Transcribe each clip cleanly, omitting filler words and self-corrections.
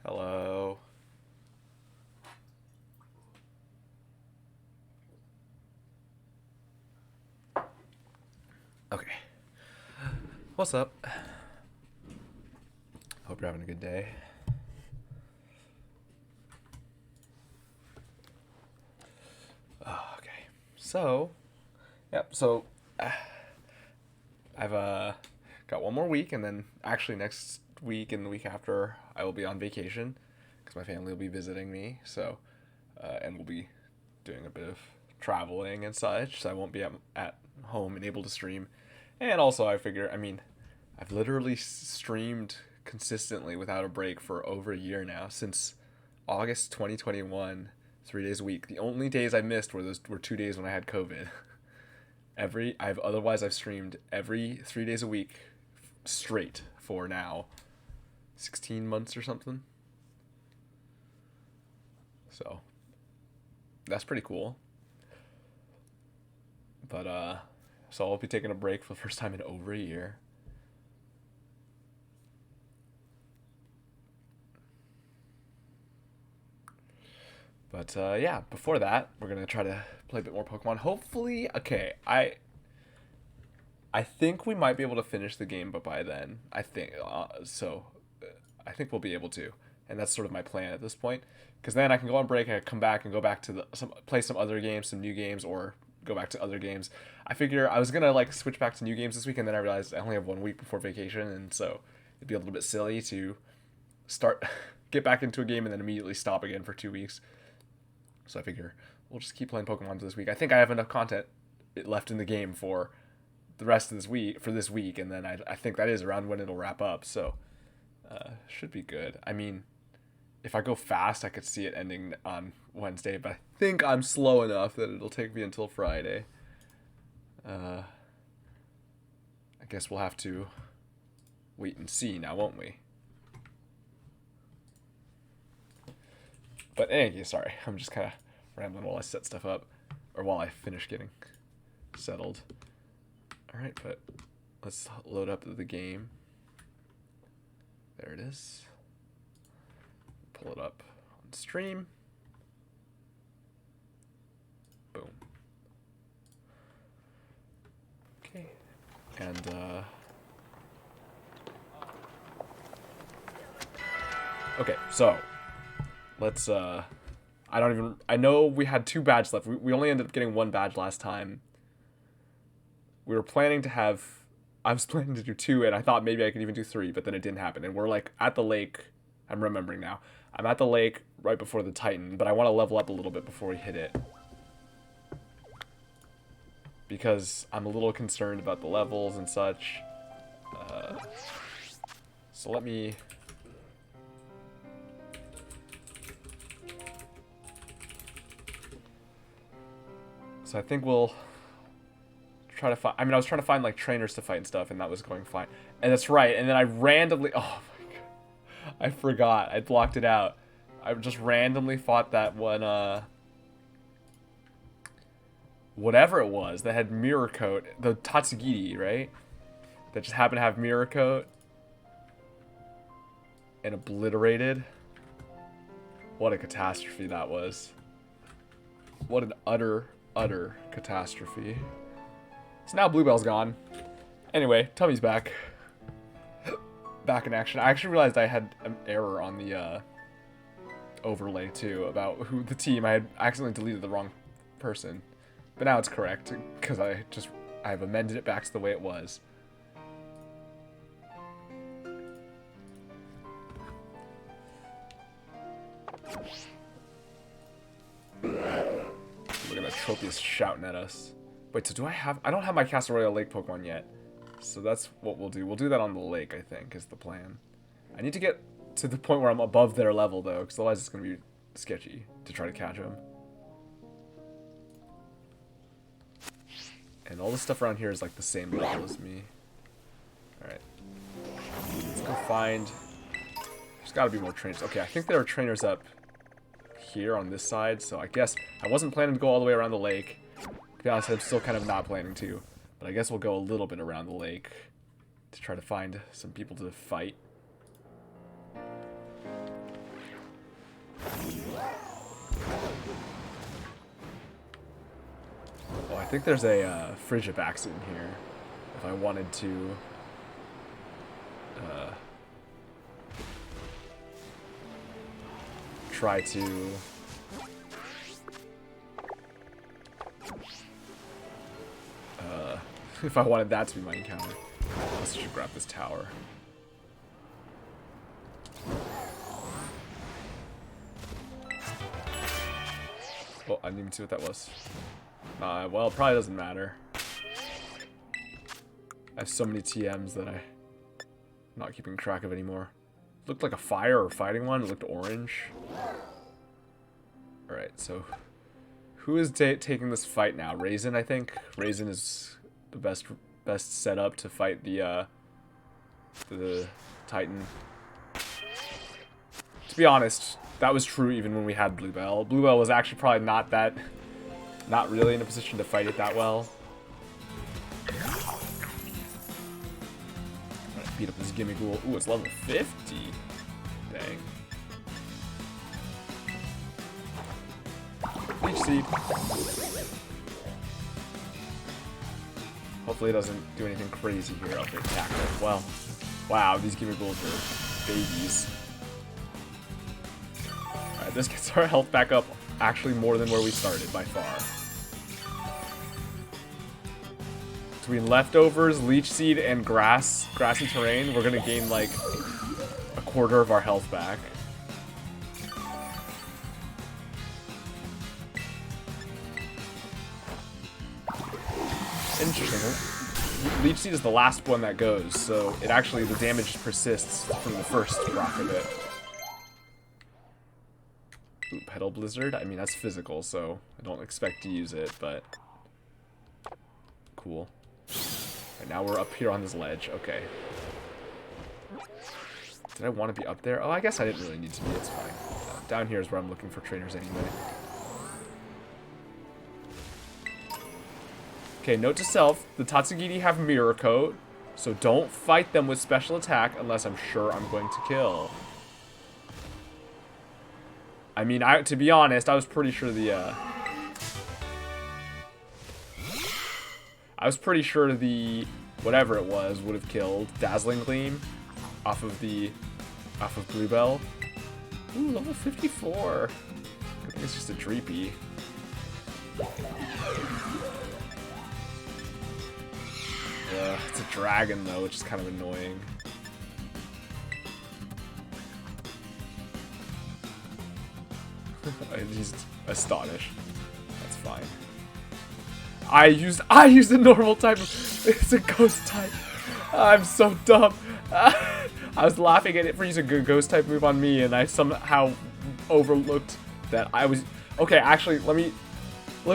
Hello. Okay. What's up? Hope you're having a good day. Okay. So, yep. So, I've got one more week, and then actually next week and the week after, I will be on vacation because my family will be visiting me. So, and we'll be doing a bit of traveling and such. So I won't be at home and able to stream. And also, I figure, I mean, I've literally streamed consistently without a break for over a year now, since August 2021, 3 days a week. The only days I missed were 2 days when I had COVID. I've streamed every 3 days a week straight for now 16 months or something. So that's pretty cool. But so I'll be taking a break for the first time in over a year. But yeah, before that, we're gonna try to play a bit more Pokemon. Hopefully, okay, I think we might be able to finish the game, but by then, I think I think we'll be able to, and that's sort of my plan at this point. Because then I can go on break, I can come back and go back to play some other games, some new games, or go back to other games. I figure I was gonna like switch back to new games this week, and then I realized I only have 1 week before vacation, and so it'd be a little bit silly to start get back into a game and then immediately stop again for 2 weeks. So I figure we'll just keep playing Pokemon this week. I think I have enough content left in the game for the rest of this week, and then I think that is around when it'll wrap up. So should be good. I mean, if I go fast, I could see it ending on Wednesday, but I think I'm slow enough that it'll take me until Friday. I guess we'll have to wait and see now, won't we? But anyway, sorry, I'm just kind of rambling while I set stuff up, or while I finish getting settled. Alright, but let's load up the game. There it is. Pull it up on stream. Boom. Okay. And, okay, so let's, I know we had 2 badges left. We only ended up getting 1 badge last time. We were planning to have, I was planning to do 2, and I thought maybe I could even do 3, but then it didn't happen. And we're like at the lake, I'm remembering now. I'm at the lake right before the Titan, but I want to level up a little bit before we hit it. Because I'm a little concerned about the levels and such. So let me... So I think we'll try to find... I mean, I was trying to find, like, trainers to fight and stuff, and that was going fine. And that's right, and then I randomly... Oh, my God. I forgot. I blocked it out. I just randomly fought that one, whatever it was that had Mirror Coat. The Tatsugiri, right? That just happened to have Mirror Coat. And obliterated. What a catastrophe that was. What an utter catastrophe. So now Bluebell's gone. Anyway, Tummy's back. Back in action. I actually realized I had an error on the overlay too about who the team. I had accidentally deleted the wrong person. But now it's correct because I've amended it back to the way it was. Look at that Tropius shouting at us. Wait, so I don't have my Castle Royale Lake Pokemon yet. So that's what we'll do. We'll do that on the lake, I think, is the plan. I need to get to the point where I'm above their level, though, because otherwise it's going to be sketchy to try to catch them. And all the stuff around here is like the same level as me. Alright. Let's go find... There's got to be more trainers. Okay, I think there are trainers up here on this side, so I guess I wasn't planning to go all the way around the lake. To be honest, I'm still kind of not planning to, but I guess we'll go a little bit around the lake to try to find some people to fight. Oh, I think there's a Frigibax in here. If I wanted to... try to... if I wanted that to be my encounter. I also should grab this tower. Oh, I didn't even see what that was. Well, it probably doesn't matter. I have so many TMs that I'm not keeping track of anymore. It looked like a fire or fighting one. It looked orange. Alright, so who is taking this fight now? Raisin, I think. Raisin is the best setup to fight the Titan. To be honest, that was true even when we had Bluebell. Bluebell was actually probably not really in a position to fight it that well. Alright, beat up this Gimmighoul. Ooh, it's level 50. Dang. Leech Seed. Hopefully it doesn't do anything crazy here. Okay, attack it. Well, wow, these Gimmighouls are babies. Alright, this gets our health back up actually more than where we started by far. Between leftovers, Leech Seed, and grassy terrain, we're gonna gain like a quarter of our health back. Interesting. Leech Seed is the last one that goes, so it actually, the damage persists from the first proc of it. Ooh, Petal Blizzard? I mean, that's physical, so I don't expect to use it, but... cool. Right, now we're up here on this ledge. Okay. Did I want to be up there? Oh, I guess I didn't really need to be. It's fine. Down here is where I'm looking for trainers anyway. Okay, note to self, the Tatsugiri have Mirror Coat, so don't fight them with special attack unless I'm sure I'm going to kill. I mean, to be honest, I was pretty sure the, whatever it was, would have killed Dazzling Gleam off of Bluebell. Ooh, level 54. I think it's just a Dreepy. It's a dragon, though, which is kind of annoying. I used Astonish. That's fine. I used a normal type. It's a ghost type. I'm so dumb. I was laughing at it for using a ghost type move on me, and I somehow overlooked that I was... Okay, actually, let me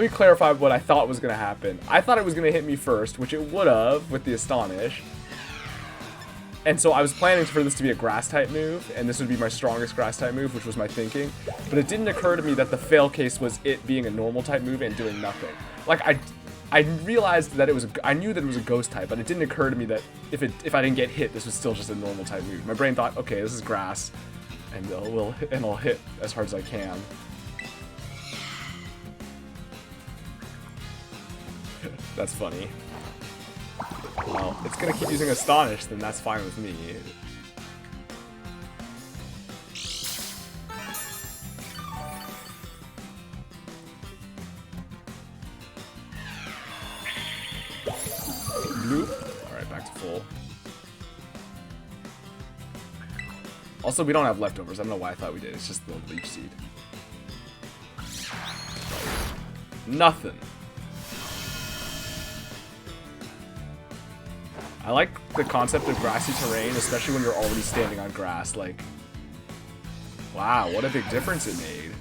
clarify what I thought was going to happen. I thought it was going to hit me first, which it would have with the Astonish. And so I was planning for this to be a grass-type move, and this would be my strongest grass-type move, which was my thinking. But it didn't occur to me that the fail case was it being a normal-type move and doing nothing. Like, I realized that it was... I knew that it was a ghost-type, but it didn't occur to me that if I didn't get hit, this was still just a normal-type move. My brain thought, okay, this is grass, and I'll hit as hard as I can. That's funny. Well, it's gonna keep using Astonish, then that's fine with me. Bloop. Alright, back to full. Also, we don't have leftovers. I don't know why I thought we did. It's just the Leech Seed. Nothing. I like the concept of grassy terrain, especially when you're already standing on grass. Like, wow, what a big difference it made.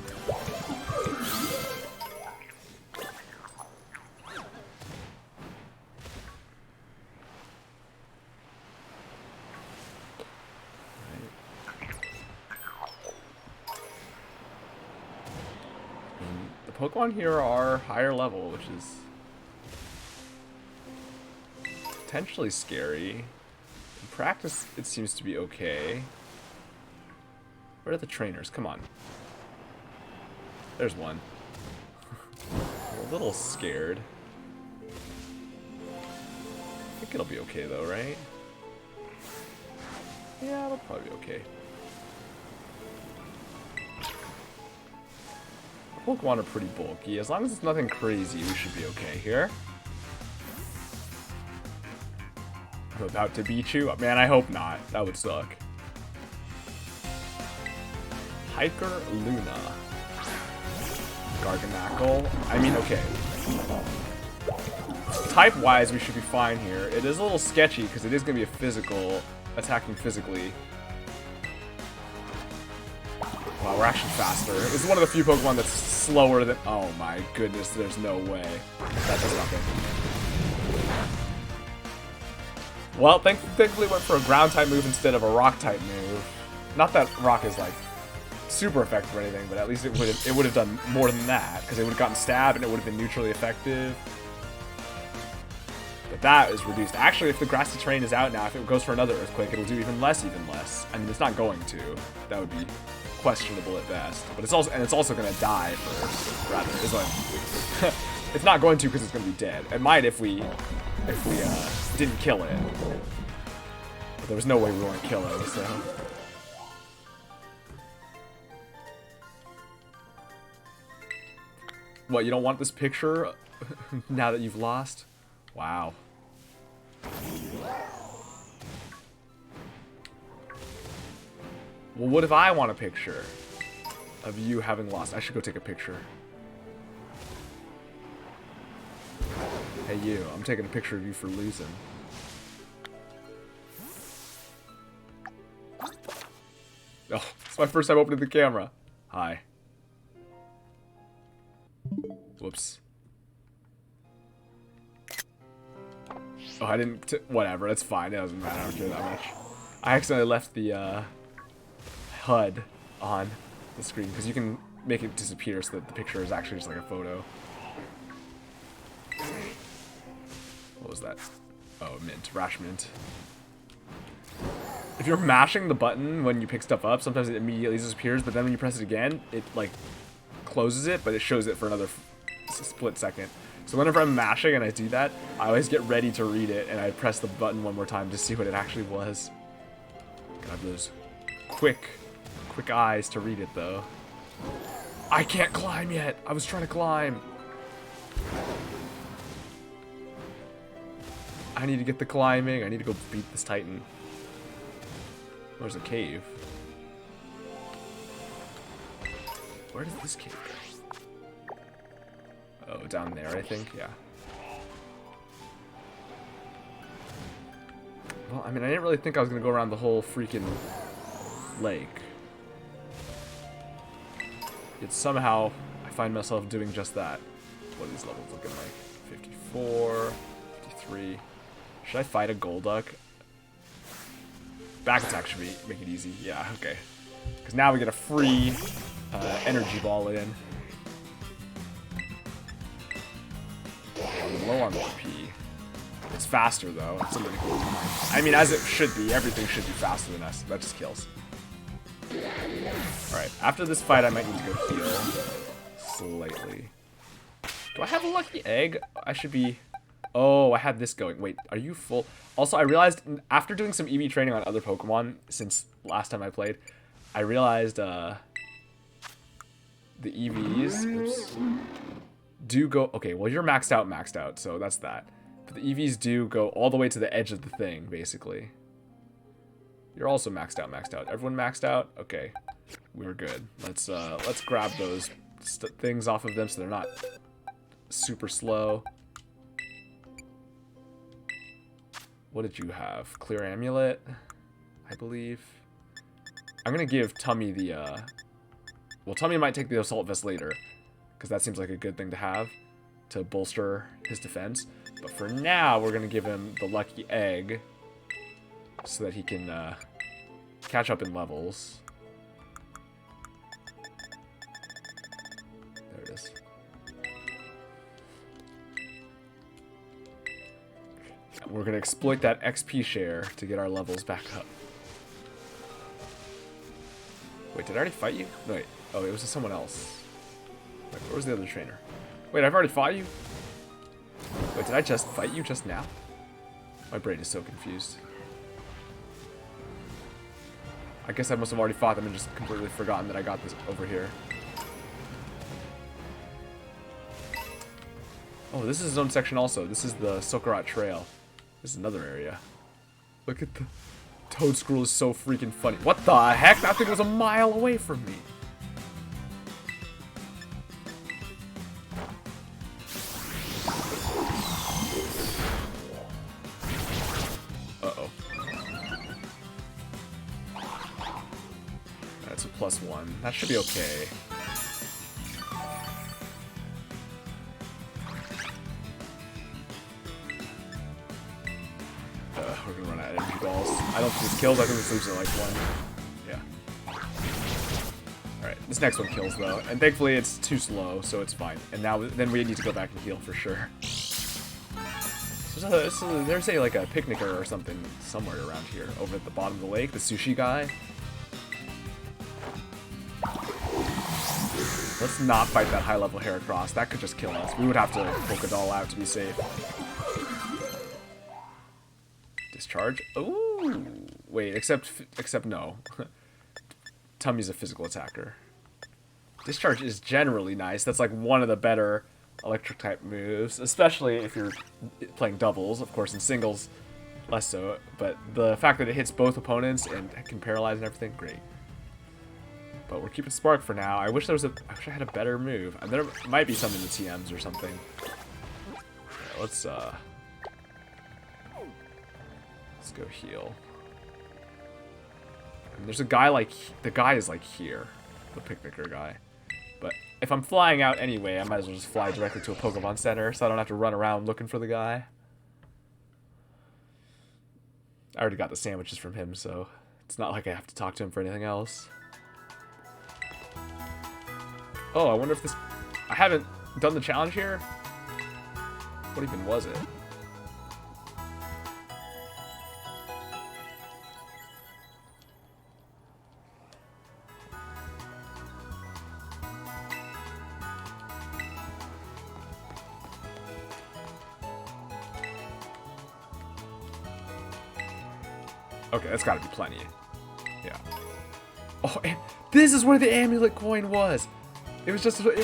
Pokemon here are higher level, which is potentially scary. In practice, it seems to be okay. Where are the trainers? Come on. There's one. I'm a little scared. I think it'll be okay though, right? Yeah, it'll probably be okay. Pokemon are pretty bulky. As long as it's nothing crazy, we should be okay here. I'm about to beat you. Man, I hope not. That would suck. Hiker Luna. Garganackle. I mean, okay. Type-wise, we should be fine here. It is a little sketchy because it is going to be a physical, attacking physically. Wow, we're actually faster. This is one of the few Pokemon that's slower than... Oh my goodness, there's no way. That does nothing. Well, thankfully went for a ground-type move instead of a rock-type move. Not that rock is, like, super effective or anything, but at least it would have done more than that, because it would have gotten stabbed and it would have been neutrally effective. But that is reduced. Actually, if the grassy terrain is out now, if it goes for another earthquake, it'll do even less. I mean, it's not going to. That would be questionable at best. But it's also going to die first. Rather, it's like it's not going to because it's going to be dead. It might if we didn't kill it. But there was no way we weren't killing it. So. What, you don't want this picture now that you've lost? Wow. Well, what if I want a picture of you having lost? I should go take a picture. Hey, you. I'm taking a picture of you for losing. Oh, it's my first time opening the camera. Hi. Whoops. Oh, I didn't... whatever, it's fine. It doesn't matter. I don't care that much. I accidentally left the HUD on the screen, because you can make it disappear so that the picture is actually just like a photo. What was that? Oh, mint. Rash mint. If you're mashing the button when you pick stuff up, sometimes it immediately disappears, but then when you press it again, it, like, closes it, but it shows it for another split second. So whenever I'm mashing and I do that, I always get ready to read it, and I press the button one more time to see what it actually was. Gotta have those quick eyes to read it, though. I can't climb yet! I was trying to climb! I need to get the climbing. I need to go beat this Titan. There's a cave. Where does this cave go? Oh, down there, I think, yeah. Well, I mean, I didn't really think I was going to go around the whole freaking lake. Yet somehow, I find myself doing just that. What are these levels looking like? 54, 53. Should I fight a Golduck? Back attack should make it easy. Yeah, okay. Because now we get a free energy ball in. I'm low on PP. It's faster though. It's something to keep in mind. I mean, as it should be. Everything should be faster than us. That just kills. Alright, after this fight, I might need to go heal slightly. Do I have a lucky egg? I should be... Oh, I had this going. Wait, are you full? Also, I realized after doing some EV training on other Pokemon since last time I played, I realized the EVs oops, do go... Okay, well, you're maxed out, so that's that. But the EVs do go all the way to the edge of the thing, basically. You're also maxed out. Everyone maxed out? Okay, we're good. Let's grab those things off of them so they're not super slow. What did you have? Clear Amulet, I believe. I'm gonna give Tummy the, well, Tummy might take the Assault Vest later, because that seems like a good thing to have to bolster his defense. But for now, we're gonna give him the Lucky Egg so that he can catch up in levels. There it is. We're going to exploit that XP share to get our levels back up. Wait, did I already fight you? No, wait. Oh, it was someone else. Wait, where was the other trainer? Wait, I've already fought you? Wait, did I just fight you just now? My brain is so confused. I guess I must have already fought them and just completely forgotten that I got this over here. Oh, this is his own section also. This is the Sokarat Trail. This is another area. Look at the... Toad Scroll is so freaking funny. What the heck? That thing was a mile away from me. Uh-oh. That's a +1. That should be okay. We're gonna run out of energy balls. I don't think this kills. I think this leaves it like 1. Yeah. Alright, this next one kills though. And thankfully it's too slow, so it's fine. And now then we need to go back and heal for sure. So there's like a picnicker or something somewhere around here. Over at the bottom of the lake, the sushi guy. Let's not fight that high level Heracross. That could just kill us. We would have to poke it all out to be safe. Discharge. Ooh. Wait, except no. Tummy's a physical attacker. Discharge is generally nice. That's like one of the better electric type moves, especially if you're playing doubles. Of course, in singles, less so. But the fact that it hits both opponents and can paralyze and everything, great. But we're keeping Spark for now. I wish I had a better move. And there might be some in the TMs or something. Yeah, let's go heal. And there's a guy like... The guy is like here. The picnicker guy. But if I'm flying out anyway, I might as well just fly directly to a Pokemon Center so I don't have to run around looking for the guy. I already got the sandwiches from him, so it's not like I have to talk to him for anything else. Oh, I wonder if this... I haven't done the challenge here? What even was it? Okay, that's gotta be plenty. Yeah. Oh, and this is where the amulet coin was! It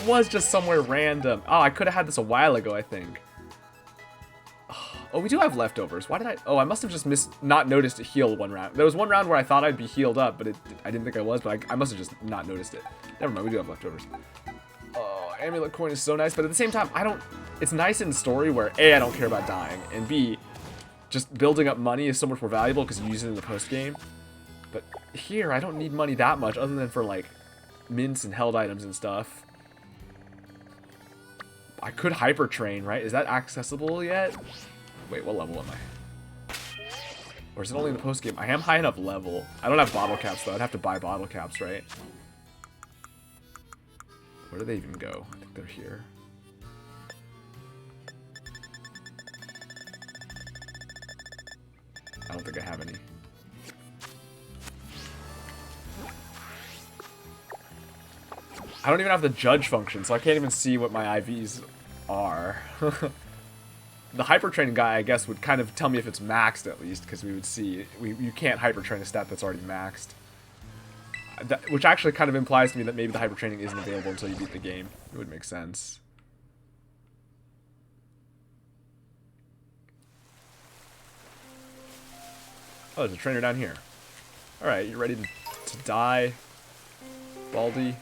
was just somewhere random. Oh, I could have had this a while ago, I think. Oh, we do have leftovers. Why did I... Oh, I must have just not noticed to heal one round. There was one round where I thought I'd be healed up, but I didn't think I was, but I must have just not noticed it. Never mind, we do have leftovers. Oh, amulet coin is so nice, but at the same time, it's nice in the story where A, I don't care about dying, and B, just building up money is so much more valuable because you use it in the post-game. But here, I don't need money that much other than for, like, mints and held items and stuff. I could hyper train, right? Is that accessible yet? Wait, what level am I? Or is it only in the post-game? I am high enough level. I don't have bottle caps, though. I'd have to buy bottle caps, right? Where do they even go? I think they're here. I don't think I have any. I don't even have the judge function, so I can't even see what my IVs are. The hyper training guy, I guess, would kind of tell me if it's maxed at least, because we would see you can't hyper train a stat that's already maxed. Which actually kind of implies to me that maybe the hyper training isn't available until you beat the game. It would make sense. Oh, there's a trainer down here. Alright, you ready to die, Baldy?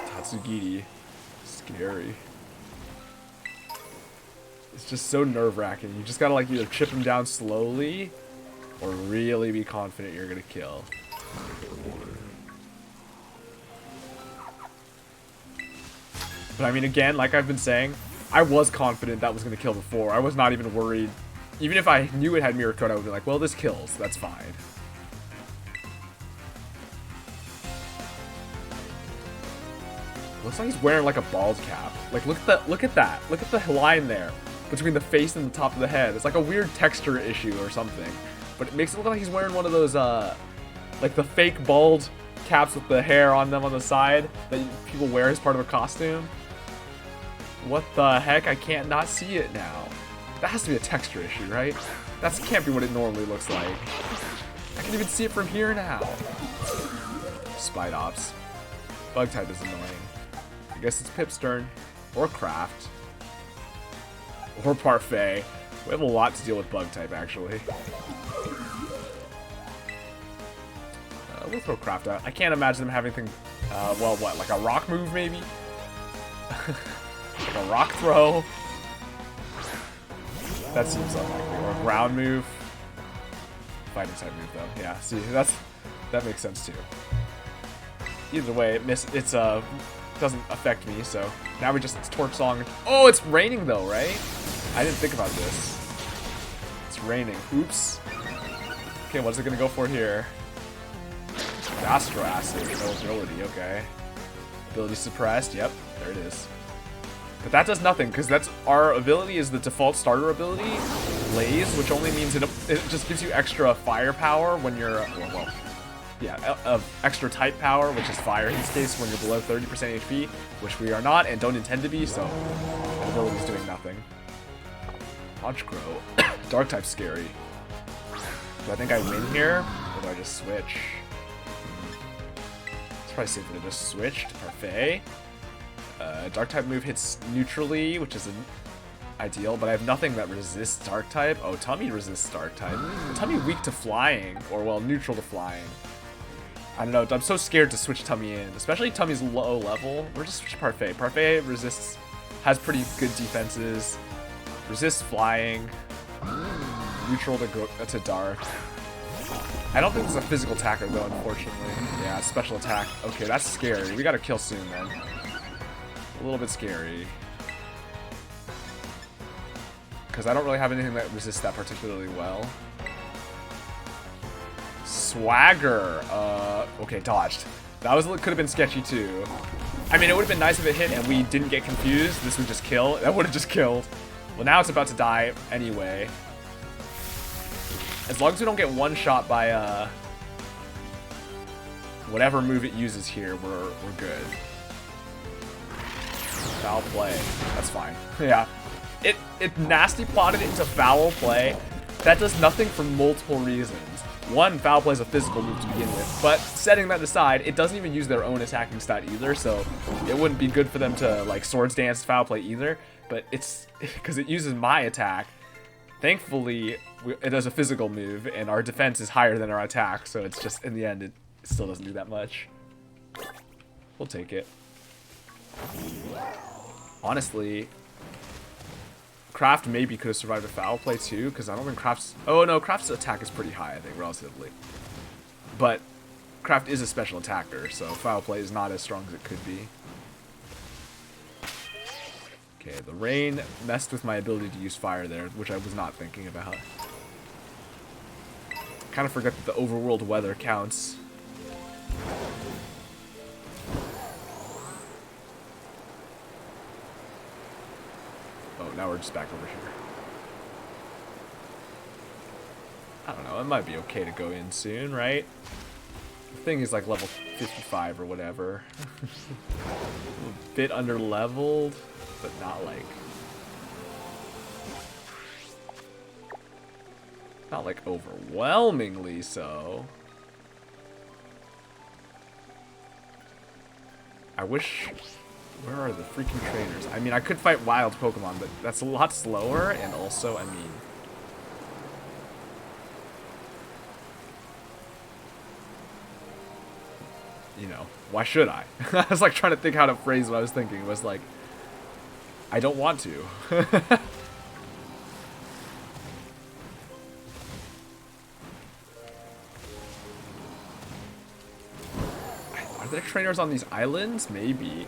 Tatsugiri. Scary. It's just so nerve-wracking. You just gotta like either chip him down slowly or really be confident you're gonna kill. But I mean, again, like I've been saying, I was confident that was gonna kill before. I was not even worried. Even if I knew it had Mirror Coat, I would be like, well, this kills. That's fine. Looks like he's wearing like a bald cap. Like look at that. Look at the line there between the face and the top of the head. It's like a weird texture issue or something. But it makes it look like he's wearing one of those like the fake bald caps with the hair on them on the side that people wear as part of a costume. What the heck? I can't not see it now. That has to be a texture issue, right? That can't be what it normally looks like. I can even see it from here now. Spite Ops. Bug type is annoying. I guess it's Pip's turn. Or Craft. Or Parfait. We have a lot to deal with bug type, actually. We'll throw Craft out. I can't imagine them having anything, well, what, like a rock move, maybe? Like a rock throw? That seems unlikely. Or a ground move. Fighting type move, though. Yeah, see, that makes sense, too. Either way, it doesn't affect me, so now we just Torch Song. Oh, it's raining, though, right? I didn't think about this. It's raining. Oops. Okay, what's it gonna go for here? Astro Acid. No ability, okay. Ability suppressed, yep, there it is. But that does nothing, because that's our ability is the default starter ability, Blaze, which only means it just gives you extra firepower when you're, extra type power, which is fire in this case, when you're below 30% HP, which we are not and don't intend to be, so that ability is doing nothing. Launch Crow. Dark type's scary. Do I think I win here, or do I just switch? It's probably safer to just switch to Parfait. Dark type move hits neutrally, which is ideal, but I have nothing that resists Dark type. Oh, Tummy resists Dark type. Tummy weak to flying, or well, neutral to flying. I don't know, I'm so scared to switch Tummy in, especially Tummy's low level. We're just switching Parfait. Parfait has pretty good defenses, resists flying, neutral to Dark. I don't think there's a physical attacker though, unfortunately. Yeah, special attack. Okay, that's scary. We gotta kill soon then. A little bit scary. Because I don't really have anything that resists that particularly well. Swagger. Okay, dodged. That could have been sketchy too. I mean, it would have been nice if it hit and we didn't get confused. This would just kill. That would have just killed. Well, now it's about to die anyway. As long as we don't get one shot by whatever move it uses here, we're good. Foul play. That's fine. Yeah. It nasty plotted it into foul play. That does nothing for multiple reasons. One, foul play is a physical move to begin with, but setting that aside, it doesn't even use their own attacking stat either, so it wouldn't be good for them to like swords dance foul play either, but it's because it uses my attack. Thankfully, it does a physical move, and our defense is higher than our attack, so it's just, in the end, it still doesn't do that much. We'll take it. Honestly, Craft maybe could have survived a foul play too, because I don't think Craft's... Oh no, Craft's attack is pretty high, I think, relatively. But Craft is a special attacker, so foul play is not as strong as it could be. Okay, the rain messed with my ability to use fire there, which I was not thinking about. Kind of forgot that the overworld weather counts. Oh, now we're just back over here. I don't know, it might be okay to go in soon, right? The thing is like level 55 or whatever. A bit under leveled, but not like overwhelmingly so. I wish... Where are the freaking trainers? I mean, I could fight wild Pokemon, but that's a lot slower, and also, I mean... You know, why should I? I was like trying to think how to phrase what I was thinking. It was like, I don't want to. Are there trainers on these islands? Maybe.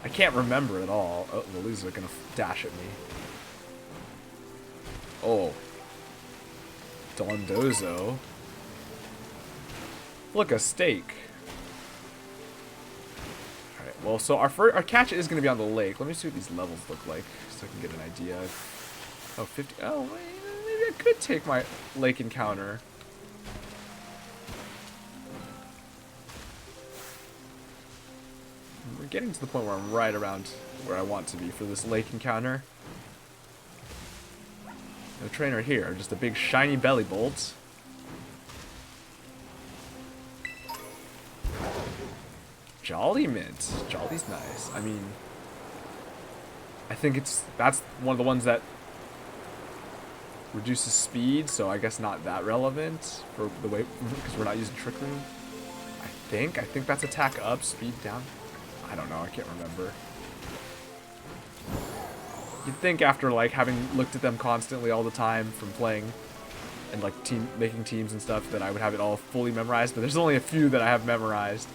I can't remember at all. Oh, the losers are gonna dash at me. Oh. Dondozo. Look, a steak. Alright, Well, so our catch is going to be on the lake. Let me see what these levels look like so I can get an idea. Oh, 50. Oh, wait, maybe I could take my lake encounter. We're getting to the point where I'm right around where I want to be for this lake encounter. No trainer here, just a big shiny belly bolt. Jolly mint. Jolly's nice. I mean, I think that's one of the ones that reduces speed, so I guess not that relevant for the way, because we're not using Trick Room. I think that's attack up, speed down. I don't know, I can't remember. You'd think after like having looked at them constantly all the time from playing and like making teams and stuff that I would have it all fully memorized, but there's only a few that I have memorized.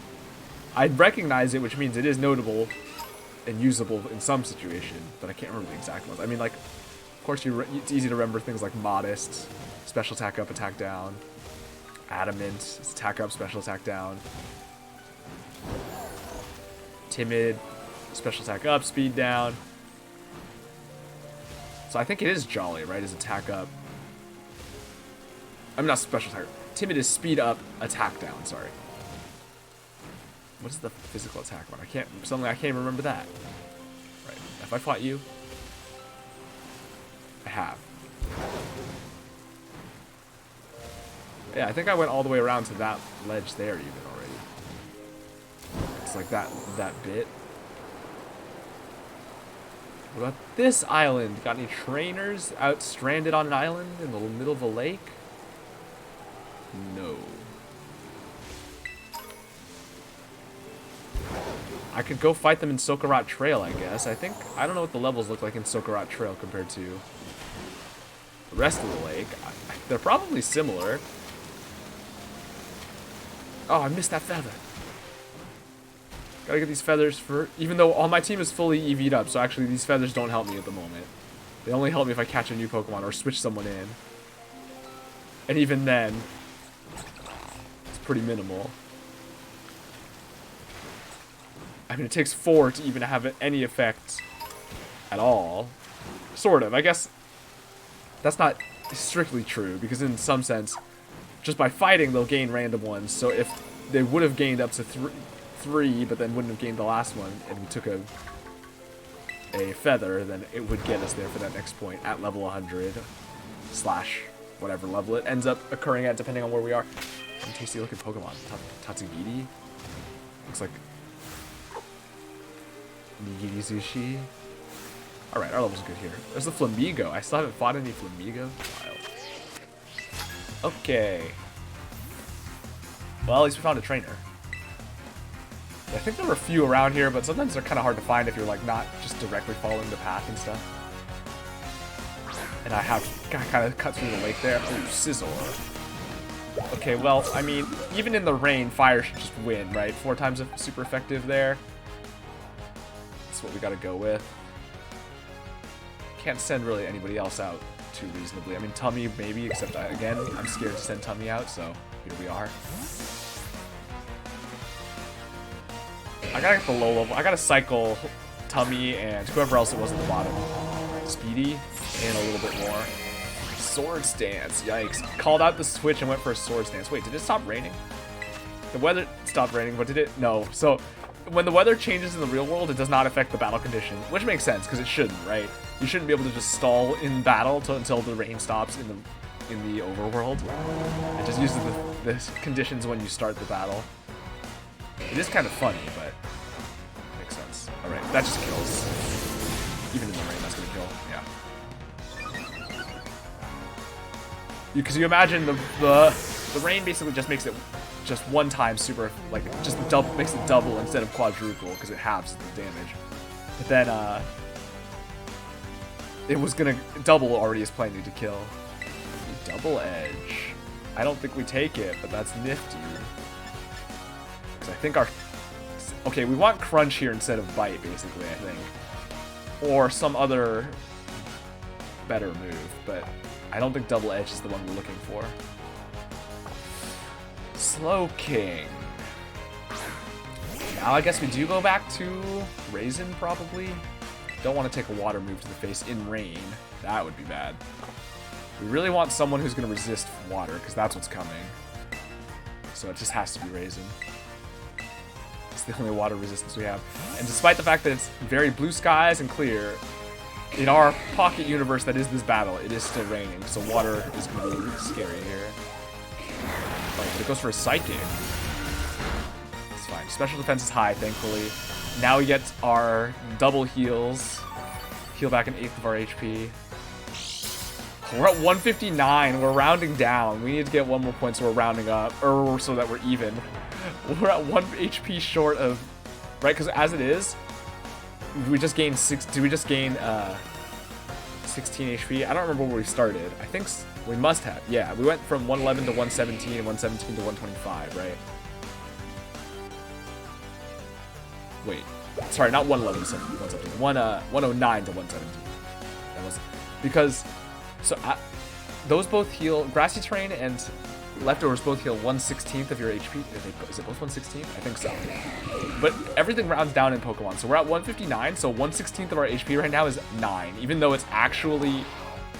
I recognize it, which means it is notable and usable in some situation, but I can't remember the exact ones. I mean, like, of course, it's easy to remember things like Modest, special attack up, attack down. Adamant, attack up, special attack down. Timid, special attack up, speed down. So I think it is Jolly, right? Is attack up. I'm not special attack. Timid is speed up, attack down, sorry. What is the physical attack one? I can't even remember that. Right. Have I fought you? I have. Yeah, I think I went all the way around to that ledge there even already. It's like that bit. What about this island? Got any trainers out stranded on an island in the middle of a lake? No. I could go fight them in Sokarat Trail, I guess. I don't know what the levels look like in Sokarat Trail compared to the rest of the lake. They're probably similar. Oh, I missed that feather. Gotta get these feathers for... Even though all my team is fully EV'd up, so actually these feathers don't help me at the moment. They only help me if I catch a new Pokemon or switch someone in. And even then, it's pretty minimal. I mean, it takes 4 to even have any effect at all. Sort of. I guess that's not strictly true, because in some sense, just by fighting, they'll gain random ones. So if they would have gained up to 3, but then wouldn't have gained the last one, and we took a feather, then it would get us there for that next point at level 100 / whatever level it ends up occurring at, depending on where we are. Some tasty looking Pokemon. Tatsugiri. Looks like Nigiri Sushi. Alright, our level's good here. There's the Flamigo. I still haven't fought any Flamigo. Wild. Okay. Well, at least we found a trainer. I think there were a few around here, but sometimes they're kind of hard to find if you're like not just directly following the path and stuff. And I have kind of cut through the lake there. Ooh, Sizzle. Okay, well, I mean, even in the rain, fire should just win, right? 4 times super effective there. That's what we gotta go with. Can't send really anybody else out too reasonably. I mean, Tummy maybe, except again, I'm scared to send Tummy out, so here we are. I gotta get the low level. I gotta cycle Tummy and whoever else it was at the bottom. Speedy and a little bit more. Sword Stance. Yikes. Called out the switch and went for a Sword Stance. Wait, did it stop raining? The weather stopped raining, but did it? No. So when the weather changes in the real world, it does not affect the battle condition, which makes sense because it shouldn't, right? You shouldn't be able to just stall in battle until the rain stops in the overworld. It just uses the conditions when you start the battle. It is kind of funny, but makes sense. All right, that just kills. Even in the rain, that's gonna kill. Yeah. Because you imagine the rain basically just makes it just one time super, like just makes it double instead of quadruple because it halves the damage. But then it was gonna double already is planning to kill. Double Edge. I don't think we take it, but that's nifty. Because I think okay, we want Crunch here instead of Bite, basically, I think. Or some other better move, but I don't think Double Edge is the one we're looking for. Now I guess we do go back to Raisin, probably. Don't want to take a water move to the face in rain. That would be bad. We really want someone who's going to resist water, because that's what's coming. So it just has to be Raisin. It's the only water resistance we have. And despite the fact that it's very blue skies and clear, in our pocket universe that is this battle, it is still raining, so water is going to be scary here. Oh, but it goes for a Psychic. It's fine. Special defense is high, thankfully. Now we get our double heals. Heal back an eighth of our HP. We're at 159. We're rounding down. We need to get one more point so we're rounding up, or so that we're even. We're at 1 HP short of, right? Because as it is, we just gained 6. Did we just gain 16 HP? I don't remember where we started. I think we must have. Yeah, we went from 111 to 117 and 117 to 125, right? Wait, sorry, not 111 to 117. 109 to 117. That was because those both heal. Grassy Terrain and Leftovers both heal 1/16 of your HP. Is it both 1/16? I think so. But everything rounds down in Pokemon. So we're at 159, so 1/16 of our HP right now is 9. Even though it's actually,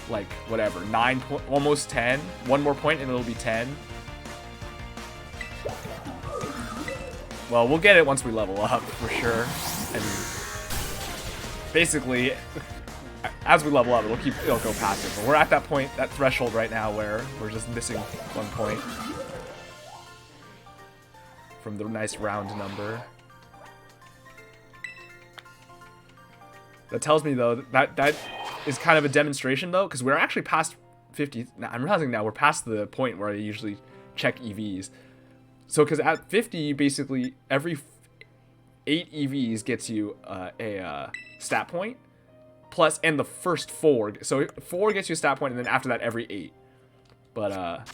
like, whatever, 9, almost 10. One more point and it'll be 10. Well, we'll get it once we level up, for sure. And basically, as we level up, it'll go passive. But we're at that point, that threshold right now where we're just missing 1 point from the nice round number. That tells me, though, that is kind of a demonstration, though, because we're actually past 50. Now, I'm realizing now we're past the point where I usually check EVs. So, because at 50, basically, every 8 EVs gets you a stat point. Plus, and the first 4. So 4 gets you a stat point, and then after that, every 8. But,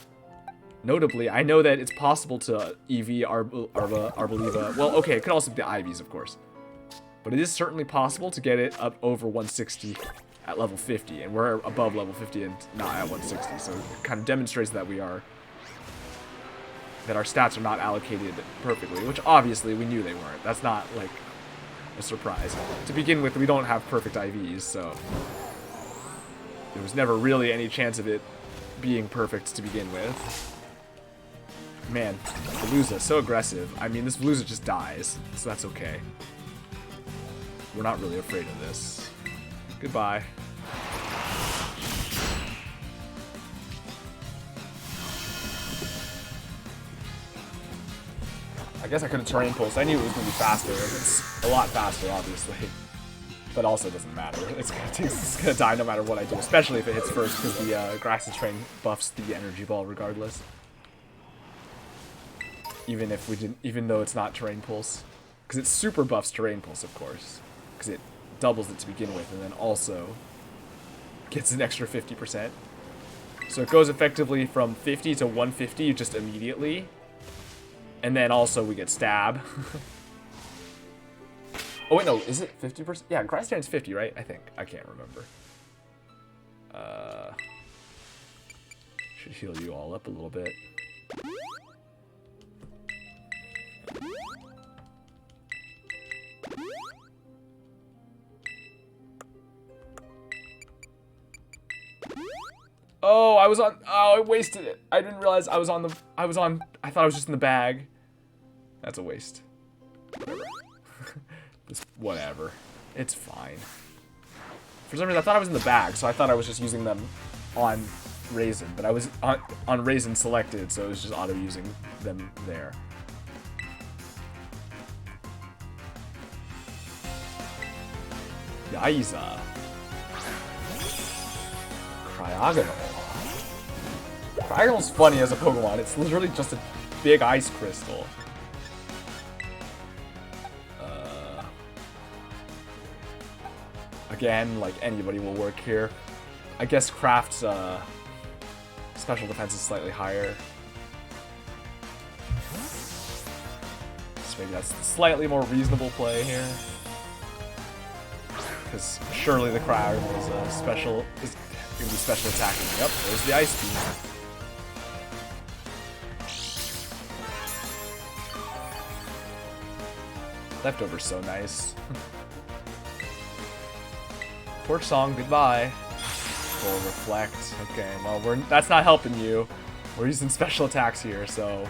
notably, I know that it's possible to EV Arboliva. Well, okay, it could also be the IVs, of course. But it is certainly possible to get it up over 160 at level 50. And we're above level 50 and not at 160. So it kind of demonstrates that that our stats are not allocated perfectly. Which, obviously, we knew they weren't. That's not, like, a surprise. To begin with, we don't have perfect IVs, so there was never really any chance of it being perfect to begin with. Man, Veluza, so aggressive. I mean, this Veluza just dies, so that's okay. We're not really afraid of this. Goodbye. I guess I could have terrain pulsed. I knew it was going to be faster. It's a lot faster, obviously. But also it doesn't matter. It's gonna die no matter what I do, especially if it hits first, because the Grassy Terrain buffs the energy ball regardless. Even though it's not terrain pulse. Because it super buffs terrain pulse, of course. Because it doubles it to begin with, and then also gets an extra 50%. So it goes effectively from 50 to 150 just immediately. And then also we get stab. Oh wait, no, is it 50%? Yeah, Grass Terrain's 50, right? I think. I can't remember. Should heal you all up a little bit. Oh, I was on. Oh, I wasted it. I didn't realize I was on the. I thought I was just in the bag. That's a waste. Whatever. Whatever. It's fine. For some reason, I thought I was in the bag, so I thought I was just using them on Raisin, but I was on Raisin selected, so it was just auto using them there. Yaiza. Cryogonal. Cryogonal's funny as a Pokemon. It's literally just a big ice crystal. Again, like anybody will work here. I guess Craft's special defense is slightly higher. So maybe that's a slightly more reasonable play here. Because surely the Cryogonal is going to be special attacking. Yep, there's the Ice Beam. Leftover's so nice. Torch Song, goodbye. Full Reflect. Okay, well, that's not helping you. We're using special attacks here, so...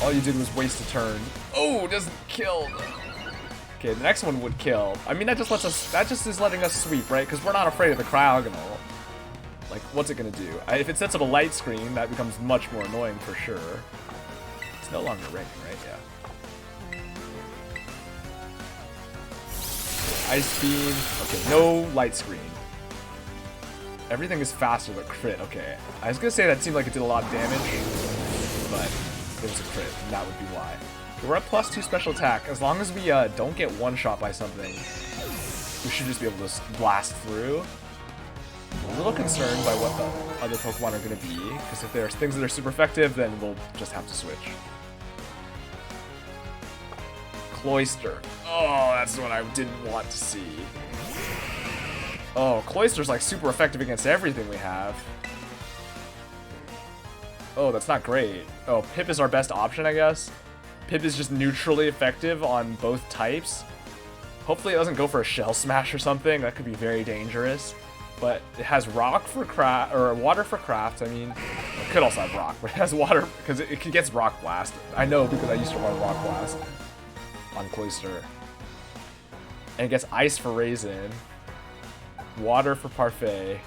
all you did was waste a turn. Oh, it doesn't kill. Okay, the next one would kill. I mean, that just lets us... that just is letting us sweep, right? Because we're not afraid of the Cryogonal. Like, what's it gonna do? If it sets up a light screen, that becomes much more annoying for sure. It's no longer raining, right? Yeah. Ice Beam. Okay, no light screen. Everything is faster than crit. Okay. I was gonna say that seemed like it did a lot of damage, but it was a crit, and that would be why. Okay, we're at +2 special attack. As long as we don't get one-shot by something, we should just be able to blast through. I'm a little concerned by what the other Pokemon are gonna be, because if there's things that are super effective, then we'll just have to switch. Cloyster. Oh, that's what I didn't want to see. Oh, Cloyster's like super effective against everything we have. Oh, that's not great. Oh, Pip is our best option, I guess. Pip is just neutrally effective on both types. Hopefully it doesn't go for a Shell Smash or something. That could be very dangerous. But it has rock for craft, or water for craft. I mean, it could also have rock, but it has water because it gets rock blast. I know because I used to run rock blast on Cloyster. And it gets ice for Raisin, water for Parfait,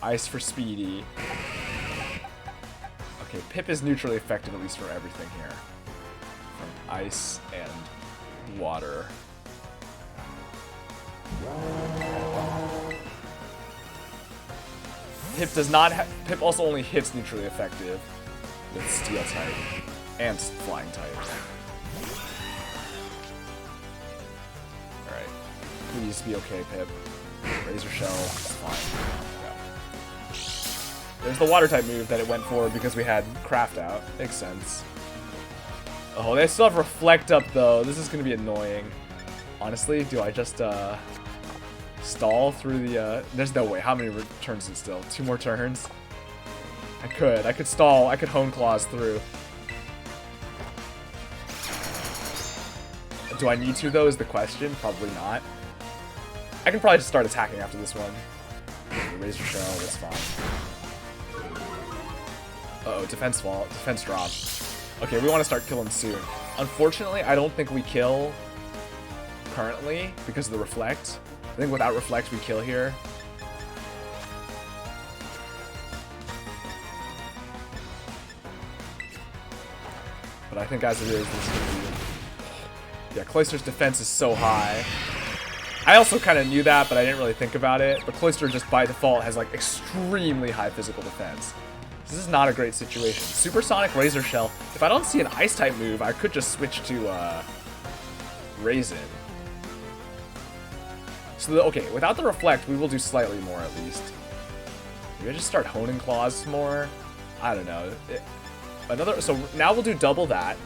ice for Speedy. Okay, Pip is neutrally effective at least for everything here, from ice and water. Pip does not Pip also only hits neutrally effective with Steel type and Flying type. Alright. Please be okay, Pip. Razor Shell, fine. Yeah. There's the water type move that it went for because we had Craft out. Makes sense. Oh, they still have Reflect up though. This is gonna be annoying. Honestly, do I just stall through the there's no way. How many turns is it still? 2 more turns? I could stall, I could Hone Claws through. Do I need to though is the question? Probably not. I can probably just start attacking after this one. Razor Shell, that's fine. Uh-oh, defense fault, defense drop. Okay, we want to start killing soon. Unfortunately, I don't think we kill currently because of the Reflect. I think without Reflect, we kill here. But I think as it is, this could be... yeah, Cloyster's defense is so high. I also kind of knew that, but I didn't really think about it. But Cloyster just by default has like extremely high physical defense. This is not a great situation. Supersonic Razor Shell. If I don't see an Ice type move, I could just switch to Raisin. So, okay, without the Reflect, we will do slightly more at least. Maybe I just start Honing Claws more? I don't know. So now we'll do double that,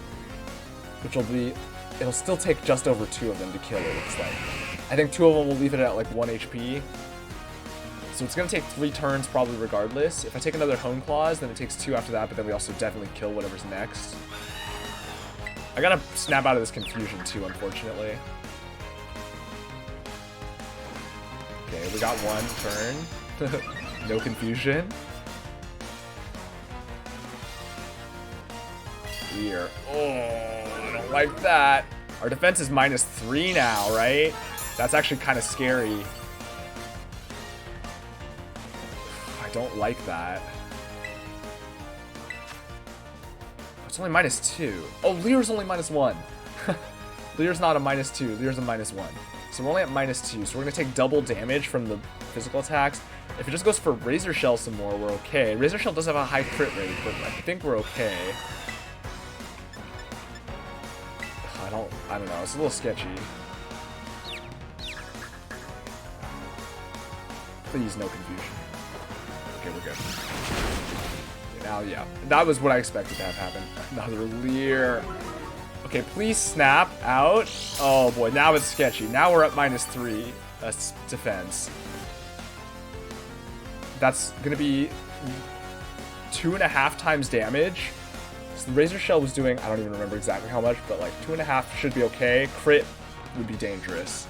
which will be... it'll still take just over 2 of them to kill it, looks like. I think 2 of them will leave it at like 1 HP. So it's going to take 3 turns probably regardless. If I take another Hone Claws, then it takes 2 after that, but then we also definitely kill whatever's next. I gotta snap out of this confusion too, unfortunately. Okay, we got 1 turn. No confusion. Here. Oh, I don't like that. Our defense is -3 now, right? That's actually kind of scary. I don't like that. It's only -2. Oh, Leer's only -1. Leer's not a -2. Leer's a -1. So we're only at -2. So we're going to take double damage from the physical attacks. If it just goes for Razor Shell some more, we're okay. Razor Shell does have a high crit rate, but I think we're okay. I don't know. It's a little sketchy. Please, no confusion. Okay, we're good. Okay, now, yeah. That was what I expected to have happen. Another Leer. Okay, please snap out. Oh, boy. Now it's sketchy. Now we're at -3 defense. That's going to be 2.5 times damage. So the Razor Shell was doing, I don't even remember exactly how much, but like 2.5 should be okay. Crit would be dangerous.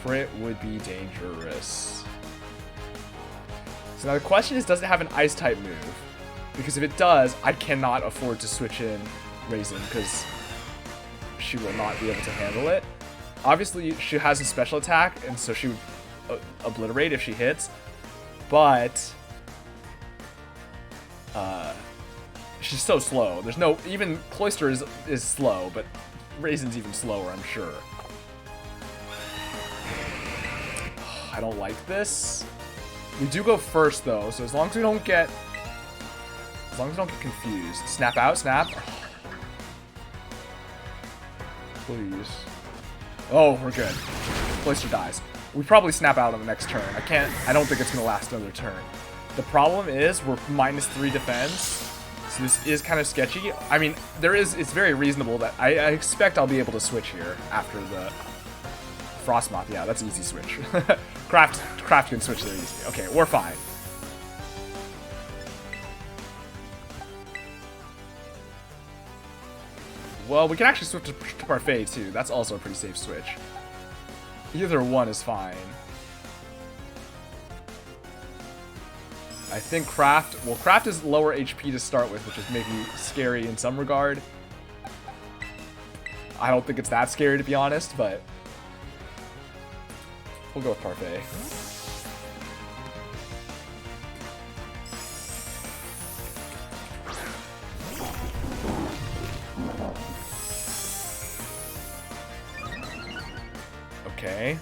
Crit would be dangerous. So now the question is, does it have an Ice type move? Because if it does, I cannot afford to switch in Raisin because she will not be able to handle it. Obviously, she has a special attack, and so she would obliterate if she hits, but she's so slow. There's no, even Cloyster is slow, but Raisin's even slower, I'm sure. I don't like this. We do go first though, so as long as we don't get confused. Snap out, snap. Please. Oh, we're good. Cloyster dies. We probably snap out on the next turn. I don't think it's gonna last another turn. The problem is we're -3 defense, so this is kind of sketchy. I mean, it's very reasonable that I expect I'll be able to switch here after the Frostmoth. Yeah, that's an easy switch. Craft can switch there easy. Okay, we're fine. Well, we can actually switch to Parfait too. That's also a pretty safe switch. Either one is fine. I think Craft... Well, Craft is lower HP to start with, which is maybe scary in some regard. I don't think it's that scary, to be honest, but... We'll go with Parfait. Okay.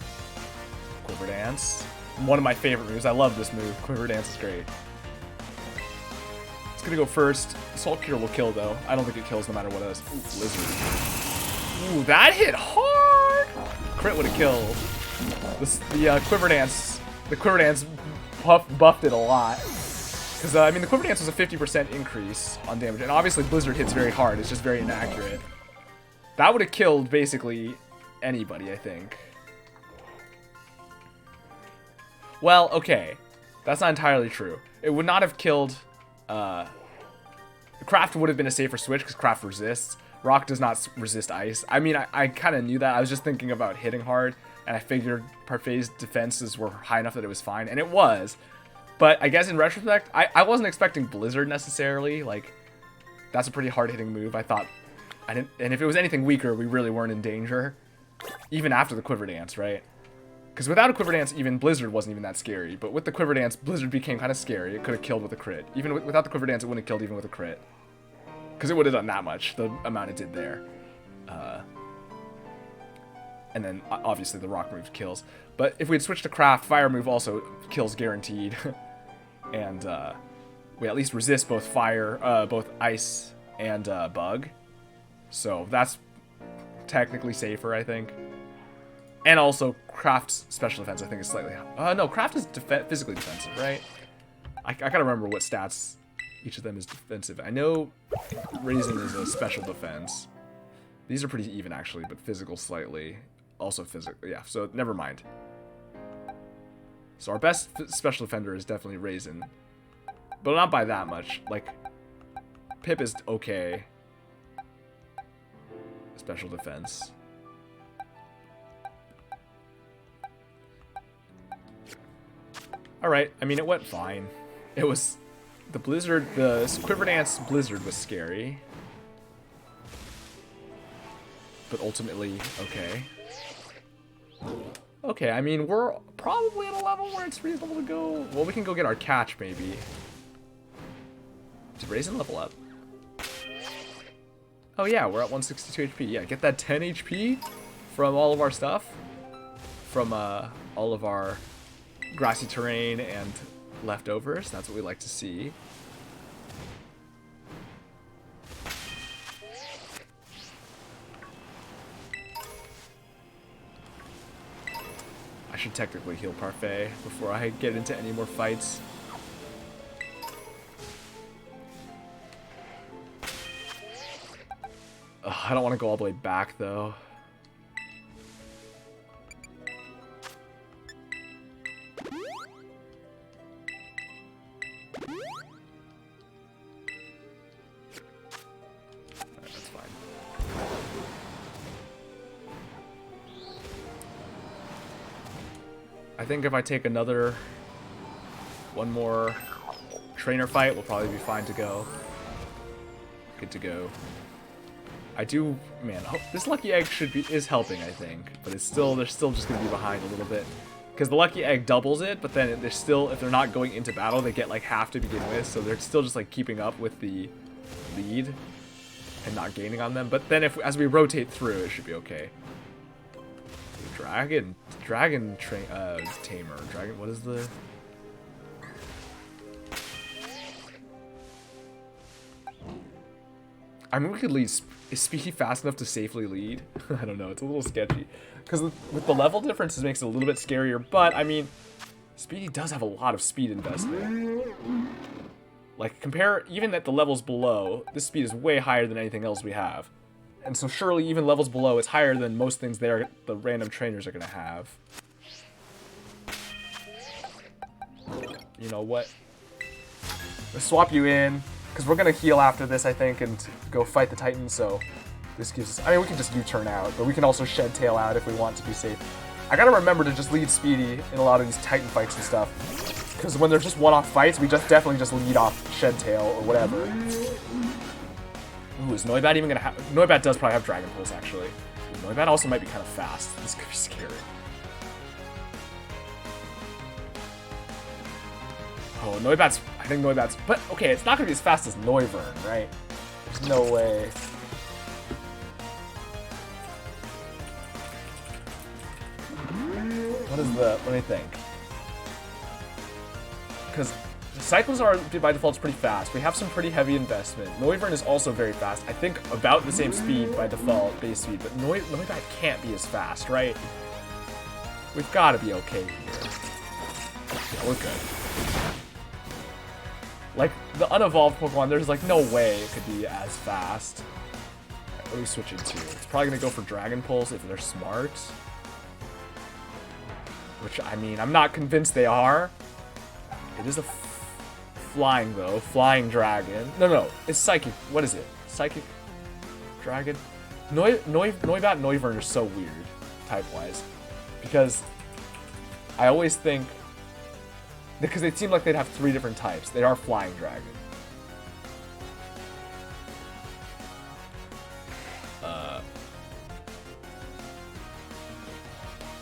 Quiver Dance. One of my favorite moves. I love this move. Quiver Dance is great. It's gonna go first. Assault Cure will kill though. I don't think it kills no matter what else. Ooh, Blizzard. Ooh, that hit hard! Crit would have killed. The Quiver Dance buffed it a lot. Because, I mean, the Quiver Dance was a 50% increase on damage. And obviously Blizzard hits very hard. It's just very inaccurate. That would have killed basically anybody, I think. Well, okay. That's not entirely true. It would not have killed... Craft would have been a safer switch because Craft resists. Rock does not resist ice. I mean, I kind of knew that. I was just thinking about hitting hard. And I figured Parfait's defenses were high enough that it was fine. And it was. But I guess in retrospect, I wasn't expecting Blizzard necessarily. Like, that's a pretty hard-hitting move. I thought... and if it was anything weaker, we really weren't in danger. Even after the Quiver Dance, right? Because without a Quiver Dance, even Blizzard wasn't even that scary. But with the Quiver Dance, Blizzard became kind of scary. It could have killed with a crit. Even without the Quiver Dance, it wouldn't have killed even with a crit. Because it would have done that much, the amount it did there. And then, obviously, the Rock move kills. But if we had switched to Craft, Fire move also kills guaranteed. And we at least resist both Fire, both Ice and Bug. So that's technically safer, I think. And also, Craft's special defense, I think, is slightly... no, Craft is physically defensive, right? I gotta remember what stats each of them is defensive. I know Raisin is a special defense. These are pretty even, actually, but physical slightly. Also physical, yeah, so never mind. So our best special defender is definitely Raisin. But not by that much. Like, Pip is okay. Special defense. Alright, I mean, it went fine. It was... The Blizzard... The Quiver Dance Blizzard was scary. But ultimately, okay. Okay, I mean, we're probably at a level where it's reasonable to go... Well, we can go get our catch, maybe. Did Raisin level up? Oh yeah, we're at 162 HP. Yeah, get that 10 HP from all of our stuff. From all of our grassy terrain and leftovers. That's what we like to see. I should technically heal Parfait before I get into any more fights. Ugh, I don't want to go all the way back, though. I think if I take one more trainer fight, we'll probably be fine to go. Good to go. Man, this lucky egg is helping, I think, but they're still just gonna be behind a little bit. Because the lucky egg doubles it, but then they're still, if they're not going into battle, they get like half to begin with, so they're still just like keeping up with the lead and not gaining on them. But then as we rotate through, it should be okay. Tamer. What is the... I mean, we could lead. Is Speedy fast enough to safely lead? I don't know. It's a little sketchy. Because with the level differences, it makes it a little bit scarier. But, I mean, Speedy does have a lot of speed investment. Like, even at the levels below, this speed is way higher than anything else we have. And so surely even levels below, it's higher than most things the random trainers are going to have. You know what? Let's swap you in. Because we're going to heal after this, I think, and go fight the Titans, so this gives us... I mean, we can just U-turn out, but we can also shed tail out if we want to be safe. I gotta remember to just lead Speedy in a lot of these Titan fights and stuff. Because when they're just one-off fights, we definitely just lead off shed tail or whatever. Ooh, is Noibat even going to have... Noibat does probably have Dragon Pulse, actually. Ooh, Noibat also might be kind of fast. This could be scary. Oh, Noibat's... I think Noibat's... But, okay, it's not going to be as fast as Noivern, right? There's no way. What is the... Let me think. Because Cycles are, by default, pretty fast. We have some pretty heavy investment. Noivern is also very fast. I think about the same speed by default, base speed. But Noibat can't be as fast, right? We've got to be okay here. Yeah, we're good. Like, the unevolved Pokemon, there's like no way it could be as fast. Right, what do we switch into? It's probably going to go for Dragon Pulse if they're smart. Which, I mean, I'm not convinced they are. It is a flying, though. Flying Dragon. No, it's Psychic. What is it? Psychic Dragon? Noibat and Noivern are so weird, type-wise. Because I always think... Because they seem like they'd have 3 different types. They are Flying Dragon.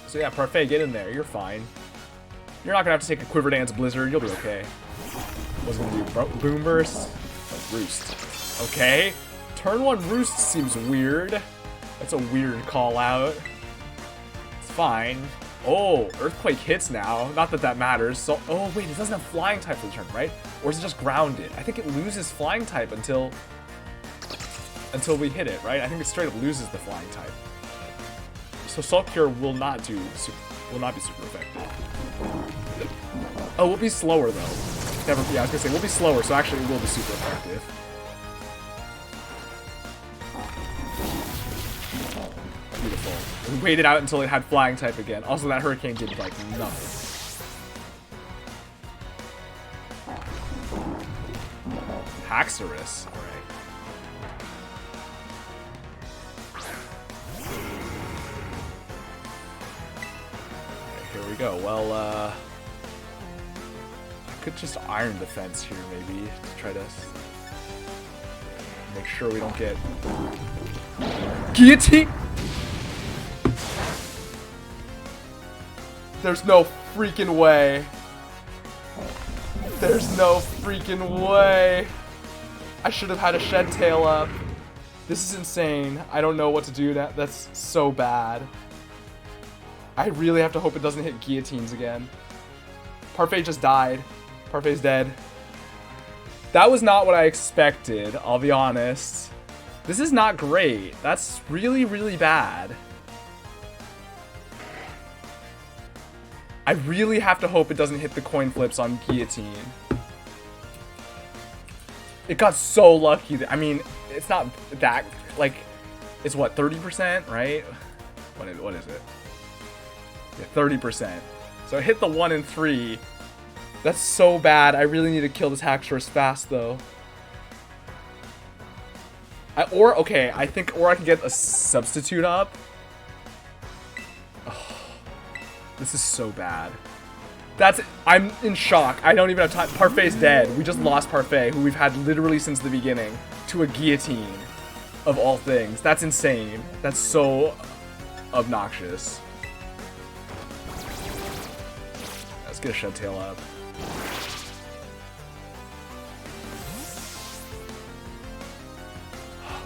So yeah, Parfait, get in there. You're fine. You're not going to have to take a Quiver Dance Blizzard. You'll be okay. What's going to do? Boom Burst? Roost. Okay. Turn 1 Roost seems weird. That's a weird call out. It's fine. Oh, Earthquake hits now. Not that that matters. So, oh wait, it doesn't have Flying type for the turn, right? Or is it just grounded? I think it loses Flying type until we hit it, right? I think it straight up loses the Flying type. So Salt Cure will not be super effective. Oh, we'll be slower though. Yeah, I was gonna say we'll be slower, so actually it will be super effective. Beautiful. We waited out until it had Flying type again. Also, that Hurricane did like nothing. Haxorus. All right. Here we go. Well, I could just Iron Defense here, maybe, to try to make sure we don't get Guillotine. There's no freaking way. There's no freaking way. I should have had a Shed Tail up. This is insane. I don't know what to do. That's so bad. I really have to hope it doesn't hit Guillotines again. Parfait just died. Parfait's dead. That was not what I expected, I'll be honest. This is not great. That's really, really bad. I really have to hope it doesn't hit the coin flips on Guillotine. It got so lucky. I mean, it's not that, like, it's what, 30%, right? What is it? Yeah, 30%. So it hit the 1 and 3. That's so bad. I really need to kill this Haxorus fast, though. Or I can get a substitute up. Oh. This is so bad. I'm in shock. I don't even have time. Parfait's dead. We just lost Parfait, who we've had literally since the beginning, to a guillotine of all things. That's insane. That's so obnoxious. Let's get a Shedtail up.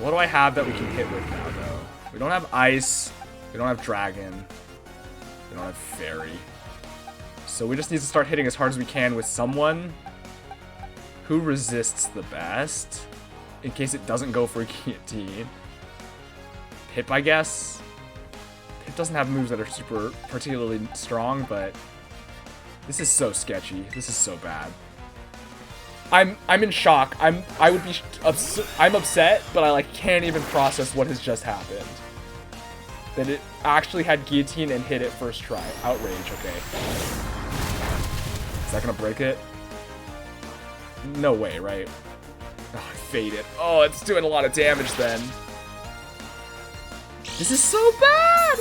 What do I have that we can hit with now, though? We don't have Ice. We don't have Dragon. We don't have Fairy. So we just need to start hitting as hard as we can with someone who resists the best, in case it doesn't go for a guillotine. Pip, I guess. Pip doesn't have moves that are super particularly strong, but this is so sketchy. This is so bad. I'm in shock. I'm upset, but I like can't even process what has just happened. That it actually had guillotine and hit it first try. Outrage. Okay. Is that gonna break it? No way, right? Oh, I faded. Oh, it's doing a lot of damage then. This is so bad.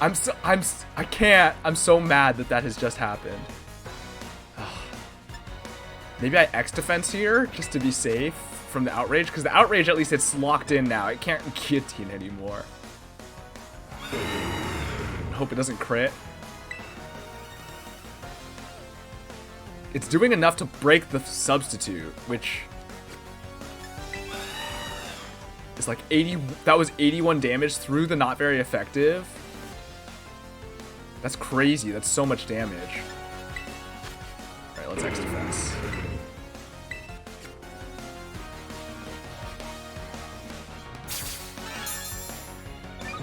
I can't. I'm so mad that has just happened. Maybe I X defense here just to be safe from the outrage, because the outrage at least it's locked in now. It can't guillotine anymore. Hope it doesn't crit. It's doing enough to break the substitute, which is like 80. That was 81 damage through the not very effective. That's crazy. That's so much damage. All right, let's X defense.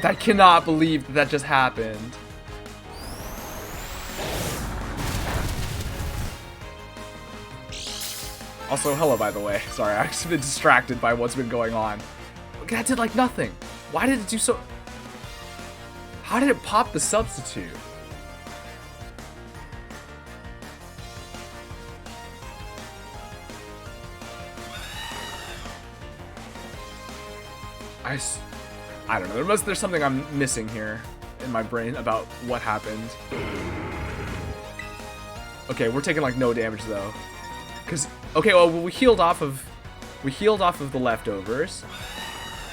I cannot believe that just happened. Also, hello, by the way. Sorry, I've just been distracted by what's been going on. That did like nothing. Why did it do so? How did it pop the substitute? I don't know. There's something I'm missing here in my brain about what happened. Okay, we're taking like no damage though. Cause okay, well we healed off of the leftovers.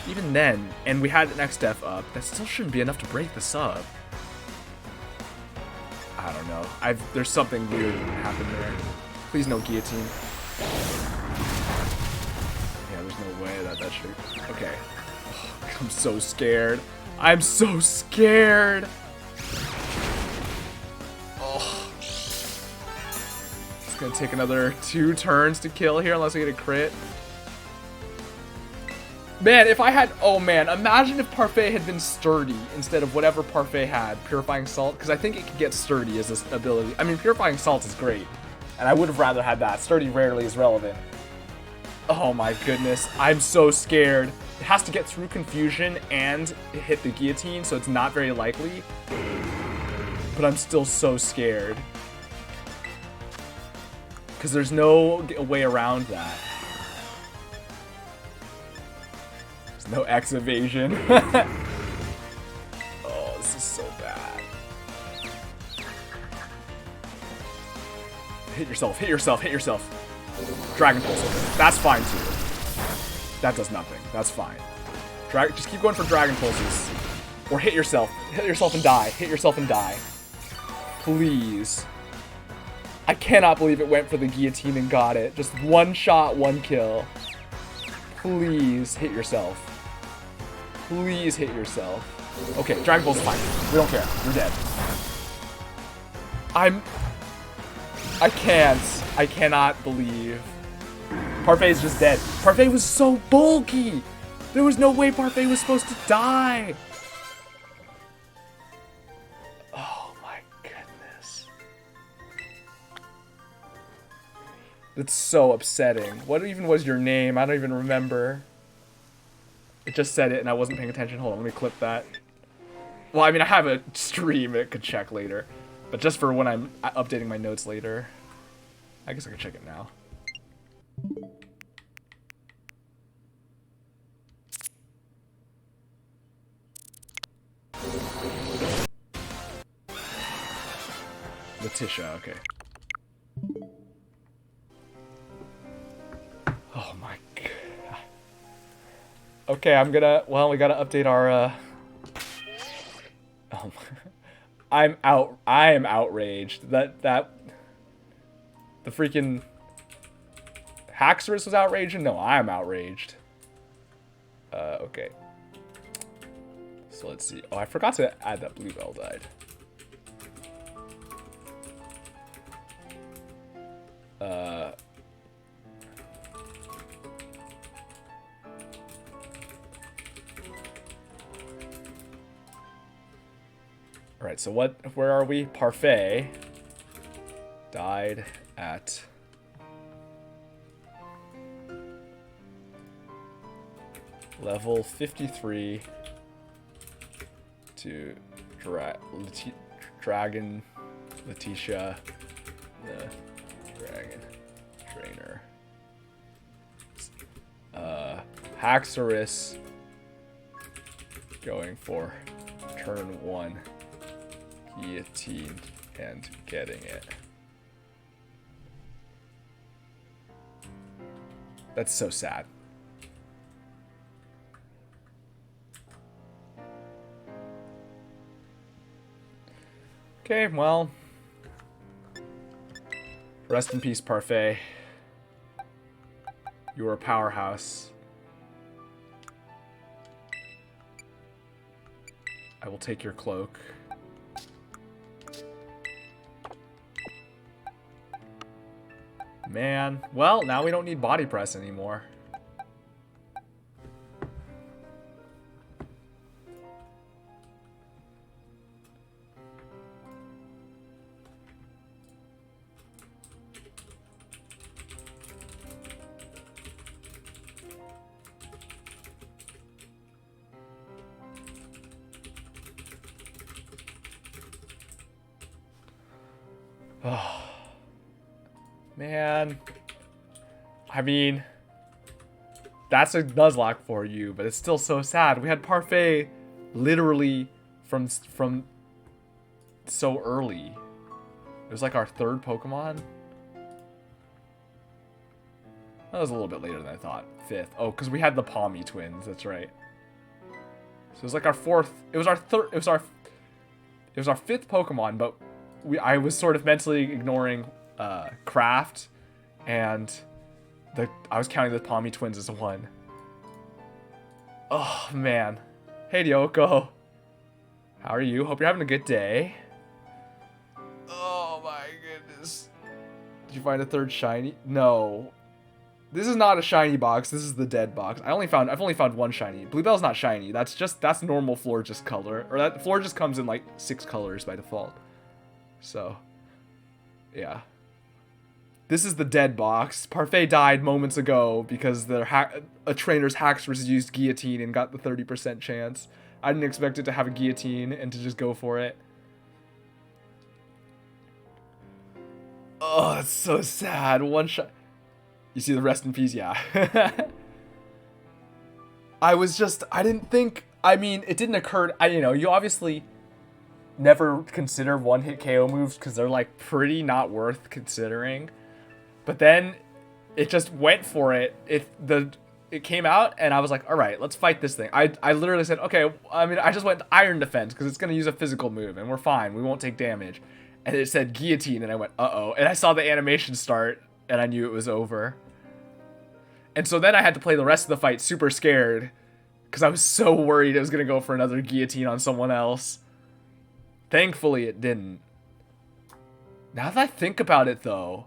Even then, and we had an X-Def up. That still shouldn't be enough to break the sub. I don't know. There's something weird happened there. Please no guillotine. Yeah, there's no way that should. Okay. I'm so scared. I'm so scared. Oh. It's gonna take another 2 turns to kill here unless I get a crit. Man, if I had... Oh, man. Imagine if Parfait had been sturdy instead of whatever Parfait had. Purifying Salt. Because I think it could get sturdy as this ability. I mean, Purifying Salt is great. And I would have rather had that. Sturdy rarely is relevant. Oh, my goodness. I'm so scared. It has to get through confusion and hit the guillotine, so it's not very likely. But I'm still so scared. Because there's no way around that. There's no X evasion. Oh, this is so bad. Hit yourself, hit yourself, hit yourself. Dragon Pulse. That's fine too. That does nothing. That's fine. Just keep going for Dragon Pulses. Or hit yourself. Hit yourself and die. Hit yourself and die. Please. I cannot believe it went for the guillotine and got it. Just one shot, one kill. Please hit yourself. Please hit yourself. Okay, Dragon Pulse is fine. We don't care. You're dead. I cannot believe. Parfait is just dead. Parfait was so bulky. There was no way Parfait was supposed to die. Oh my goodness. That's so upsetting. What even was your name? I don't even remember. It just said it and I wasn't paying attention. Hold on, let me clip that. Well, I mean, I have a stream it could check later. But just for when I'm updating my notes later. I guess I can check it now. Letitia, okay. Oh my god. Okay, I'm gonna, well, we gotta update our, oh, I am outraged. The freaking Haxorus was outraging? No, I'm outraged. Okay. So let's see. Oh, I forgot to add that Bluebell died. Alright, so where are we? Parfait died at level 53 to Dragon Letitia, the Dragon Trainer. Haxorus going for turn 1 guillotine and getting it. That's so sad. Okay, well, rest in peace, Parfait. You were a powerhouse. I will take your cloak. Man, well, now we don't need body press anymore. Oh, man. I mean, that's a Nuzlocke for you, but it's still so sad. We had Parfait literally from so early. It was like our 3rd Pokemon. That was a little bit later than I thought. 5th. Oh, because we had the Palmy twins. That's right. So it was like our 4th. It was our 3rd. It was our 5th Pokemon, but I was sort of mentally ignoring Craft, and I was counting the Palmy twins as 1. Oh man. Hey Ryoko. How are you? Hope you're having a good day. Oh my goodness. Did you find a 3rd shiny? No. This is not a shiny box. This is the dead box. I've only found 1 shiny. Bluebell's not shiny. That's normal Florges color. Or that Florges comes in like 6 colors by default. So, yeah. This is the dead box. Parfait died moments ago because a trainer's Haxorus used guillotine and got the 30% chance. I didn't expect it to have a guillotine and to just go for it. Oh, that's so sad. 1 shot. You see the rest in peace? Yeah. I didn't think, I mean, it didn't occur, you obviously never consider 1-hit KO moves because they're like pretty not worth considering. But then it just went for it. It came out and I was like, all right, let's fight this thing. I literally said, okay, I mean, I just went Iron Defense because it's going to use a physical move and we're fine. We won't take damage. And it said guillotine and I went, uh-oh. And I saw the animation start and I knew it was over. And so then I had to play the rest of the fight super scared because I was so worried it was going to go for another guillotine on someone else. Thankfully, it didn't. Now that I think about it, though,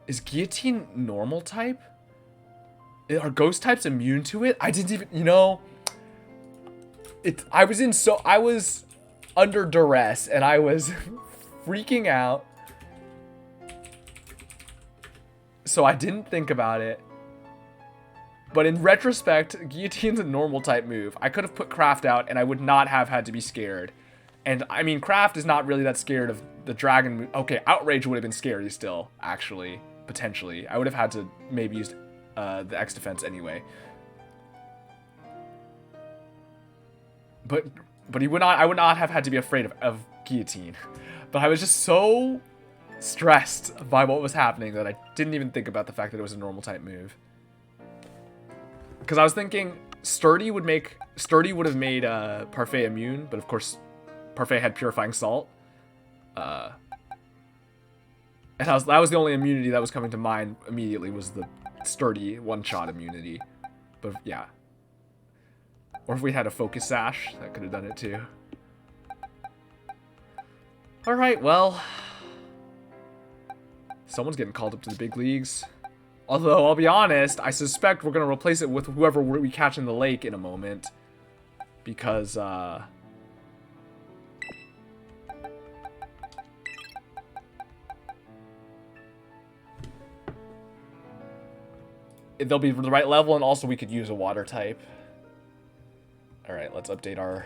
is guillotine normal type? Are ghost types immune to it? I didn't even, I was under duress and I was freaking out. So I didn't think about it. But in retrospect, guillotine's a normal type move. I could have put Craft out and I would not have had to be scared. And I mean, Craft is not really that scared of the dragon move. Okay, Outrage would have been scary still, actually, potentially. I would have had to maybe use the X defense anyway. But I would not have had to be afraid of guillotine. But I was just so stressed by what was happening that I didn't even think about the fact that it was a normal type move. Because I was thinking Sturdy would have made Parfait immune, but of course Parfait had Purifying Salt. And that was the only immunity that was coming to mind immediately, was the Sturdy one-shot immunity. But yeah. Or if we had a Focus Sash, that could have done it too. Alright, well. Someone's getting called up to the big leagues. Although, I'll be honest, I suspect we're going to replace it with whoever we catch in the lake in a moment. Because, they'll be the right level, and also we could use a water type. Alright, let's update our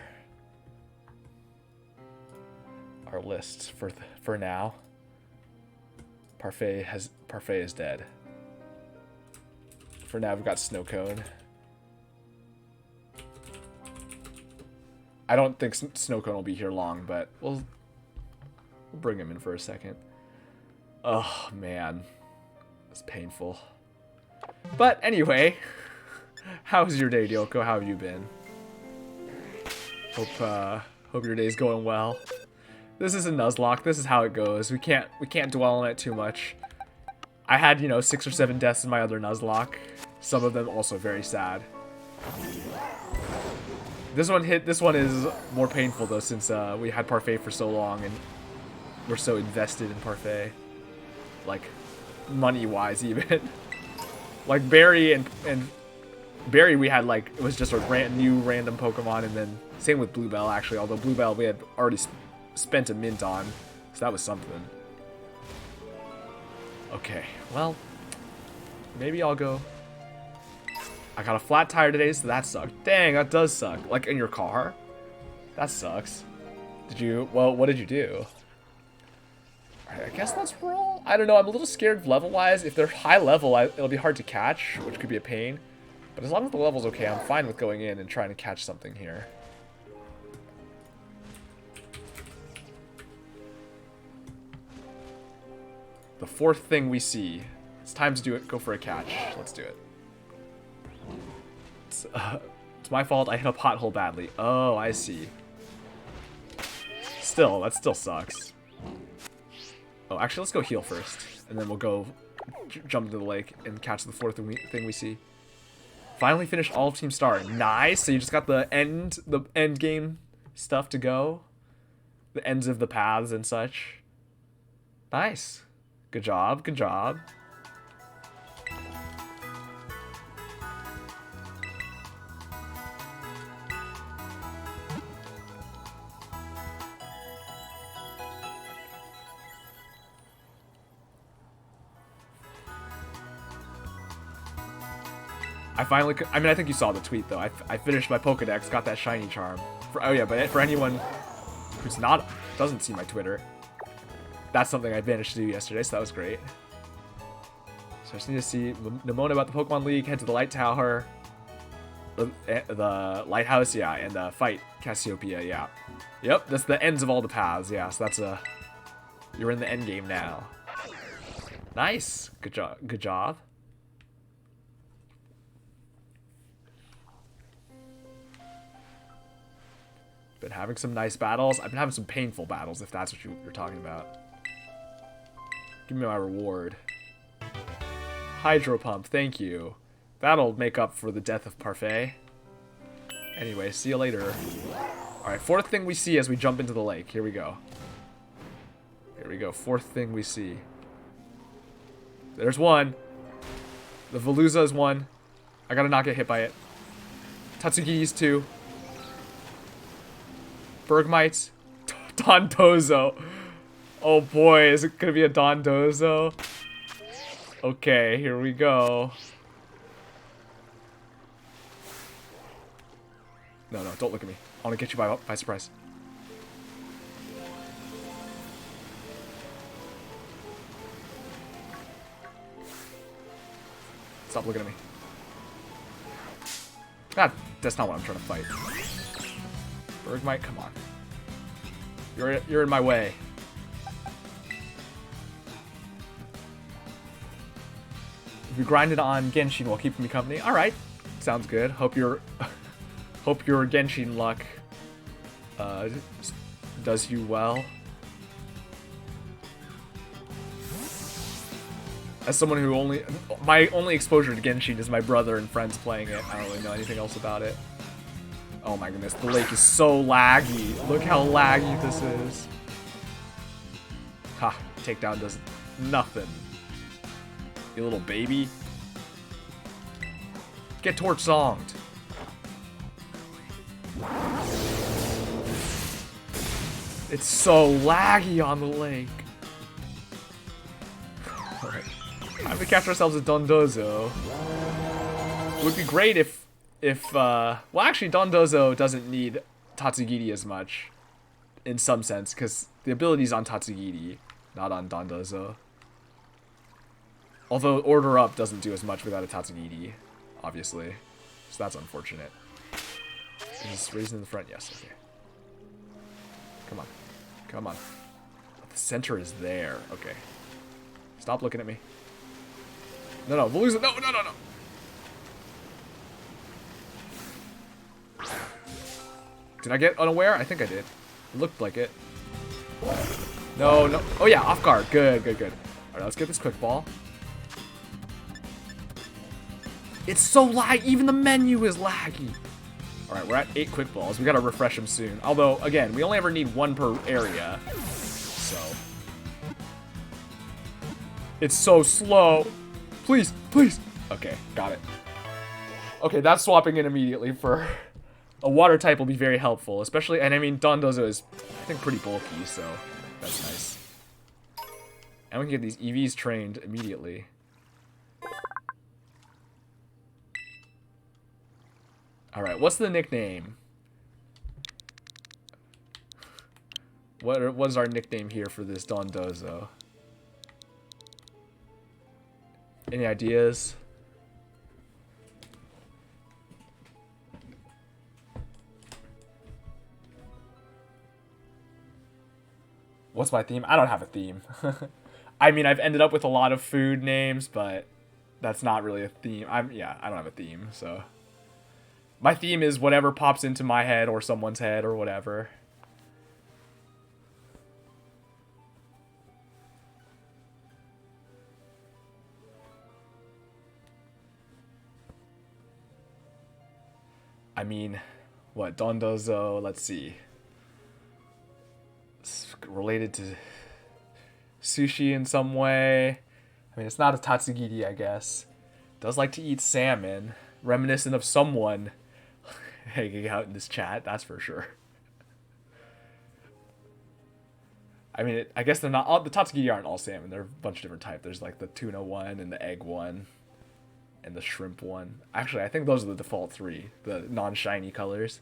lists for now. Parfait is dead. For now, we've got Snow Cone. I don't think Snow Cone will be here long, but we'll bring him in for a second. Oh, man. It's painful. But anyway, how's your day, Dyoko? How have you been? Hope your day's going well. This is a Nuzlocke. This is how it goes. We can't dwell on it too much. I had, 6 or 7 deaths in my other Nuzlocke. Some of them also very sad. This one is more painful though, since we had Parfait for so long and we're so invested in Parfait. Like, money-wise even. Like Barry and Barry, we had like, it was just a new random Pokemon, and then same with Bluebell actually, although Bluebell we had already spent a mint on, so that was something. Okay, well, maybe I'll go. I got a flat tire today, so that sucked. Dang, that does suck. Like in your car? That sucks. What did you do? Alright, I guess let's roll. I don't know, I'm a little scared level-wise. If they're high level, it'll be hard to catch, which could be a pain. But as long as the level's okay, I'm fine with going in and trying to catch something here. The fourth thing we see. It's time to do it. Go for a catch. Let's do it. It's my fault. I hit a pothole badly. Oh, I see. Still, that still sucks. Oh, actually, let's go heal first, and then we'll go jump into the lake and catch the fourth thing we see. Finally finished all of Team Star. Nice. So you just got the end game stuff to go, the ends of the paths and such. Nice. Good job. Good job. I think you saw the tweet, though. I finished my Pokedex, got that shiny charm. Oh, yeah, but for anyone who's doesn't see my Twitter, that's something I managed to do yesterday, so that was great. So I just need to see Nimona about the Pokemon League, head to the Light Tower, the Lighthouse, yeah, and fight Cassiopeia, yeah. Yep, that's the ends of all the paths, yeah, so that's you're in the end game now. Nice. Good job. Good job. Been having some nice battles. I've been having some painful battles, if that's what you're talking about. Give me my reward. Hydro Pump, thank you. That'll make up for the death of Parfait. Anyway, see you later. Alright, fourth thing we see as we jump into the lake. Here we go. Here we go, fourth thing we see. There's one. The Veluza is one. I gotta not get hit by it. Tatsuki's two. Bergmite. Dondozo. Oh boy, is it gonna be a Dondozo? Okay, here we go. No, don't look at me. I wanna get you by surprise. Stop looking at me. God, that's not what I'm trying to fight. Bergmite, come on. You're in my way. We grinded on Genshin while keeping me company. All right, sounds good. Hope your Genshin luck does you well. As someone who my only exposure to Genshin is my brother and friends playing it. I don't really know anything else about it. Oh my goodness, the lake is so laggy. Look how laggy this is. Ha, takedown does nothing. You little baby. Get torch songed. It's so laggy on the lake. Alright. Time to catch ourselves a Dondozo. It would be great if well, actually, Dondozo doesn't need Tatsugiri as much, in some sense, because the ability's on Tatsugiri, not on Dondozo. Although Order Up doesn't do as much without a Tatsugiri, obviously. So that's unfortunate. Is raising in the front? Yes, okay. Come on. Come on. The center is there. Okay. Stop looking at me. No, we'll lose it. No. Did I get unaware? I think I did. It looked like it. No. Oh yeah, off guard. Good. Alright, let's get this quick ball. It's so laggy. Even the menu is laggy. Alright, we're at 8 quick balls. We gotta refresh them soon. Although, again, we only ever need 1 per area. So. It's so slow. Please. Okay, got it. Okay, that's swapping in immediately for... A water type will be very helpful, especially, and I mean, Dondozo is, I think, pretty bulky, so that's nice. And we can get these EVs trained immediately. Alright, what's the nickname? What was our nickname here for this Dondozo? Any ideas? What's my theme? I don't have a theme. I mean, I've ended up with a lot of food names, but that's not really a theme. I don't have a theme, so. My theme is whatever pops into my head or someone's head or whatever. I mean, what, Dondozo, let's see. It's related to sushi in some way. I mean, it's not a Tatsugiri, I guess. Does like to eat salmon. Reminiscent of someone hanging out in this chat, that's for sure. I mean, I guess they're not all, the Tatsugiri aren't all salmon. They're a bunch of different types. There's like the tuna one and the egg one and the shrimp one. Actually, I think those are the default 3, the non-shiny colors.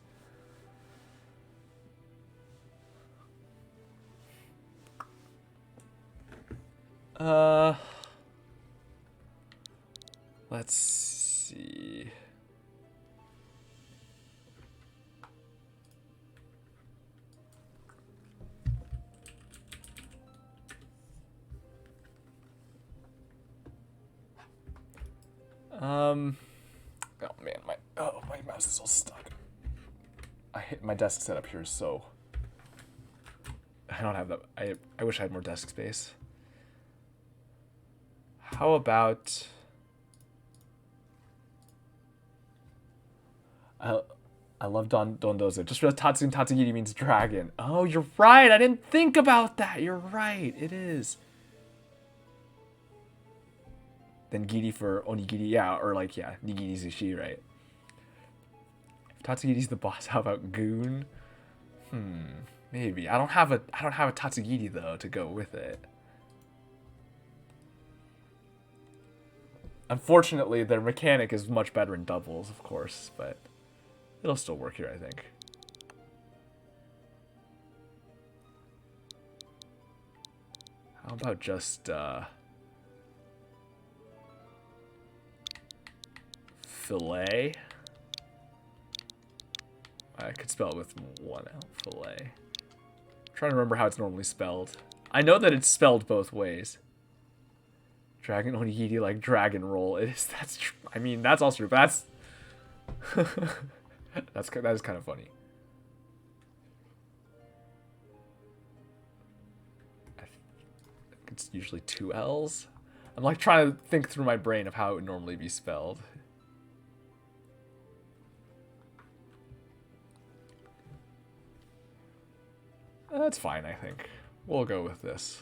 Let's see. Oh man, my mouse is all stuck. My desk setup here is so. I don't have that. I wish I had more desk space. How about... I love Dondozo. Just realized Tatsugiri means dragon. Oh, you're right. I didn't think about that. You're right. It is. Then Giri for onigiri. Yeah, or like, yeah, nigiri sushi, right? If Tatsugiri's the boss, how about goon? Maybe. I don't have a Tatsugiri though to go with it. Unfortunately, their mechanic is much better in doubles, of course, but it'll still work here, I think. How about just, fillet? I could spell it with 1 L, fillet. I'm trying to remember how it's normally spelled. I know that it's spelled both ways. Dragon onigiri like dragon roll. It is. That's true. I mean, that's also true. But that's that is kind of funny. I think it's usually 2 L's. I'm like trying to think through my brain of how it would normally be spelled. That's fine, I think. We'll go with this.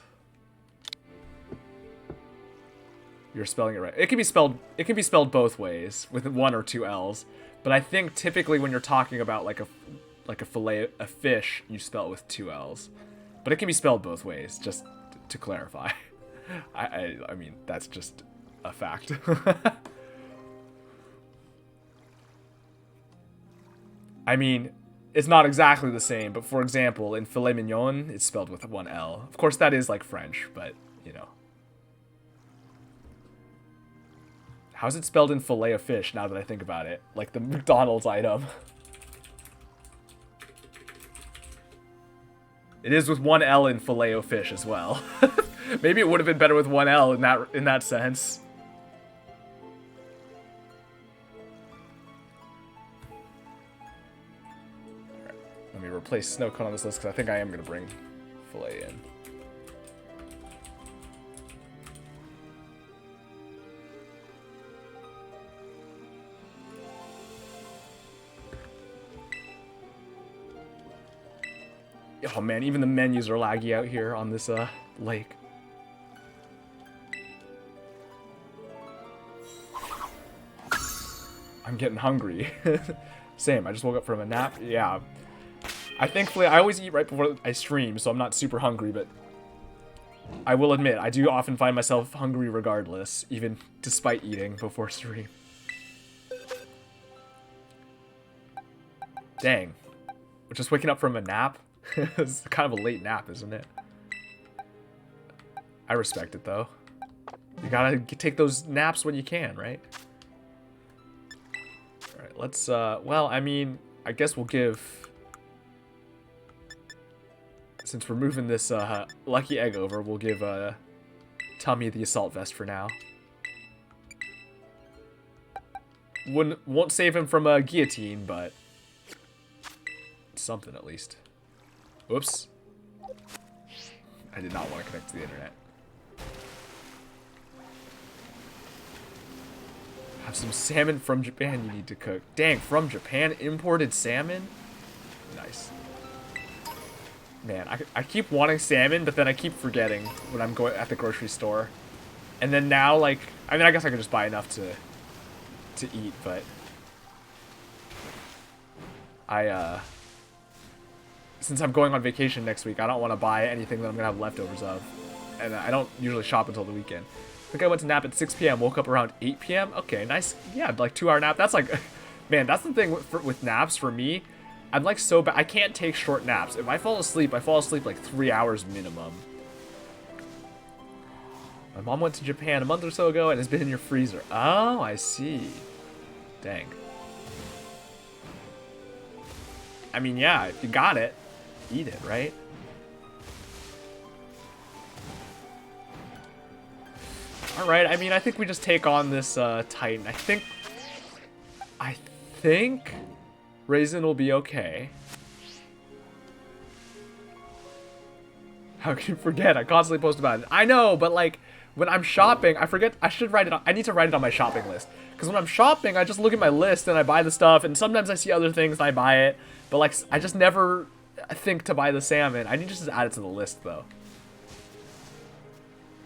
You're spelling it right. It can be spelled both ways with 1 or 2 L's. But I think typically when you're talking about like a fillet of fish, you spell it with 2 L's. But it can be spelled both ways, just to clarify. I mean, that's just a fact. I mean, it's not exactly the same, but for example, in filet mignon, it's spelled with 1 L. Of course, that is like French, but, you know. How's it spelled in filet of fish, now that I think about it? Like the McDonald's item. It is with 1 L in filet of fish as well. Maybe it would have been better with 1 L in that sense. Alright, let me replace snow cone on this list because I think I am going to bring filet in. Oh man, even the menus are laggy out here on this lake. I'm getting hungry. Same, I just woke up from a nap. Yeah. I always eat right before I stream, so I'm not super hungry, but I will admit, I do often find myself hungry regardless, even despite eating before stream. Dang. We're just waking up from a nap? It's kind of a late nap, isn't it? I respect it, though. You gotta take those naps when you can, right? Alright, let's, well, I mean, I guess we'll give... Since we're moving this, lucky egg over, we'll give, Tommy the assault vest for now. Won't save him from a guillotine, but... something, at least. Oops. I did not want to connect to the internet. Have some salmon from Japan you need to cook. Dang, from Japan? Imported salmon? Nice. Man, I keep wanting salmon, but then I keep forgetting when I'm going at the grocery store. And then now, like, I mean, I guess I could just buy enough to eat, but... Since I'm going on vacation next week, I don't want to buy anything that I'm going to have leftovers of. And I don't usually shop until the weekend. I think I went to nap at 6 p.m., woke up around 8 p.m. Okay, nice. Yeah, like 2-hour nap. That's like, man, that's the thing with naps for me. I'm like so bad. I can't take short naps. If I fall asleep like 3 hours minimum. My mom went to Japan a month or so ago and has been in your freezer. Oh, I see. Dang. I mean, yeah, if you got it, eat it, right? Alright, I mean, I think we just take on this Titan. I think Raisin will be okay. How can you forget? I constantly post about it. I know, but like, when I'm shopping, I forget, I should write it on, I need to write it on my shopping list. Because when I'm shopping, I just look at my list and I buy the stuff, and sometimes I see other things and I buy it. But like, I just never think to buy the salmon. I need to just add it to the list, though.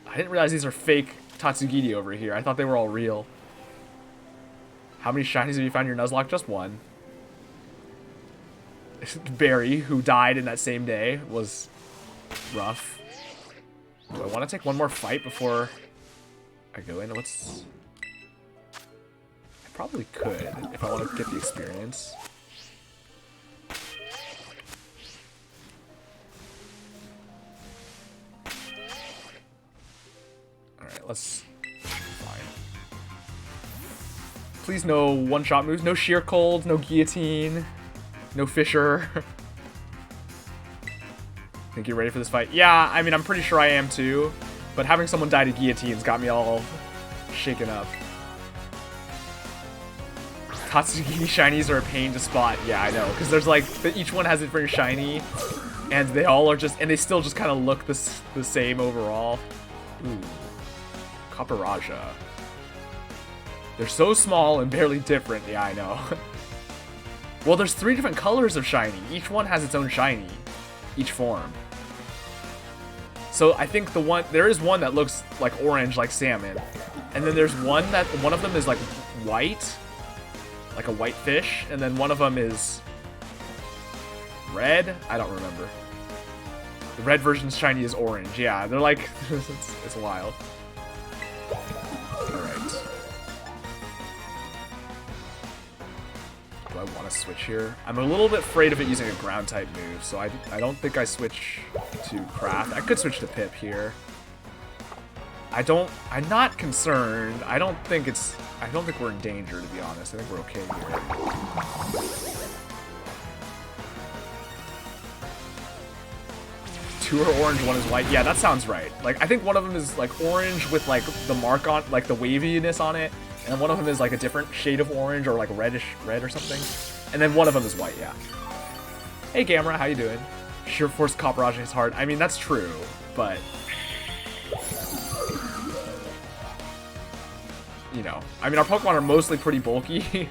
I didn't realize these are fake Tatsugiri over here. I thought they were all real. How many shinies have you found in your Nuzlocke? Just one. Barry, who died in that same day, was rough. Do I want to take one more fight before I go in? What's... I probably could, if I want to get the experience. Alright, let's... Fine. Please no one-shot moves. No sheer cold, no guillotine, no Fisher. Think you're ready for this fight? Yeah, I mean, I'm pretty sure I am too. But having someone die to guillotines got me all shaken up. Tatsugiri shinies are a pain to spot. Yeah, I know, because there's like each one has a different shiny, and they all are just, and they still just kind of look the same overall. Ooh, Caparaja. They're so small and barely different. Yeah, I know. Well, there's 3 different colors of shiny. Each one has its own shiny, each form. So I think there is one that looks like orange, like salmon, and then there's one of them is like white. Like a white fish, and then one of them is red. I don't remember. The red version's shiny is orange. Yeah, they're like it's wild. All right. Do I want to switch here? I'm a little bit afraid of it using a ground type move, so I don't think I switch to craft. I could switch to Pip here. I'm not concerned. I don't think we're in danger, to be honest. I think we're okay here. 2 are orange, 1 is white. Yeah, that sounds right. Like, I think one of them is like orange with like the mark on, like the waviness on it, and one of them is like a different shade of orange or like reddish red or something, and then one of them is white. Yeah. Hey, Gamera, how you doing? Sheer Force Caparaja is hard. I mean, that's true, but you know, I mean, our Pokemon are mostly pretty bulky,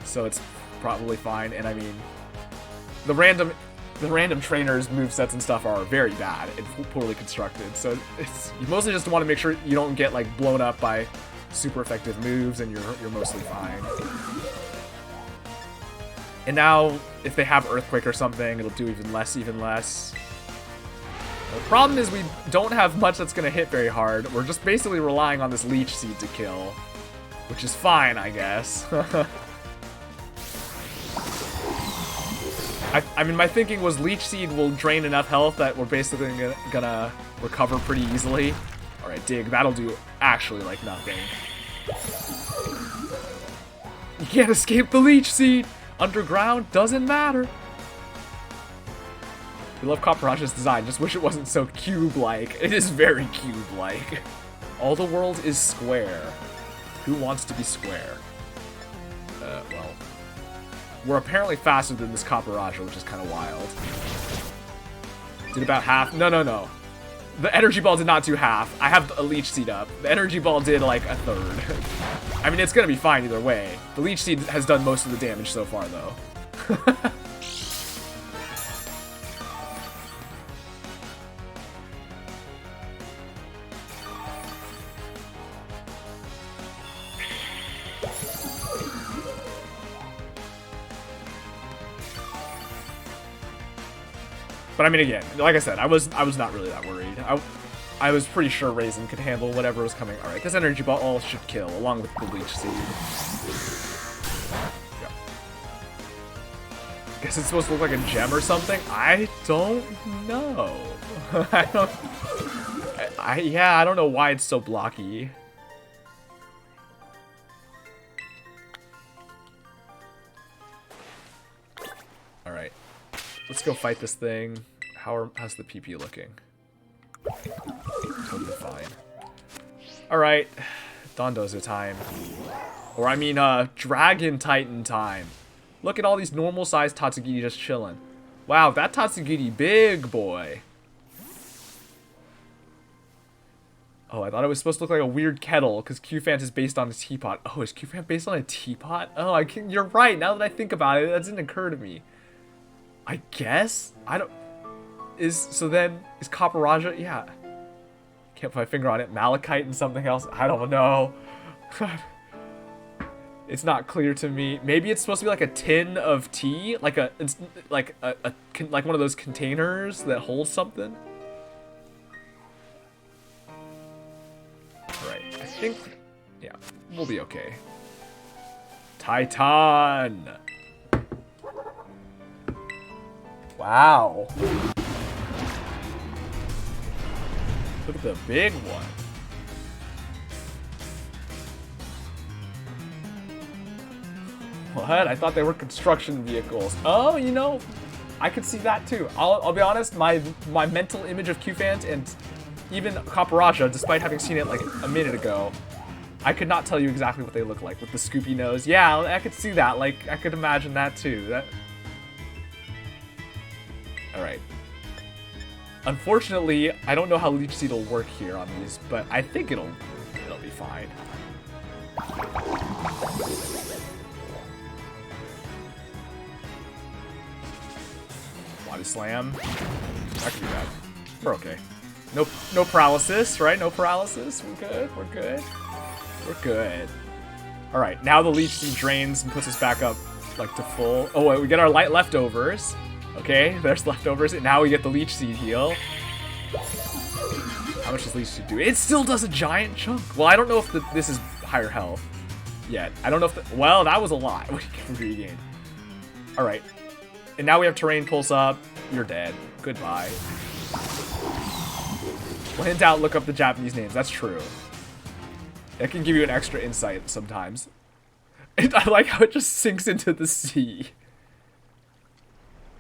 so it's probably fine. And I mean, the random trainers' movesets and stuff are very bad and poorly constructed. So you mostly just want to make sure you don't get like blown up by super effective moves, and you're mostly fine. And now, if they have Earthquake or something, it'll do even less. The problem is we don't have much that's going to hit very hard. We're just basically relying on this Leech Seed to kill, which is fine, I guess. I mean, my thinking was Leech Seed will drain enough health that we're basically gonna recover pretty easily. Alright, Dig, that'll do actually like nothing. You can't escape the Leech Seed! Underground doesn't matter. We love Caparaja's design, just wish it wasn't so cube-like. It is very cube-like. All the world is square. Who wants to be square? Well, we're apparently faster than this Caparaja, which is kind of wild. Did about half. No. The Energy Ball did not do half. I have a Leech Seed up. The Energy Ball did like a third. I mean, it's gonna be fine either way. The Leech Seed has done most of the damage so far, though. But I mean, again, like I said, I was not really that worried. I was pretty sure Raisin could handle whatever was coming. All right, this Energy Ball should kill, along with the Leech Seed. Yep. Guess it's supposed to look like a gem or something. I don't know. Yeah, I don't know why it's so blocky. All right. Let's go fight this thing. How's the PP looking? Totally fine. Alright. Dondozo time. Or I mean, Dragon Titan time. Look at all these normal-sized Tatsugiri just chilling. Wow, that Tatsugiri big, boy. Oh, I thought it was supposed to look like a weird kettle, because Q-Fant is based on a teapot. Oh, is Q-Fant based on a teapot? Oh, you're right, now that I think about it, that didn't occur to me. I guess? So then, is Caparaja? Yeah. Can't put my finger on it. Malachite and something else? I don't know. It's not clear to me. Maybe it's supposed to be like a tin of tea? Like like one of those containers that holds something? Alright, I think, yeah, we'll be okay. Titan! Wow. Look at the big one. What? I thought they were construction vehicles. Oh, you know, I could see that too. I'll be honest, my mental image of Q-Fant and even Copperaja, despite having seen it like a minute ago, I could not tell you exactly what they look like with the scoopy nose. Yeah, I could see that. Like, I could imagine that too. Alright. Unfortunately, I don't know how Leech Seed will work here on these, but I think it'll be fine. Body Slam. That could be bad. We're okay. No paralysis, right? No paralysis. We're good. We're good. We're good. All right, now the Leech Seed drains and puts us back up, like, to full. Oh, wait, we get our light leftovers. Okay, there's leftovers. And now we get the Leech Seed heal. How much does Leech Seed do? It still does a giant chunk. Well, I don't know if this is higher health yet. I don't know if well, that was a lot. We can regain. All right. And now we have Terrain Pulse up. You're dead. Goodbye. When in doubt, look up the Japanese names. That's true. It can give you an extra insight sometimes. I like how it just sinks into the sea.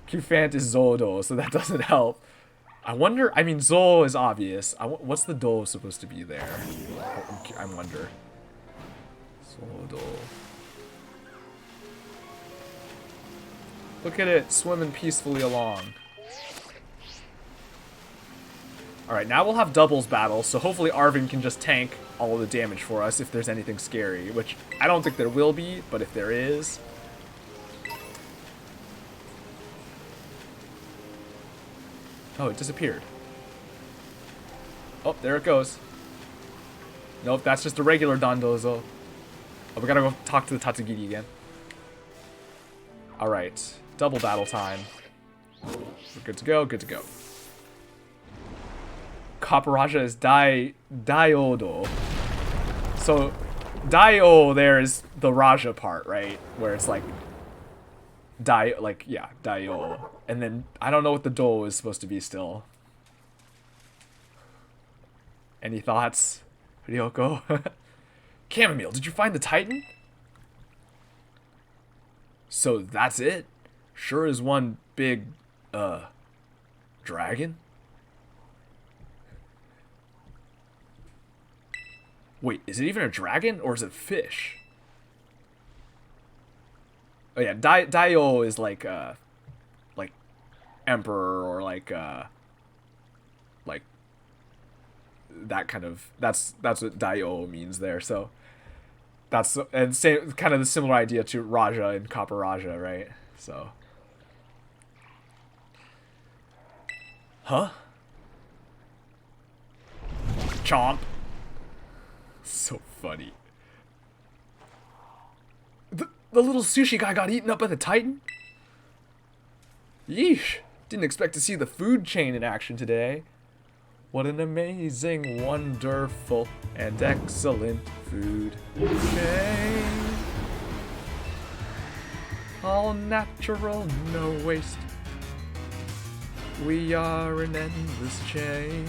Qfant is Zodo, so that doesn't help. I wonder, I mean, Zo is obvious. What's the Do supposed to be there? I wonder. Zodo. Look at it, swimming peacefully along. Alright, now we'll have doubles battle, so hopefully Arvin can just tank all of the damage for us if there's anything scary, which I don't think there will be, but if there is... Oh, it disappeared. Oh, there it goes. Nope, that's just a regular Dondozo. Oh, we gotta go talk to the Tatsugiri again. Alright, double battle time. We're good to go, good to go. Copperaja is Diodo. So, Dio there is the Raja part, right? Where it's like, Dio. And then, I don't know what the Do is supposed to be still. Any thoughts, Ryoko? Chamomile, did you find the Titan? So that's it? Sure is one big, dragon? Wait, is it even a dragon or is it fish? Oh yeah, Dio is like emperor or like that kind of, that's what Dio means there. So that's, and same kind of the similar idea to Raja and Copperaja, right? So, huh? Chomp. So funny. The little sushi guy got eaten up by the Titan? Yeesh. Didn't expect to see the food chain in action today. What an amazing, wonderful, and excellent food chain. All natural, no waste. We are an endless chain.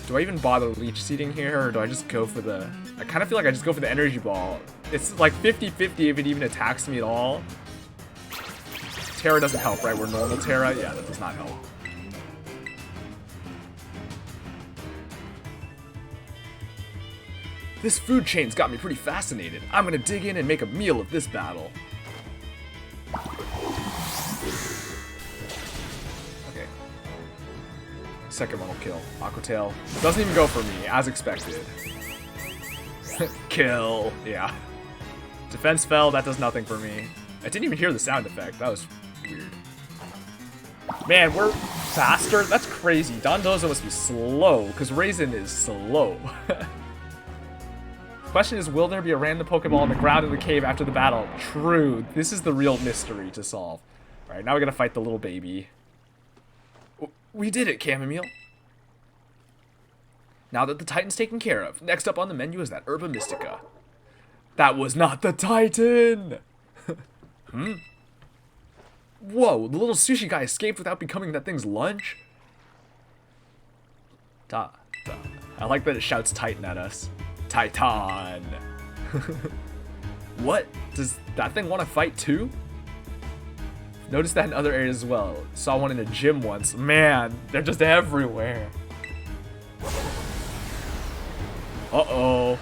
Do I even bother leech seeding here, or do I just go for the... I kind of feel like I just go for the energy ball. It's like 50-50 if it even attacks me at all. Terra doesn't help, right? We're normal Terra? Yeah, that does not help. This food chain's got me pretty fascinated. I'm gonna dig in and make a meal of this battle. Okay. Second one will kill. Aquatail. Doesn't even go for me, as expected. Kill. Yeah. Defense fell, that does nothing for me. I didn't even hear the sound effect. That was weird. Man, we're faster? That's crazy. Dondozo must be slow, because Raisin is slow. Question is, will there be a random Pokeball on the ground in the cave after the battle? True. This is the real mystery to solve. Alright, now we gotta fight the little baby. We did it, Chamomile. Now that the Titan's taken care of, next up on the menu is that Herba Mystica. That was not the Titan! Hmm? Whoa, the little sushi guy escaped without becoming that thing's lunch? I like that it shouts Titan at us. Titan! What? Does that thing want to fight too? Noticed that in other areas as well. Saw one in a gym once. Man, they're just everywhere. Uh-oh.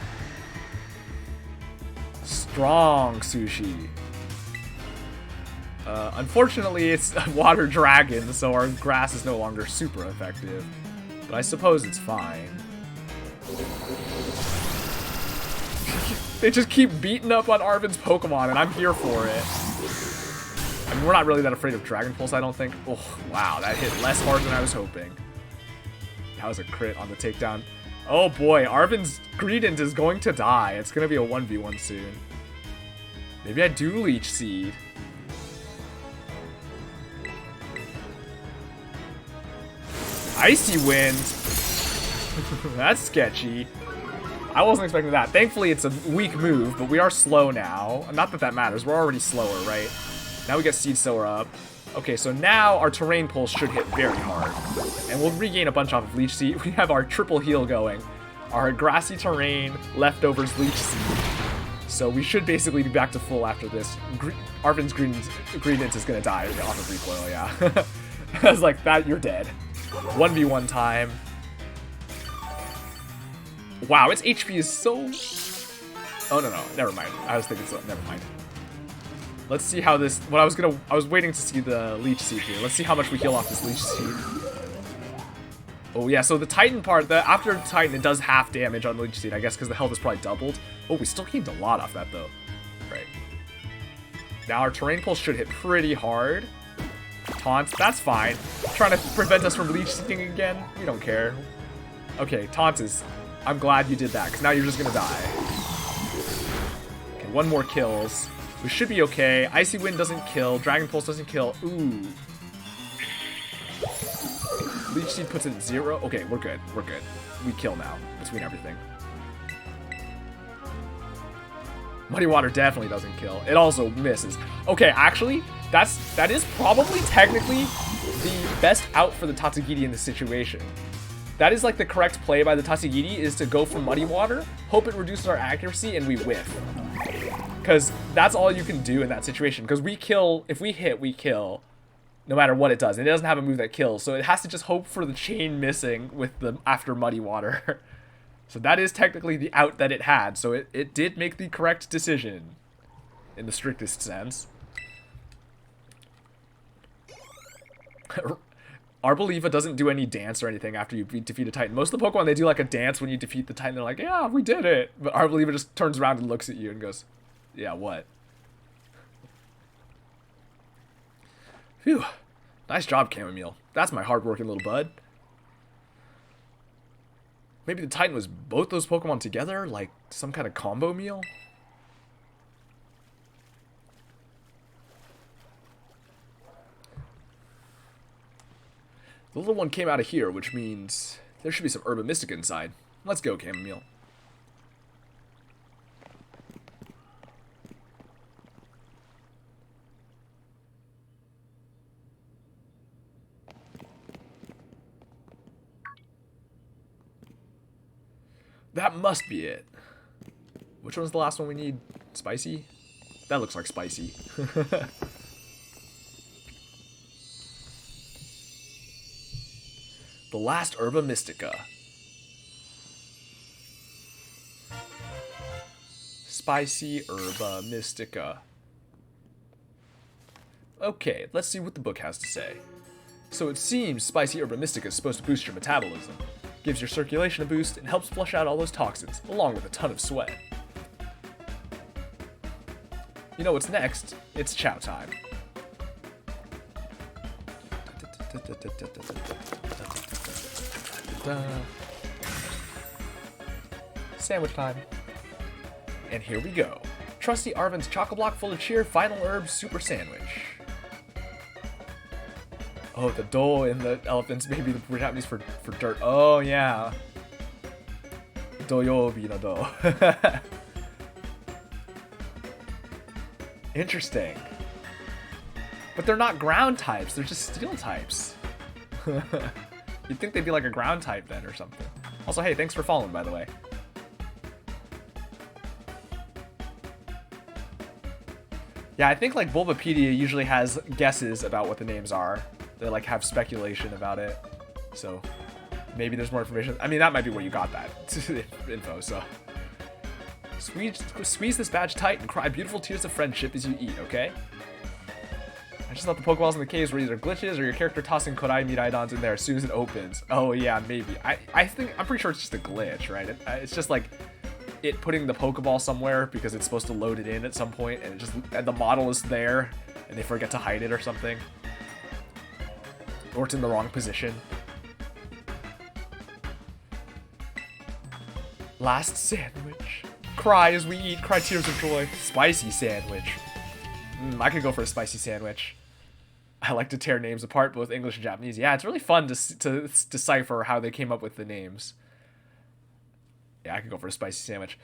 Strong sushi. Unfortunately, it's a water dragon, so our grass is no longer super effective. But I suppose it's fine. They just keep beating up on Arvin's Pokemon, and I'm here for it. I mean, we're not really that afraid of Dragon Pulse, I don't think. Oh, wow, that hit less hard than I was hoping. That was a crit on the takedown. Oh boy, Arvin's Greedent is going to die. It's going to be a 1v1 soon. Maybe I do Leech Seed. Icy Wind. That's sketchy. I wasn't expecting that. Thankfully, it's a weak move, but we are slow now. Not that that matters. We're already slower, right? Now we get Seed Sower up. Okay, so now our Terrain Pulse should hit very hard. And we'll regain a bunch off of Leech Seed. We have our triple heal going. Our Grassy Terrain, Leftovers, Leech Seed. So we should basically be back to full after this. Arvin's Greedent is going to die off of recoil, yeah. I was like, that, you're dead. 1v1 time. Wow, its HP is so... Oh, no, never mind. I was thinking so. Never mind. Let's see how this... I was waiting to see the Leech Seed here. Let's see how much we heal off this Leech Seed. Oh, yeah, so the Titan part, after the Titan, it does half damage on Leech Seed, I guess, because the health is probably doubled. Oh, we still gained a lot off that, though. Right. Now our Terrain Pulse should hit pretty hard. Taunt, that's fine. Trying to prevent us from Leech Seeding again. We don't care. Okay, Taunt is... I'm glad you did that, because now you're just going to die. Okay, one more kills. We should be okay. Icy Wind doesn't kill. Dragon Pulse doesn't kill. Ooh. Leech Seed puts it at 0. Okay, we're good. We're good. We kill now, between everything. Muddy Water definitely doesn't kill. It also misses. Okay, actually, that is probably technically the best out for the Tatsugiri in this situation. That is like the correct play by the Tatsugiri, is to go for Muddy Water, hope it reduces our accuracy, and we whiff. Because that's all you can do in that situation. Because we kill, if we hit, we kill, no matter what it does. And it doesn't have a move that kills, so it has to just hope for the chain missing with the after Muddy Water. So that is technically the out that it had. So it did make the correct decision, in the strictest sense. Arboliva doesn't do any dance or anything after you defeat a Titan. Most of the Pokemon, they do like a dance when you defeat the Titan. They're like, yeah, we did it. But Arboliva just turns around and looks at you and goes, yeah, what? Phew. Nice job, Chamomile. That's my hard-working little bud. Maybe the Titan was both those Pokemon together? Like some kind of combo meal? The little one came out of here, which means there should be some Herba Mystica inside. Let's go, Chamomile. That must be it. Which one's the last one we need? Spicy? That looks like spicy. The last Herba Mystica. Spicy Herba Mystica. Okay, let's see what the book has to say. So it seems Spicy Herba Mystica is supposed to boost your metabolism. Gives your circulation a boost and helps flush out all those toxins, along with a ton of sweat. You know what's next? It's chow time. Sandwich time. And here we go. Trusty Arvin's Choco-Block full of cheer final herb super sandwich. Oh, the do in the elephants, maybe the Japanese for dirt. Oh, yeah. Doyobi no do. Interesting. But they're not ground types, they're just steel types. You'd think they'd be like a ground type then or something. Also, hey, thanks for following, by the way. Yeah, I think like Bulbapedia usually has guesses about what the names are. They like have speculation about it. So maybe there's more information. I mean, that might be where you got that info, so. Squeeze this badge tight and cry beautiful tears of friendship as you eat, okay? I just thought the Pokeballs in the caves were either glitches or your character tossing Kodai Miraidons in there as soon as it opens. Oh yeah, maybe. I'm pretty sure it's just a glitch, right? It's just like it putting the Pokeball somewhere because it's supposed to load it in at some point, and the model is there and they forget to hide it or something. Or it's in the wrong position. Last sandwich. Cry as we eat, cry tears of joy. Spicy sandwich. I could go for a spicy sandwich. I like to tear names apart, both English and Japanese. Yeah, it's really fun to decipher how they came up with the names. Yeah, I could go for a spicy sandwich.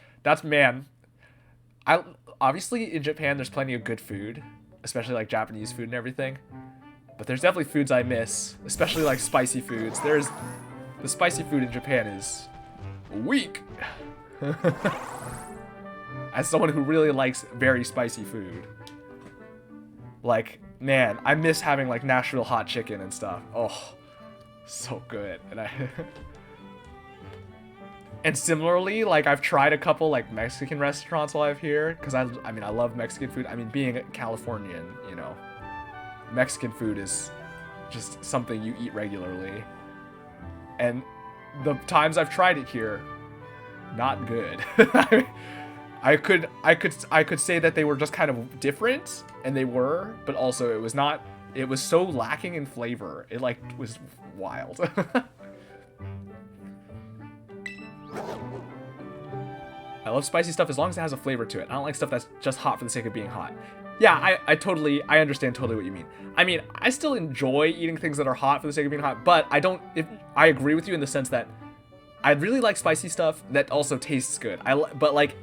Man. Obviously, in Japan, there's plenty of good food, especially like Japanese food and everything. But there's definitely foods I miss, especially like spicy foods. The spicy food in Japan is weak. As someone who really likes very spicy food. Like, man, I miss having like Nashville hot chicken and stuff. Oh, so good. And similarly, like I've tried a couple like Mexican restaurants while I'm here, because I mean I love Mexican food. I mean, being a Californian, you know, Mexican food is just something you eat regularly. And the times I've tried it here, not good. I could say that they were just kind of different, and they were, but also it was so lacking in flavor. It like was wild. I love spicy stuff as long as it has a flavor to it. I don't like stuff that's just hot for the sake of being hot. Yeah, I understand totally what you mean. I mean, I still enjoy eating things that are hot for the sake of being hot, but I agree with you in the sense that I really like spicy stuff that also tastes good. But like,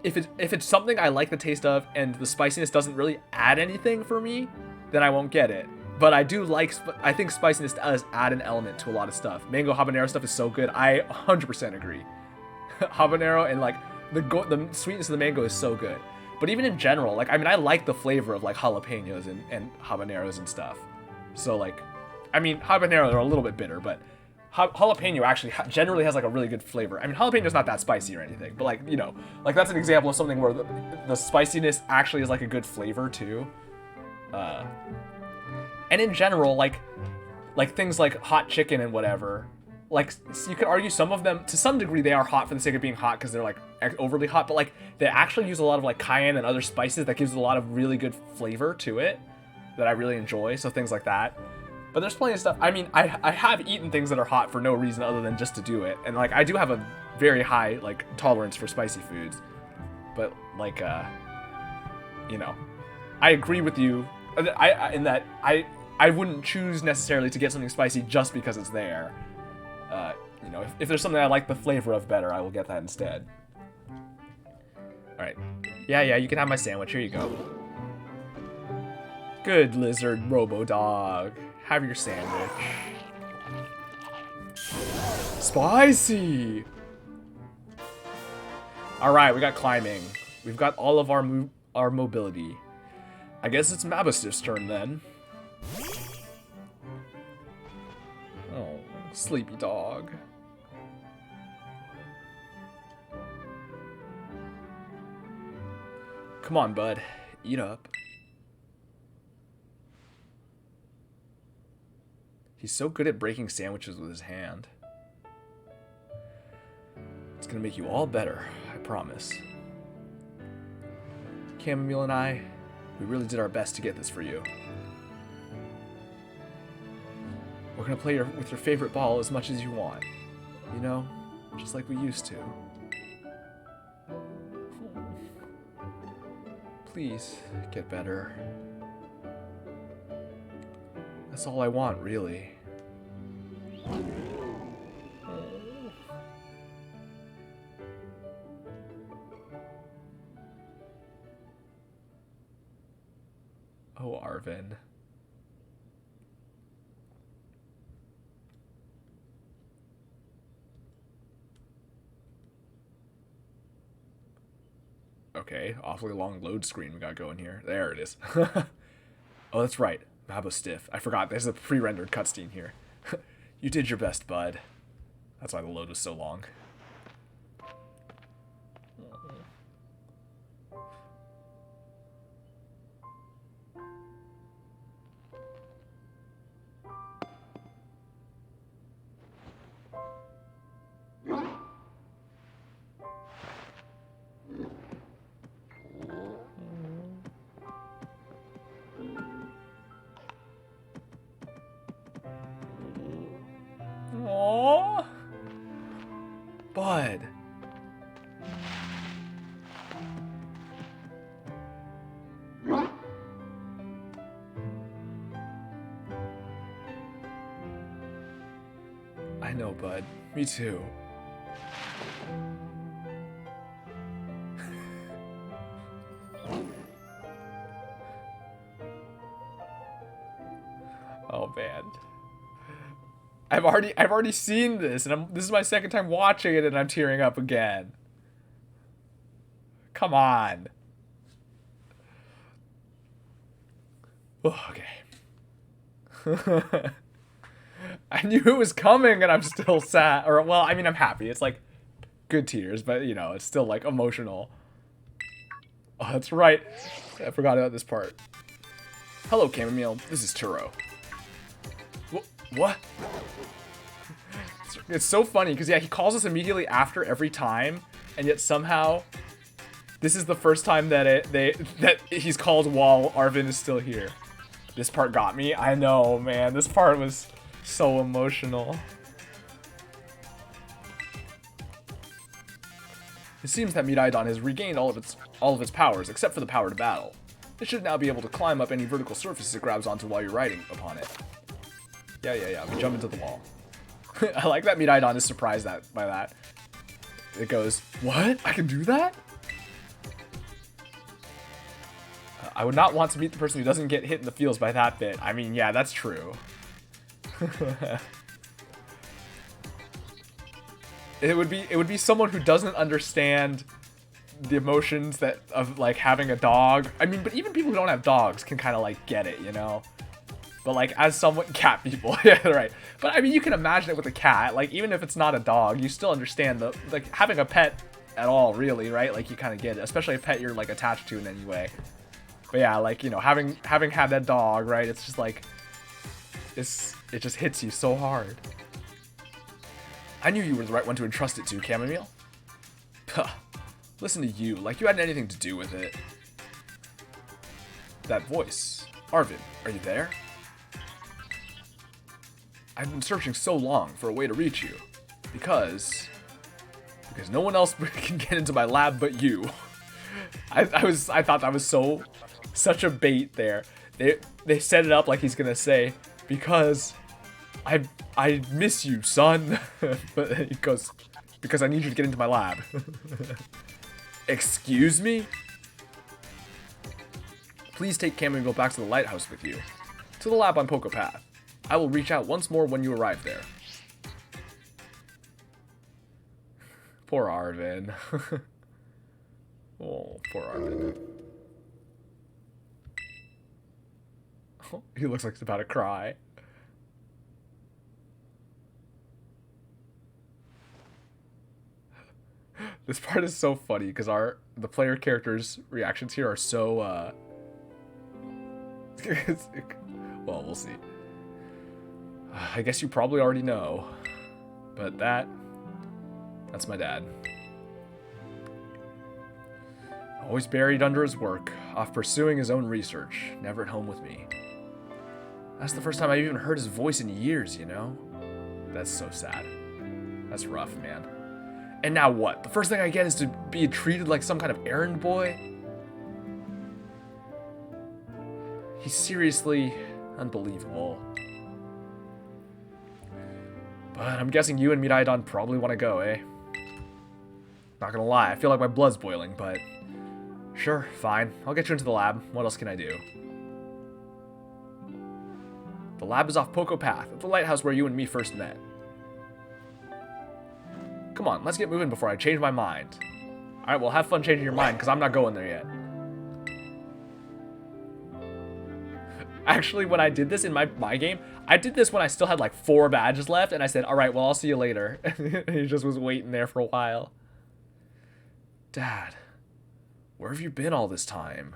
if it's something I like the taste of and the spiciness doesn't really add anything for me, then I won't get it. But I think spiciness does add an element to a lot of stuff. Mango habanero stuff is so good. I 100% agree. Habanero and like the sweetness of the mango is so good. But even in general, like, I mean, I like the flavor of like jalapenos and habaneros and stuff. So like, I mean, habanero are a little bit bitter, but jalapeno actually generally has like a really good flavor. I mean, jalapeno's not that spicy or anything, but like, you know, like that's an example of something where the spiciness actually is like a good flavor too. And in general, like things like hot chicken and whatever, like you could argue some of them to some degree they are hot for the sake of being hot because they're like overly hot, but like they actually use a lot of like cayenne and other spices that gives a lot of really good flavor to it that I really enjoy. So things like that. But there's plenty of stuff. I mean, I have eaten things that are hot for no reason other than just to do it. And like I do have a very high like tolerance for spicy foods. But like you know, I agree with you in that I wouldn't choose necessarily to get something spicy just because it's there. You know, if there's something I like the flavor of better, I will get that instead. Alright. Yeah, you can have my sandwich. Here you go. Good lizard robo-dog. Have your sandwich. Spicy! Alright, we got climbing. We've got all of our mobility. I guess it's Mabastif's turn then. Oh, sleepy dog. Come on, bud. Eat up. He's so good at breaking sandwiches with his hand. It's gonna make you all better, I promise. Chamomile and I, we really did our best to get this for you. We're gonna play with your favorite ball as much as you want. You know, just like we used to. Please, get better. That's all I want, really. Oh, Arvin. Okay, awfully long load screen we got going here. There it is. Oh, that's right. Mabosstiff. I forgot. There's a pre-rendered cutscene here. You did your best, bud. That's why the load was so long. Aww. Bud. I know, bud. Me too. Oh man. I've already seen this, and this is my second time watching it, and I'm tearing up again. Come on. Oh, okay. I knew it was coming, and I'm still sad. Or, well, I mean, I'm happy. It's like good tears, but you know, it's still like emotional. Oh, that's right. I forgot about this part. Hello, Chamomile. This is Turo. What? It's so funny because, yeah, he calls us immediately after every time, and yet somehow this is the first time that that he's called while Arvin is still here. This part got me. I know, man. This part was so emotional. It seems that Moderato has regained all of its powers except for the power to battle. It should now be able to climb up any vertical surface it grabs onto while you're riding upon it. Yeah. We jump into the wall. I like that Moderato is surprised by that. It goes, what? I can do that? I would not want to meet the person who doesn't get hit in the feels by that bit. I mean, yeah, that's true. It would be someone who doesn't understand the emotions of like having a dog. I mean, but even people who don't have dogs can kind of like get it, you know? But like as someone, cat people, yeah, right. But I mean, you can imagine it with a cat. Like even if it's not a dog, you still understand like having a pet at all, really, right? Like you kind of get it, especially a pet you're like attached to in any way. But yeah, like, you know, having had that dog, right? It's just like it just hits you so hard. I knew you were the right one to entrust it to, Chamomile. Puh. Listen to you, like you had anything to do with it. That voice. Arvin, are you there? I've been searching so long for a way to reach you. Because no one else can get into my lab but you. I thought that was such a bait there. They set it up like he's gonna say, because I miss you, son. But he goes, because I need you to get into my lab. Excuse me? Please take Chamomile back to the lighthouse with you. To the lab on Poco Path. I will reach out once more when you arrive there. Poor Arvin. Oh, poor Arvin. Oh, he looks like he's about to cry. This part is so funny because the player characters' reactions here are so well, we'll see. I guess you probably already know, but that's my dad. Always buried under his work, off pursuing his own research, never at home with me. That's the first time I've even heard his voice in years, you know? That's so sad. That's rough, man. And now what? The first thing I get is to be treated like some kind of errand boy? He's seriously unbelievable. But I'm guessing you and Moderato probably want to go, eh? Not gonna lie, I feel like my blood's boiling, but sure, fine. I'll get you into the lab. What else can I do? The lab is off Poco Path, at the lighthouse where you and me first met. Come on, let's get moving before I change my mind. Alright, well, have fun changing your mind, because I'm not going there yet. Actually, when I did this in my game, I did this when I still had like 4 badges left, and I said, all right, well, I'll see you later. And he just was waiting there for a while. Dad, where have you been all this time?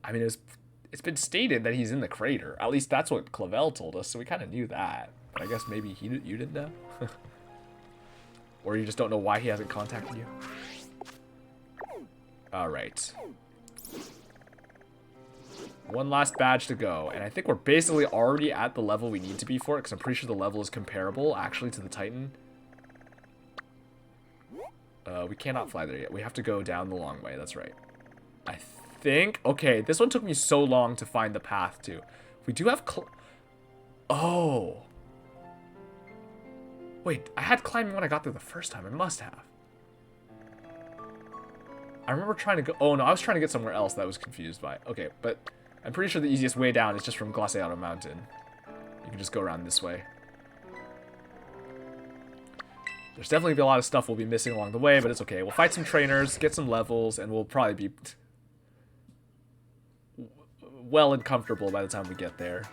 I mean, it's been stated that he's in the crater. At least that's what Clavel told us, so we kind of knew that. But I guess maybe you didn't know? Or you just don't know why he hasn't contacted you? Alright. One last badge to go, and I think we're basically already at the level we need to be for it, because I'm pretty sure the level is comparable, actually, to the Titan. We cannot fly there yet. We have to go down the long way, that's right. I think... Okay, this one took me so long to find the path to. We do have... Oh! Wait, I had climbing when I got there the first time. I must have. I remember trying to go... Oh, no, I was trying to get somewhere else that I was confused by. Okay, but I'm pretty sure the easiest way down is just from Glaciato Mountain. You can just go around this way. There's definitely a lot of stuff we'll be missing along the way, but it's okay. We'll fight some trainers, get some levels, and we'll probably be well and comfortable by the time we get there.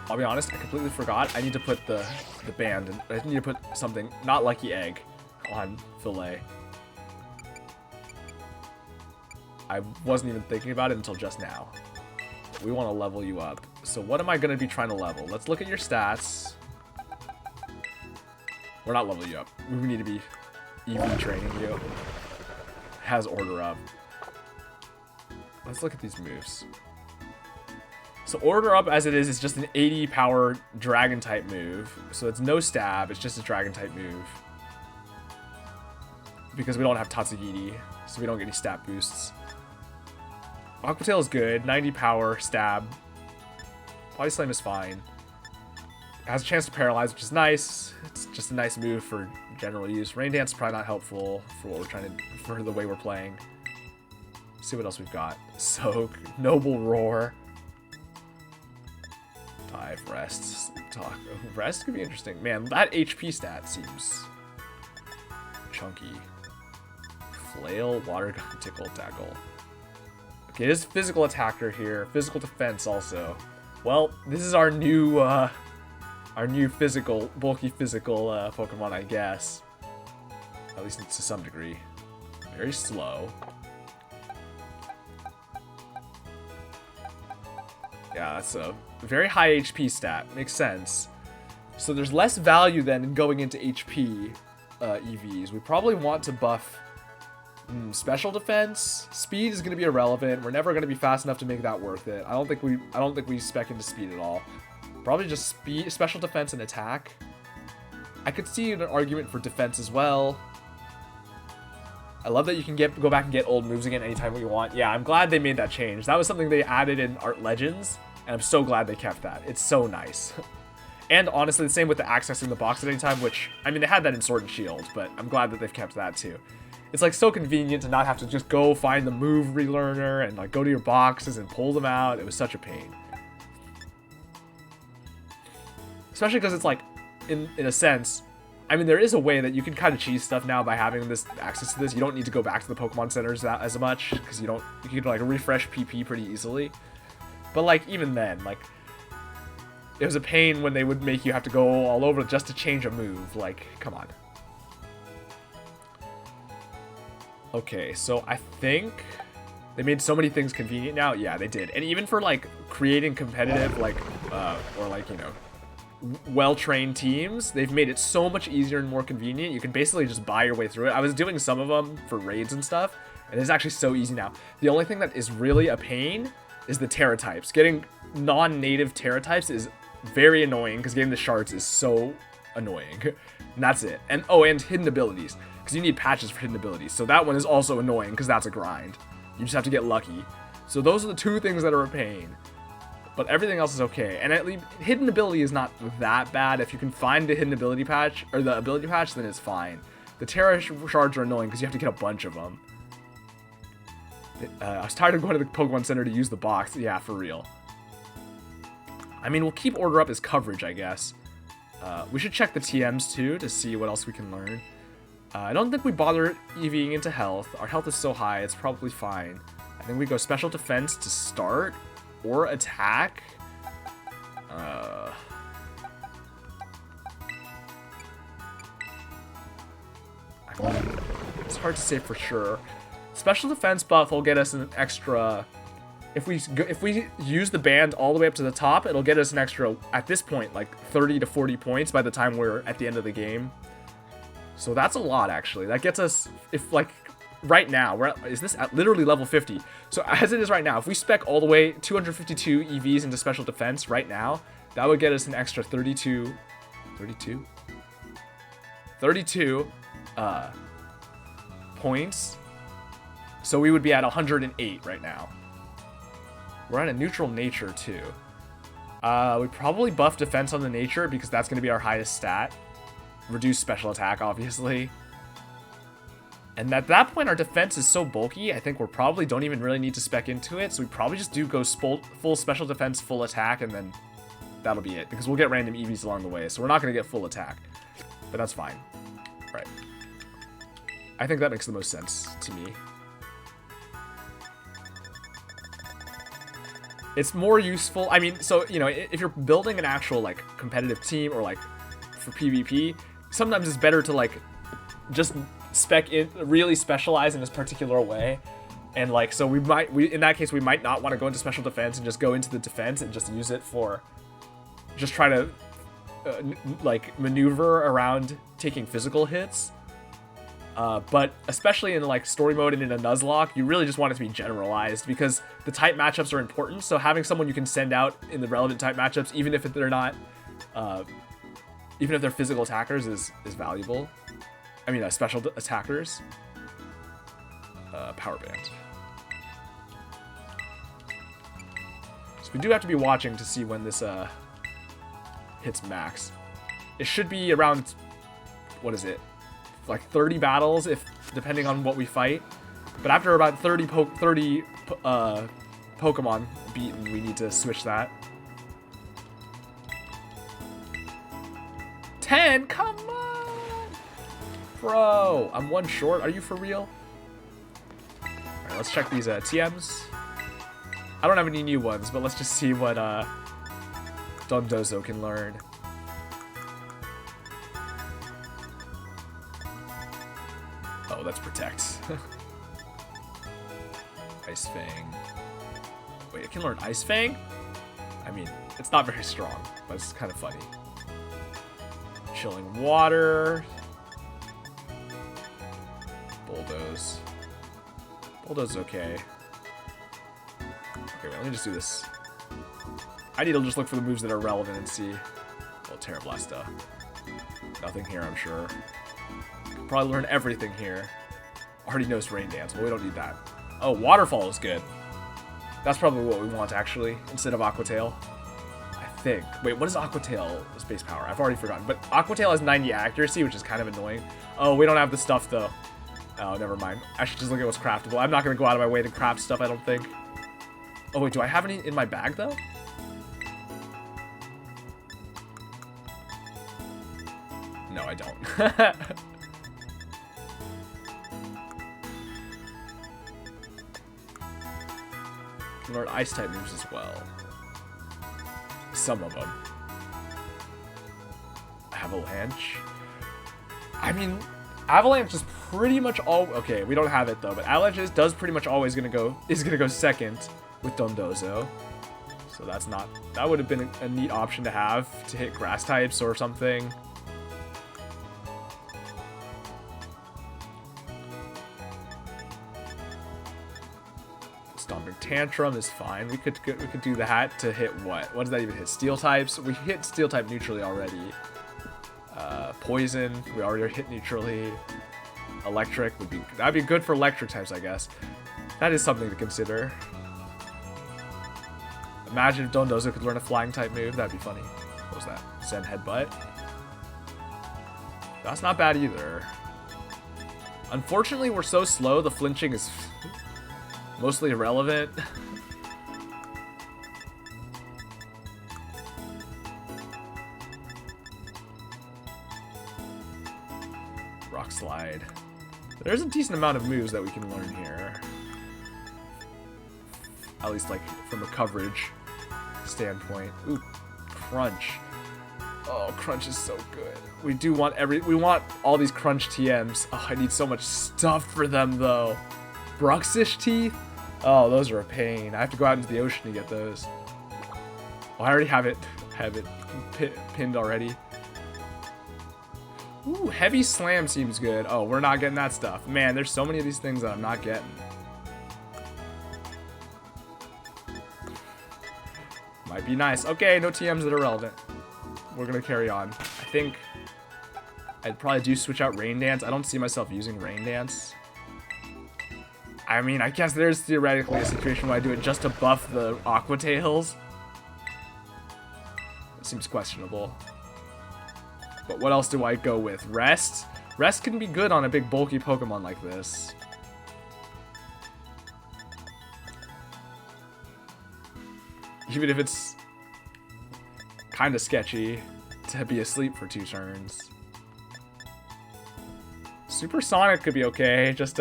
I'll be honest, I completely forgot. I need to put the band, and I need to put something, not Lucky Egg, on Filet. I wasn't even thinking about it until just now. We want to level you up. So what am I going to be trying to level? Let's look at your stats. We're not leveling you up. We need to be EV training you. Has order up. Let's look at these moves. So order up as it is just an 80 power dragon type move. So it's no stab, it's just a dragon type move. Because we don't have Tatsugiri, so we don't get any stat boosts. Aqua Tail is good, 90 power, stab. Body Slam is fine. It has a chance to paralyze, which is nice. It's just a nice move for general use. Rain Dance is probably not helpful for what we're trying to, for the way we're playing. Let's see what else we've got. Soak, Noble Roar. Dive, rest, talk. Rest could be interesting. Man, that HP stat seems chunky. Flail, Water Gun, Tickle, Tackle. Okay, this physical attacker here. Physical defense also. Well, this is our new physical, bulky physical Pokemon, I guess. At least to some degree. Very slow. Yeah, that's a very high HP stat. Makes sense. So there's less value then in going into HP EVs. We probably want to buff special defense. Speed is going to be irrelevant. We're never going to be fast enough to make that worth it. I don't think we spec into speed at all. Probably just speed, special defense, and attack. I could see an argument for defense as well. I love that you can go back and get old moves again anytime you want. Yeah, I'm glad they made that change. That was something they added in Art Legends, and I'm so glad they kept that. It's so nice. And honestly, the same with the accessing the box at any time, which, I mean, they had that in Sword and Shield, but I'm glad that they've kept that too. It's like so convenient to not have to just go find the move relearner and like go to your boxes and pull them out. It was such a pain. Especially because it's like, in a sense, I mean, there is a way that you can kind of cheese stuff now by having this access to this. You don't need to go back to the Pokemon centers as much, because you can like refresh PP pretty easily. But like even then, like it was a pain when they would make you have to go all over just to change a move. Like, come on. Okay, so I think they made so many things convenient now. Yeah, they did. And even for like creating competitive, like or like, you know, well-trained teams, they've made it so much easier and more convenient. You can basically just buy your way through it. I was doing some of them for raids and stuff, and it's actually so easy now. The only thing that is really a pain is the Terra types. Getting non-native Terra types is very annoying because getting the shards is so annoying. And that's it. And oh, and hidden abilities, because you need patches for hidden abilities. So that one is also annoying because that's a grind. You just have to get lucky. So those are the two things that are a pain. But everything else is okay. And at least hidden ability is not that bad. If you can find the hidden ability patch, or the ability patch, then it's fine. The Terra shards are annoying because you have to get a bunch of them. I was tired of going to the Pokemon Center to use the box. Yeah, for real. I mean, we'll keep Order Up as coverage, I guess. We should check the TMs too to see what else we can learn. I don't think we bother EVing into health. Our health is so high, it's probably fine. I think we go Special Defense to start or attack. I mean, it's hard to say for sure. Special Defense buff will get us an extra. If we use the band all the way up to the top, it'll get us an extra, at this point, like 30 to 40 points by the time we're at the end of the game. So that's a lot, actually. That gets us, if like right now, is this at literally level 50? So as it is right now, if we spec all the way 252 EVs into Special Defense right now, that would get us an extra 32 points. So we would be at 108 right now. We're on a neutral nature too. We probably buff defense on the nature because that's going to be our highest stat. Reduce special attack, obviously. And at that point, our defense is so bulky, I think we probably don't even really need to spec into it. So we probably just do go full special defense, full attack, and then that'll be it. Because we'll get random EVs along the way, so we're not going to get full attack. But that's fine. Right. I think that makes the most sense to me. It's more useful. I mean, so, you know, if you're building an actual, like, competitive team or, like, for PvP, sometimes it's better to, like, just spec in, really specialize in this particular way. And, like, so in that case, we might not want to go into special defense and just go into the defense and just use it for, just try to, like, maneuver around taking physical hits. But especially in like story mode and in a Nuzlocke, you really just want it to be generalized because the type matchups are important. So having someone you can send out in the relevant type matchups, even if they're not, even if they're physical attackers, is valuable. I mean, special attackers. Power band. So we do have to be watching to see when this hits max. It should be around, what is it? Like 30 battles, if depending on what we fight. But after about 30 Pokemon beaten, we need to switch that. 10? Come on! Bro, I'm one short. Are you for real? Alright, let's check these TMs. I don't have any new ones, but let's just see what Dondozo can learn. Oh, that's Protect. Ice Fang. Wait, it can learn Ice Fang? I mean, it's not very strong, but it's kind of funny. Chilling Water. Bulldoze. Bulldoze is okay. Okay, wait, let me just do this. I need to just look for the moves that are relevant and see. Well, Terra Blasta. Nothing here, I'm sure. Probably learn everything here. Already knows Rain Dance, but we don't need that. Oh, Waterfall is good. That's probably what we want, actually, instead of Aquatail. I think. Wait, what is Aquatail's base power? I've already forgotten. But Aquatail has 90 accuracy, which is kind of annoying. Oh, we don't have the stuff, though. Oh, never mind. I should just look at what's craftable. I'm not going to go out of my way to craft stuff, I don't think. Oh, wait, do I have any in my bag, though? No, I don't. Learn ice type moves as well. Some of them. Avalanche. I mean, Avalanche is pretty much all. Okay, we don't have it though, but Avalanche does pretty much always gonna go second with Dondozo. So that's not. That would have been a neat option to have to hit grass types or something. Stomping Tantrum is fine. We could do that to hit what? What does that even hit? Steel types? We hit Steel type neutrally already. Poison, we already hit neutrally. Electric that'd be good for electric types, I guess. That is something to consider. Imagine if Dondozo could learn a flying type move. That'd be funny. What was that? Send Headbutt. That's not bad either. Unfortunately, we're so slow. The flinching is Mostly irrelevant. Rock slide. There's a decent amount of moves that we can learn here. At least, like, from a coverage standpoint. Ooh, crunch. Oh, crunch is so good. We do want we want all these crunch TMs. Oh, I need so much stuff for them, though. Bruxish teeth? Oh, those are a pain. I have to go out into the ocean to get those. Oh, I already have it pinned already. Ooh, heavy slam seems good. Oh, we're not getting that stuff. Man, there's so many of these things that I'm not getting. Might be nice. Okay, no TMs that are relevant. We're gonna carry on. I think I'd probably do switch out Rain Dance. I don't see myself using Rain Dance. I mean, I guess there's theoretically a situation where I do it just to buff the Aqua Tails. It seems questionable. But what else do I go with? Rest? Rest can be good on a big bulky Pokemon like this. Even if it's kind of sketchy to be asleep for 2 turns. Supersonic could be okay, just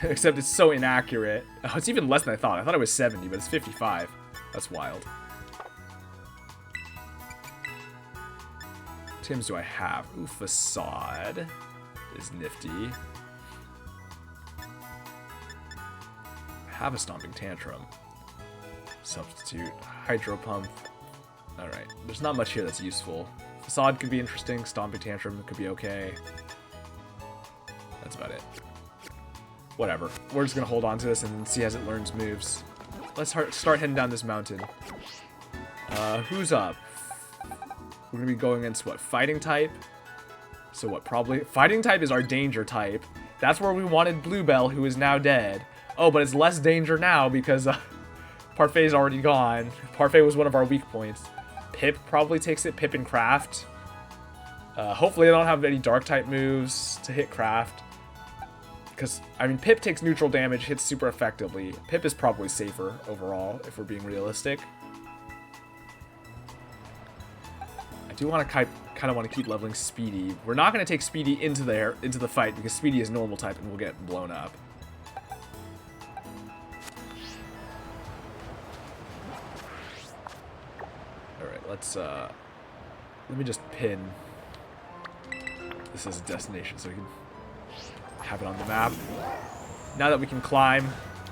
except it's so inaccurate. Oh, it's even less than I thought. I thought it was 70, but it's 55. That's wild. What TMs do I have? Ooh, Facade is nifty. I have a Stomping Tantrum. Substitute. Hydro Pump. Alright, there's not much here that's useful. Facade could be interesting. Stomping Tantrum could be okay. That's about it. Whatever. We're just gonna hold on to this and see as it learns moves. Let's start heading down this mountain. Who's up? We're gonna be going against what? Fighting type? So what, probably... Fighting type is our danger type. That's where we wanted Bluebell, who is now dead. Oh, but it's less danger now because Parfai's already gone. Parfait was one of our weak points. Pip probably takes it. Pip and Craft. Hopefully I don't have any dark type moves to hit Craft. Because, I mean, Pip takes neutral damage, hits super effectively. Pip is probably safer overall, if we're being realistic. I do want to kind of want to keep leveling Speedy. We're not going to take Speedy into the fight, because Speedy is normal type and will get blown up. Alright, let me just pin this as a destination so we can have it on the map. Now that we can climb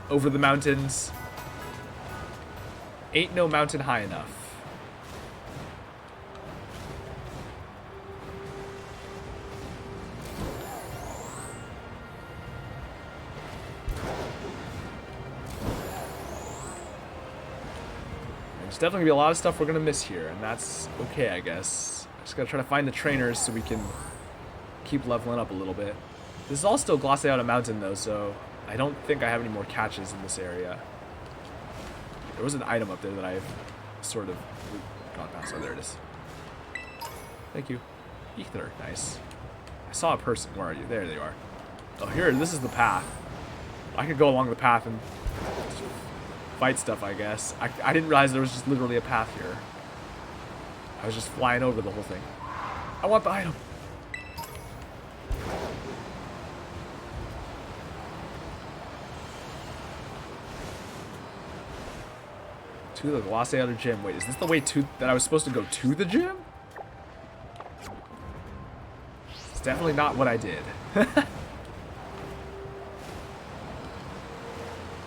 over the mountains. Ain't no mountain high enough. There's definitely gonna be a lot of stuff we're gonna miss here, and that's okay, I guess. Just gotta try to find the trainers so we can keep leveling up a little bit. This is all still Glaceata Mountain, though, so I don't think I have any more catches in this area. There was an item up there that I've sort of gone past. Oh, there it is. Thank you. Ether. Nice. I saw a person. Where are you? There they are. Oh, here. This is the path. I could go along the path and fight stuff, I guess. I didn't realize there was just literally a path here. I was just flying over the whole thing. I want the item. To the Glaceata gym. Wait, is this the way that I was supposed to go to the gym? It's definitely not what I did.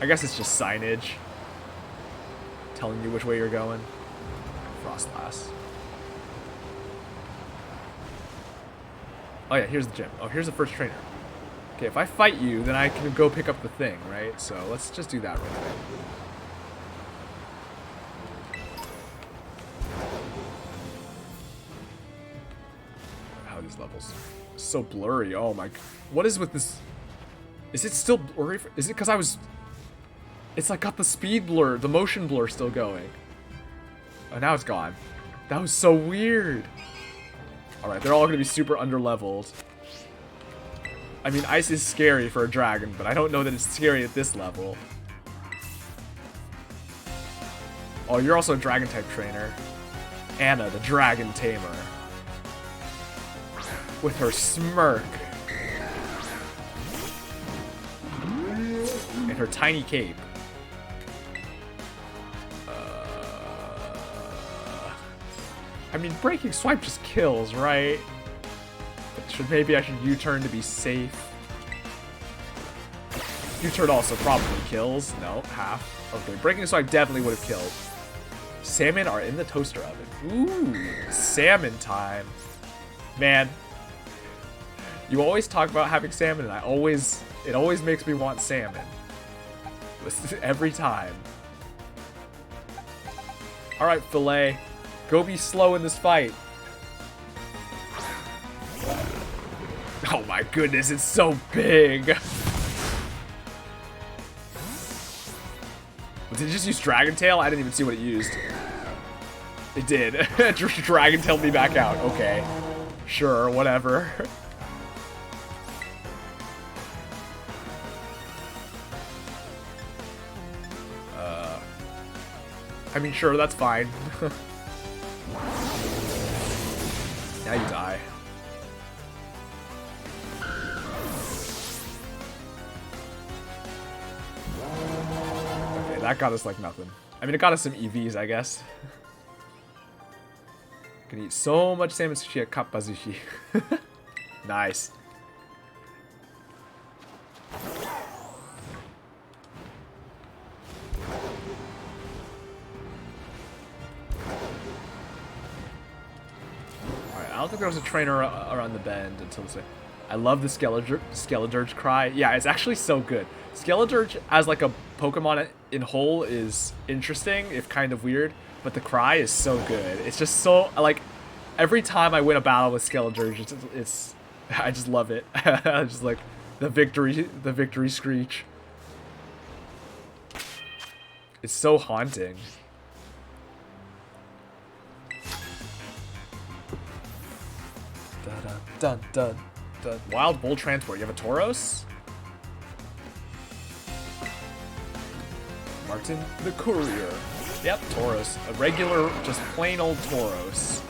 I guess it's just signage telling you which way you're going. Frostlass. Oh yeah, here's the gym. Oh, here's the first trainer. Okay, if I fight you, then I can go pick up the thing, right? So let's just do that real quick. These levels so blurry. Oh my, what is with this? Is it still blurry? Is it because I was, it's like got the speed blur, the motion blur still going. Oh, now it's gone. That was so weird. All right, they're all gonna be super under leveled. I mean, ice is scary for a dragon, but I don't know that it's scary at this level. Oh, you're also a dragon type trainer. Anna, the dragon tamer. With her smirk. And her tiny cape. I mean, breaking swipe just kills, right? But maybe I should U-turn to be safe. U-turn also probably kills. No, half. Okay, breaking swipe definitely would have killed. Salmon are in the toaster oven. Ooh, salmon time. Man, you always talk about having salmon, and it always makes me want salmon. Every time. Alright, Filet. Go be slow in this fight. Oh my goodness, it's so big. Did it just use Dragon Tail? I didn't even see what it used. It did. Dragon Tailed me back out. Okay. Sure, whatever. I mean, sure, that's fine. Now you die. Okay, that got us like nothing. I mean, it got us some EVs, I guess. Can eat so much salmon sushi at Kappa Sushi. Nice. I don't think there was a trainer around the bend until this way. I love the Skeledirge cry. Yeah, it's actually so good. Skeledirge as like a Pokemon in whole is interesting, if kind of weird, but the cry is so good. It's just so, like, every time I win a battle with Skeledirge, it's I just love it. I just like the victory screech. It's so haunting. Dun, dun, dun. Wild Bull Transport. You have a Tauros? Martin the Courier. Yep, Tauros. A regular, just plain old Tauros.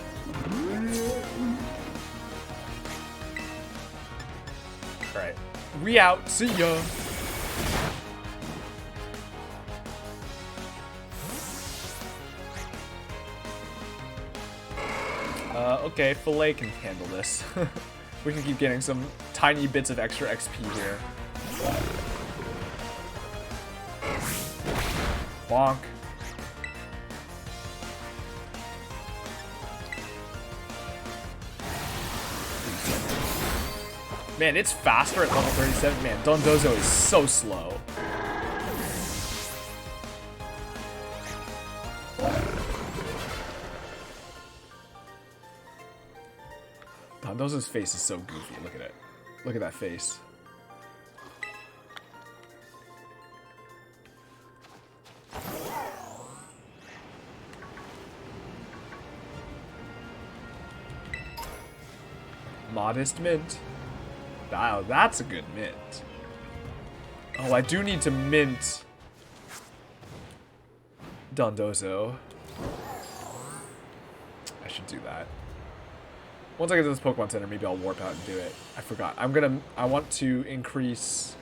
Alright. We out. See ya. Okay, Filet can handle this. We can keep getting some tiny bits of extra XP here. Bonk. Man, it's faster at level 37. Man, Dondozo is so slow. Dondozo's face is so goofy. Look at it. Look at that face. Modest mint. Wow, that's a good mint. Oh, I do need to mint Dondozo. I should do that. Once I get to this Pokemon Center, maybe I'll warp out and do it. I forgot. I want to increase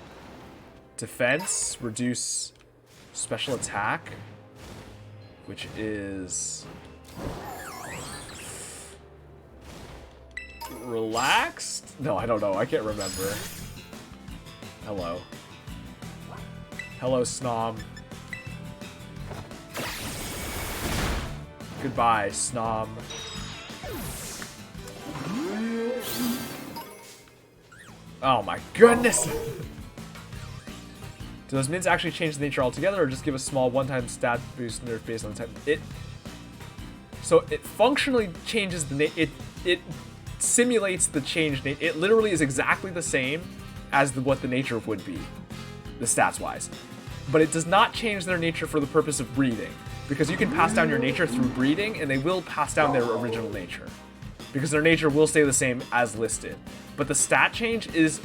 defense, reduce special attack, which is relaxed? No, I don't know. I can't remember. Hello. Hello, Snom. Goodbye, Snom. Oh my goodness! Do those mints actually change the nature altogether, or just give a small one-time stat boost nerf based on the type? So it functionally changes the it simulates the change. It literally is exactly the same as what the nature would be, the stats wise, but it does not change their nature for the purpose of breeding, because you can pass down your nature through breeding, and they will pass down their original nature, because their nature will stay the same as listed. But the stat change is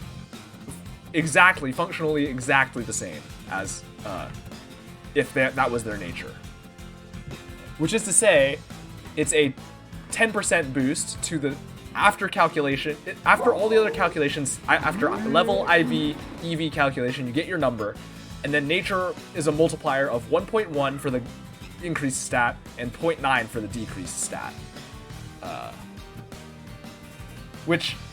exactly, functionally exactly the same as if that was their nature. Which is to say, it's a 10% boost to the after calculation, after all the other calculations, after level, IV, EV calculation, you get your number, and then nature is a multiplier of 1.1 for the increased stat and 0.9 for the decreased stat.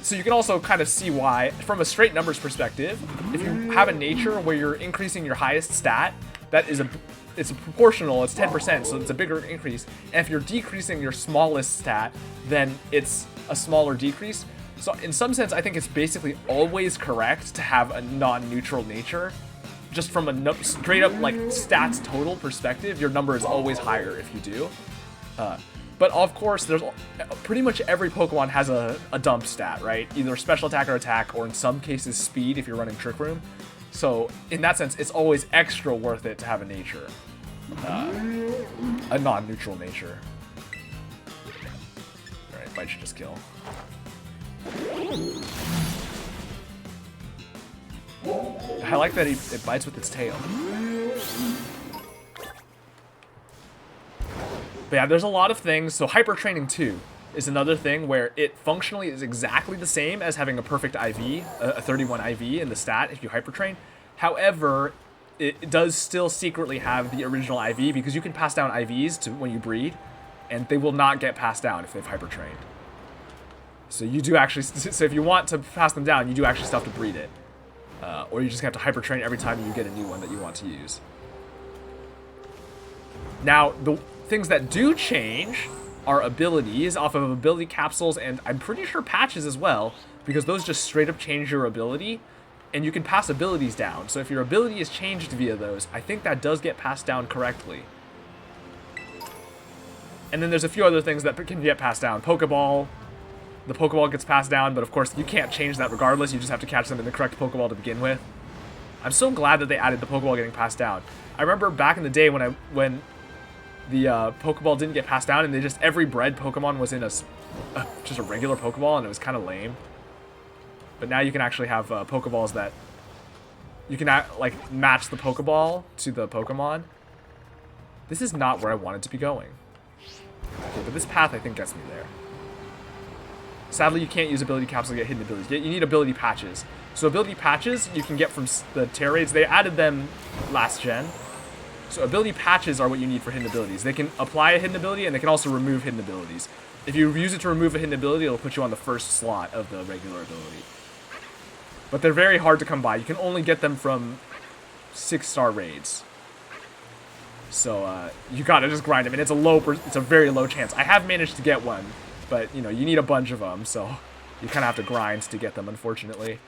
So you can also kind of see why, from a straight numbers perspective, if you have a nature where you're increasing your highest stat, it's proportional, it's 10%, so it's a bigger increase. And if you're decreasing your smallest stat, then it's a smaller decrease. So in some sense, I think it's basically always correct to have a non-neutral nature. Just from a straight up like stats total perspective, your number is always higher if you do. But of course, there's pretty much every Pokemon has a dump stat, right? Either special attack or attack, or in some cases speed if you're running Trick Room. So in that sense, it's always extra worth it to have a nature. A non-neutral nature. Alright, Bite should just kill. I like that it bites with its tail. But yeah, there's a lot of things. So Hyper Training 2 is another thing where it functionally is exactly the same as having a perfect IV, a 31 IV in the stat if you Hyper Train. However, it does still secretly have the original IV because you can pass down IVs to when you breed, and they will not get passed down if they've Hyper Trained. So you do actually, so if you want to pass them down, you do actually still have to breed it. Or you just have to Hyper Train every time you get a new one that you want to use. Now, the things that do change are abilities off of ability capsules, and I'm pretty sure patches as well, because those just straight up change your ability, and you can pass abilities down. So if your ability is changed via those, I think that does get passed down correctly. And then there's a few other things that can get passed down. Pokeball. The Pokeball gets passed down, but of course you can't change that regardless. You just have to catch them in the correct Pokeball to begin with. I'm so glad that they added the Pokeball getting passed down. I remember back in the day when the Pokeball didn't get passed down, and they just every bred Pokemon was in just a regular Pokeball, and it was kind of lame. But now you can actually have Pokeballs that you can like match the Pokeball to the Pokemon. This is not where I wanted to be going. Okay, but this path I think gets me there. Sadly, you can't use ability capsules to get hidden abilities. You need ability patches. So ability patches you can get from the tear raids. They added them last gen. So ability patches are what you need for hidden abilities. They can apply a hidden ability, and they can also remove hidden abilities. If you use it to remove a hidden ability, it'll put you on the first slot of the regular ability. But they're very hard to come by. You can only get them from 6-star raids. So you gotta just grind them, and it's a very low chance. I have managed to get one, but you know you need a bunch of them, so you kind of have to grind to get them, unfortunately.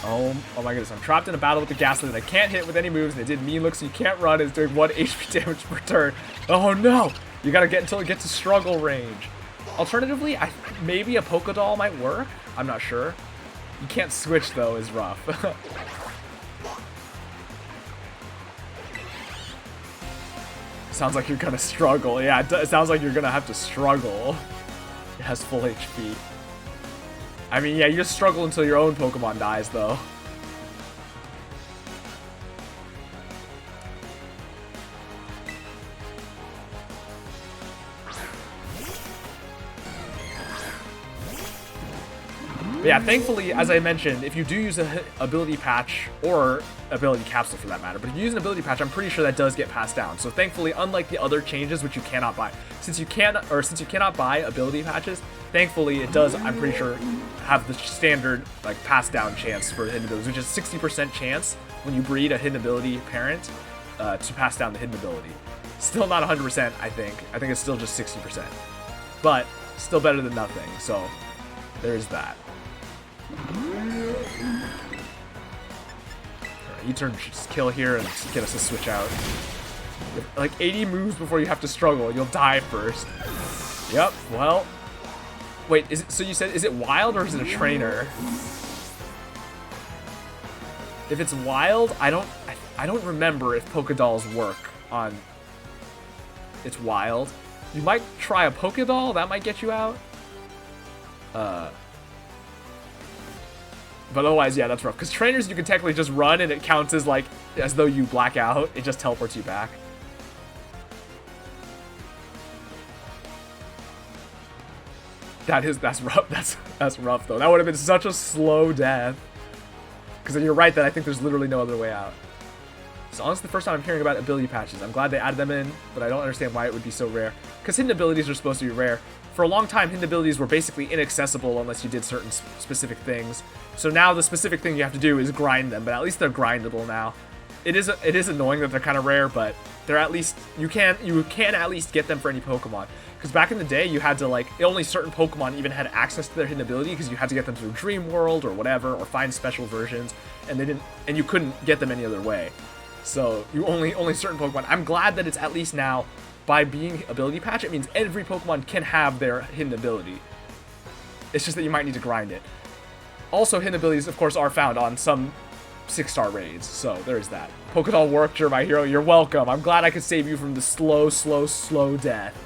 Oh my goodness, I'm trapped in a battle with the Ghastly that I can't hit with any moves, and it did mean look, so you can't run. It's doing 1 HP damage per turn. Oh no! You gotta get until it gets to struggle range. Alternatively, maybe a Pokédoll might work. I'm not sure. You can't switch though, is rough. Sounds like you're gonna struggle. Yeah, it sounds like you're gonna have to struggle. It has full HP. I mean, yeah, you just struggle until your own Pokemon dies, though. But yeah, thankfully, as I mentioned, if you do use an ability patch, or ability capsule for that matter, but if you use an ability patch, I'm pretty sure that does get passed down. So thankfully, unlike the other changes which you cannot buy, since you cannot buy ability patches, thankfully it does, I'm pretty sure, have the standard like pass down chance for hidden abilities, which is 60% chance when you breed a hidden ability parent to pass down the hidden ability. Still not 100%, I think. I think it's still just 60%, but still better than nothing. So there's that. U-turn should just kill here and get us to switch out. Like 80 moves before you have to struggle. You'll die first. Yep, well. Wait, so you said, is it wild or is it a trainer? If it's wild, I don't remember if Pokédolls work on it's wild. You might try a Pokédoll, that might get you out. But otherwise, yeah, that's rough. Because trainers, you can technically just run and it counts as like, as though you black out. It just teleports you back. That's rough. That's rough though. That would have been such a slow death. Because you're right that I think there's literally no other way out. So honestly, the first time I'm hearing about ability patches. I'm glad they added them in, but I don't understand why it would be so rare. Because hidden abilities are supposed to be rare. For a long time, hidden abilities were basically inaccessible unless you did certain specific things. So now the specific thing you have to do is grind them, but at least they're grindable now. It is annoying that they're kind of rare, but they're at least you can at least get them for any Pokemon. Because back in the day, you had to like only certain Pokemon even had access to their hidden ability because you had to get them through Dream World or whatever, or find special versions, and you couldn't get them any other way. So you only certain Pokemon. I'm glad that it's at least now, by being ability patch, it means every Pokemon can have their hidden ability. It's just that you might need to grind it. Also, hidden abilities, of course, are found on some 6-star raids, so there's that. Pokédoll worked, you're my hero. You're welcome. I'm glad I could save you from the slow death.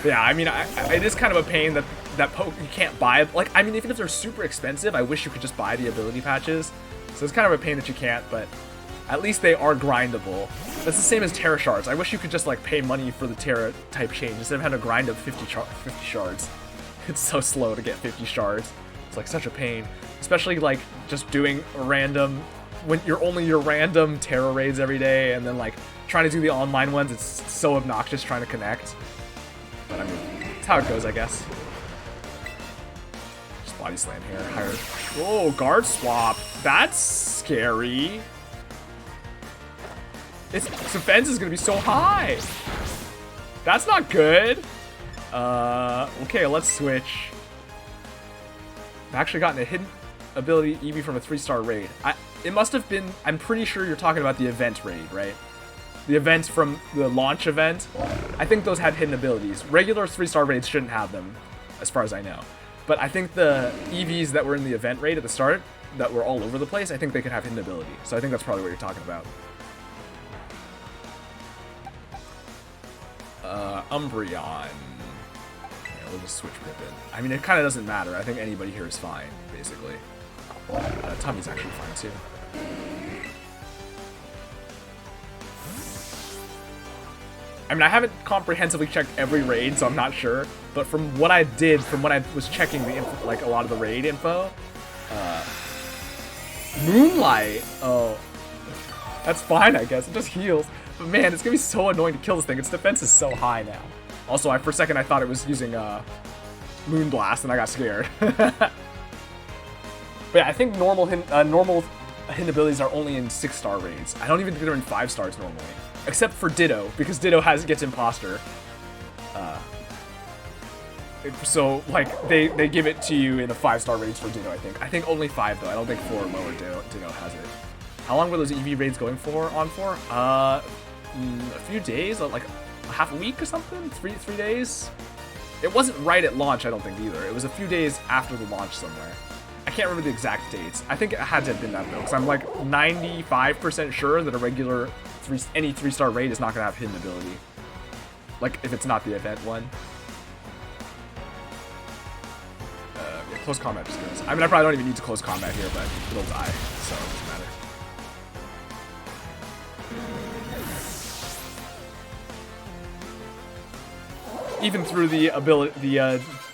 Yeah, I mean, it is kind of a pain that you can't buy. Like, I mean, even if they're super expensive, I wish you could just buy the ability patches. So it's kind of a pain that you can't, but at least they are grindable. That's the same as Terra Shards. I wish you could just, like, pay money for the Terra type change instead of having to grind up 50 shards. It's so slow to get 50 shards. It's, like, such a pain. Especially, like, just doing a random, when you're only your random Terra raids every day, and then, like, trying to do the online ones, it's so obnoxious trying to connect. But I mean, it's how it goes, I guess. Just body slam here. Higher. Oh, guard swap. That's scary. Its defense is gonna be so high. That's not good. Okay, let's switch. I've actually gotten a hidden ability Eevee from a 3-star raid. It must have been. I'm pretty sure you're talking about the event raid, right? The events from the launch event, I think those had hidden abilities. Regular 3-star raids shouldn't have them, as far as I know. But I think the EVs that were in the event raid at the start, that were all over the place, I think they could have hidden ability. So I think that's probably what you're talking about. Umbreon. Yeah, we'll just switch Pippin. I mean, it kind of doesn't matter. I think anybody here is fine, basically. Tummy's actually fine, too. I mean, I haven't comprehensively checked every raid, so I'm not sure. But from what I did, from when I was checking the info, like a lot of the raid info, Moonlight. Oh, that's fine, I guess. It just heals. But man, it's gonna be so annoying to kill this thing. Its defense is so high now. Also, for a second I thought it was using Moonblast, and I got scared. But yeah, I think normal hidden abilities are only in 6-star raids. I don't even think they're in 5 stars normally. Except for Ditto, because Ditto gets Imposter. So, like, they give it to you in the 5-star raids for Ditto, I think. I think only 5, though. I don't think 4 or lower Ditto has it. How long were those EV raids going on for? A few days, like a half a week or something? 3 days? It wasn't right at launch, I don't think, either. It was a few days after the launch somewhere. I can't remember the exact dates. I think it had to have been that, though, because I'm, like, 95% sure that a regular any 3-star raid is not going to have hidden ability. Like, if it's not the event one. Yeah, close combat just goes. I mean, I probably don't even need to close combat here, but it'll die, so it doesn't matter. Even through the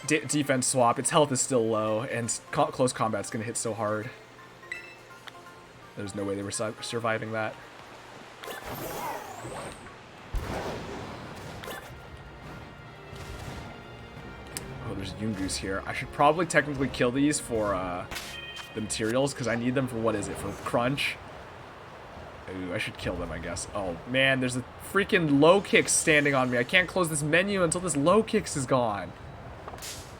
defense swap, its health is still low, and close combat's going to hit so hard. There's no way they were surviving that. Oh, there's Yungoos here. I should probably technically kill these for the materials, because I need them for, what is it, for crunch? Ooh, I should kill them, I guess. Oh, man, there's a freaking low kick standing on me. I can't close this menu until this low kicks is gone.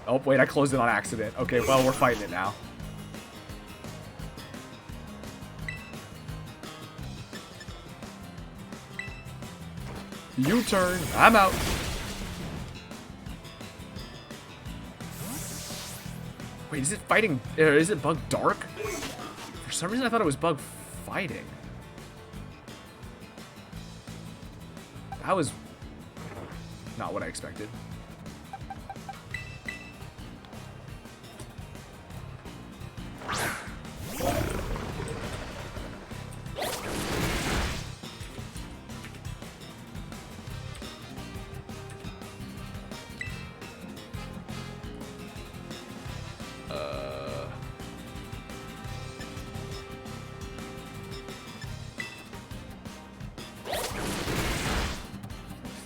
Oh, wait, I closed it on accident. Okay, well, we're fighting it now. U-turn. I'm out. Wait, is it fighting? Is it bug dark? For some reason, I thought it was bug fighting. That was... Not what I expected.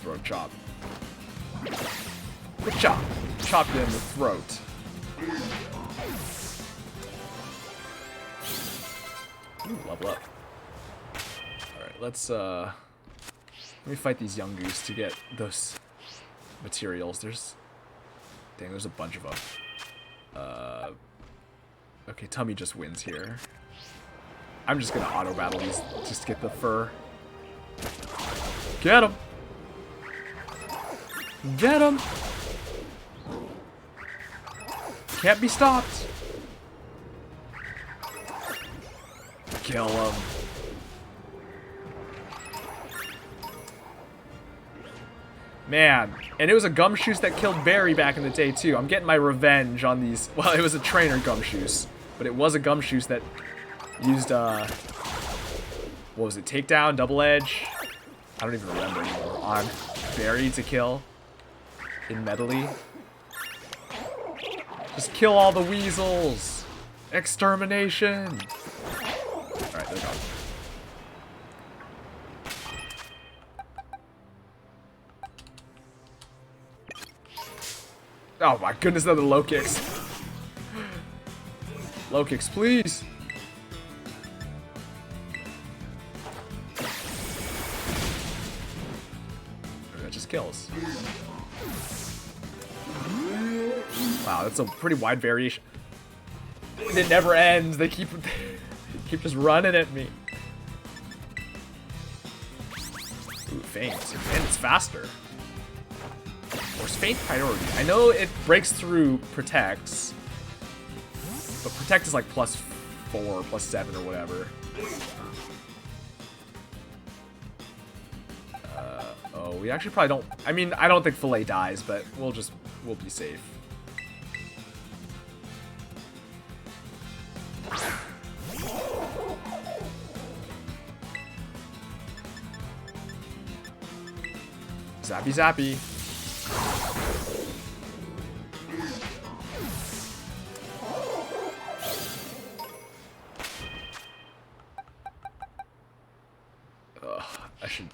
Throat chop. Good chop. Chop you in the throat. Ooh, level up. Alright, let me fight these young goose to get those materials. There's a bunch of them. Okay, Tummy just wins here. I'm just gonna auto battle these just to get the fur. Get him! Get him! Can't be stopped. Kill him. Man, and it was a Gumshoes that killed Barry back in the day too. I'm getting my revenge on these. Well, it was a trainer Gumshoes, but it was a Gumshoes that used what was it? Takedown, double edge. I don't even remember anymore. On Barry to kill in Medley. Just kill all the weasels. Extermination. Alright, they're gone. Oh my goodness, another low kicks. Low kicks, please. That just kills. Wow, that's a pretty wide variation. It never ends. They keep just running at me. Ooh, feint. And it's faster. Or is feint priority? I know it breaks through protects. But protect is like +4, +7 or whatever. Oh, we actually probably don't. I mean, I don't think Fillet dies, but we'll be safe. Zappy zappy. Ugh, I should.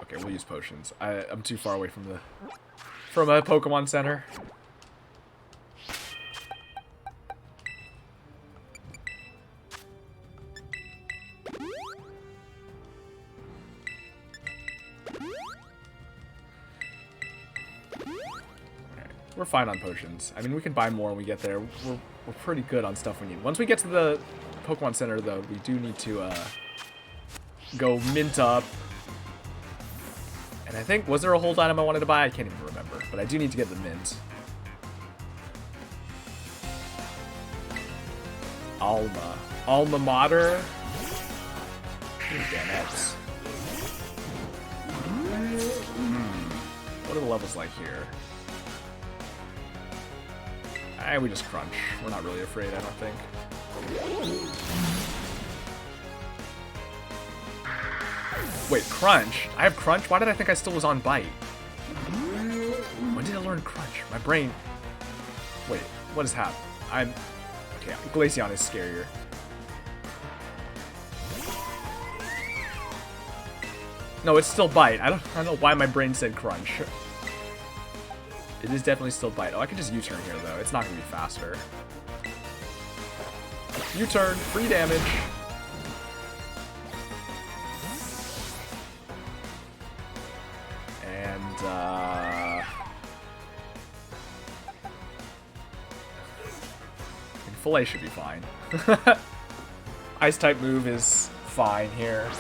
Okay, we'll use potions. I'm too far away from a Pokemon Center. We're fine on potions. I mean, we can buy more when we get there. We're pretty good on stuff we need. Once we get to the Pokemon Center, though, we do need to go mint up. And I think, was there a hold item I wanted to buy? I can't even remember. But I do need to get the mint. Alma Mater. Damn it. What are the levels like here? We just crunch. We're not really afraid, I don't think. Wait, crunch? I have crunch? Why did I think I still was on bite? When did I learn crunch? My brain... Wait, what has happened? Okay, Glaceon is scarier. No, it's still bite. I don't know why my brain said crunch. It is definitely still bite. Oh, I can just U-turn here, though. It's not going to be faster. U-turn. Free damage. And, Fillet should be fine. Ice-type move is fine here.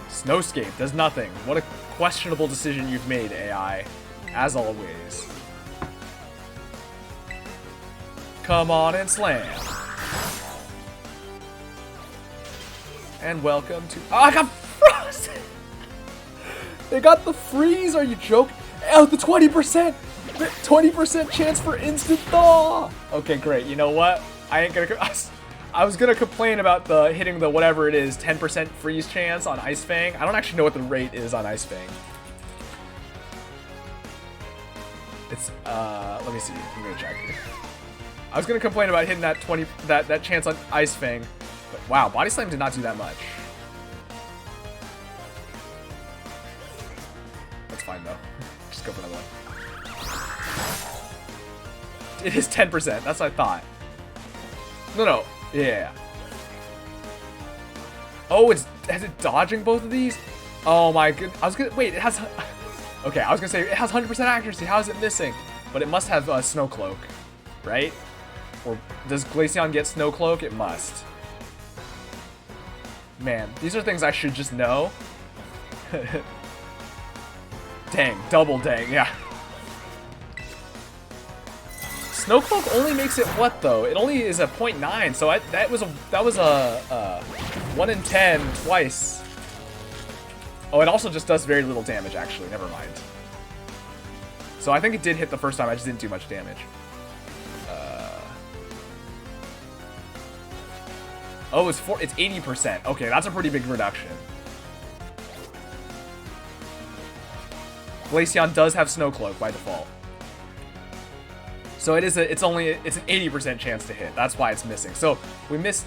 Snowscape does nothing. What a questionable decision you've made, AI. As always. Come on and slam. And welcome to... Oh, I got fried! lost. They got the freeze. Are you joking? Oh, the 20%. The 20% chance for instant thaw. Okay, great. You know what? I ain't gonna. I was gonna complain about the hitting the whatever it is 10% freeze chance on Ice Fang. I don't actually know what the rate is on Ice Fang. It's let me see. I'm gonna check. I was gonna complain about hitting that that chance on Ice Fang, but wow, Body Slam did not do that much. That's fine though. Just go for another one. It is 10%. That's what I thought. No. Yeah. Oh, has it dodging both of these? Oh my goodness. I was gonna wait. It has. Okay, I was gonna say it has 100% accuracy. How is it missing? But it must have a Snow Cloak, right? Or does Glaceon get Snow Cloak? It must. Man, these are things I should just know. Dang, double dang, yeah. Snow Cloak only makes it what though? It only is a 0.9, so that was a 1 in 10 twice. Oh, it also just does very little damage actually. Never mind. So I think it did hit the first time. I just didn't do much damage. Oh, it's 80%. Okay, that's a pretty big reduction. Glaceon does have Snow Cloak by default. So it's an 80% chance to hit. That's why it's missing. So we missed.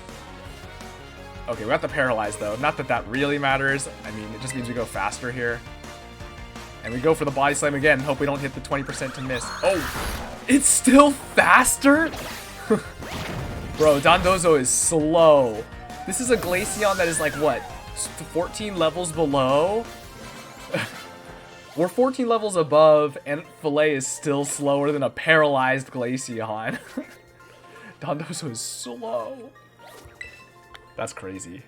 Okay, we got the Paralyze though. Not that that really matters. I mean, it just means we go faster here. And we go for the Body Slam again. Hope we don't hit the 20% to miss. Oh, it's still faster? Bro, Dondozo is slow. This is a Glaceon that is like, what, 14 levels below? We're 14 levels above, and Filet is still slower than a paralyzed Glaceon. Dondozo is slow. That's crazy.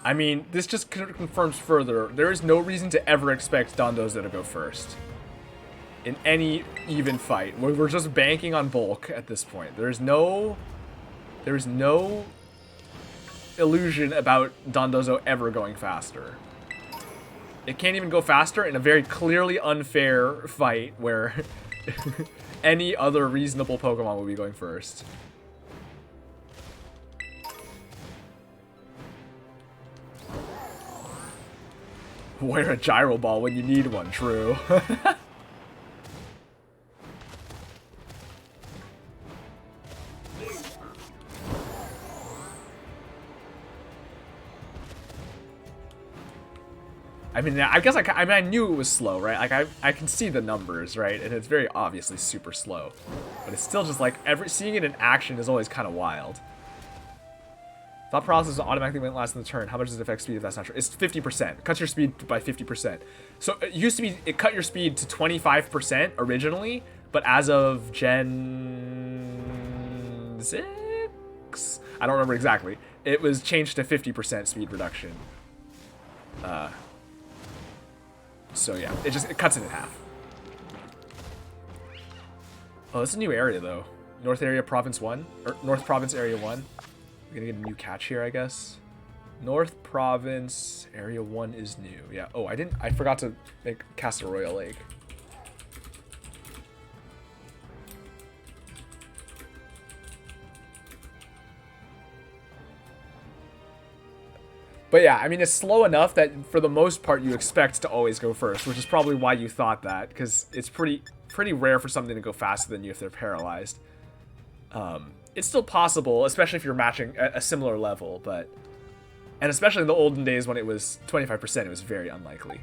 I mean, this just confirms further, there is no reason to ever expect Dondozo to go first. In any even fight. We're just banking on bulk at this point. There is no illusion about Dondozo ever going faster. It can't even go faster in a very clearly unfair fight where any other reasonable Pokemon will be going first. Wear a Gyro Ball when you need one, true. I mean, I guess I knew it was slow, right? Like I can see the numbers, right? And it's very obviously super slow, but it's still just like seeing it in action is always kind of wild. Thought process automatically went last in the turn. How much does it affect speed if that's not true? It's 50%. Cuts your speed by 50%. So it used to be it cut your speed to 25% originally, but as of Gen 6, I don't remember exactly. It was changed to 50% speed reduction. So yeah, it cuts it in half. Oh, this is a new area though. North Area Province 1 or North Province Area 1. We're gonna get a new catch here, I guess. North Province Area 1 is new. Yeah. Oh, I forgot to make Castle Royal Lake. But yeah, I mean, it's slow enough that for the most part you expect to always go first, which is probably why you thought that, because it's pretty rare for something to go faster than you if they're paralyzed. It's still possible, especially if you're matching a similar level, and especially in the olden days when it was 25%, it was very unlikely.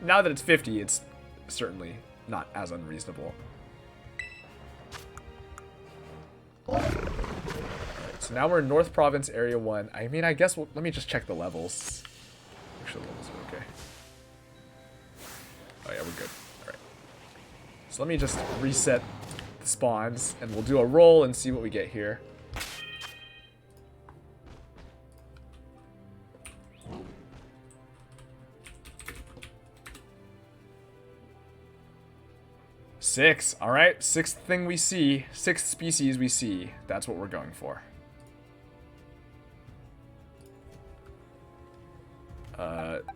Now that it's 50, it's certainly not as unreasonable. So now we're in North Province Area 1. I mean, I guess let me just check the levels. Actually, the levels are okay. Oh yeah, we're good. Alright. So let me just reset the spawns, and we'll do a roll and see what we get here. Six. Alright, sixth thing we see. Sixth species we see. That's what we're going for.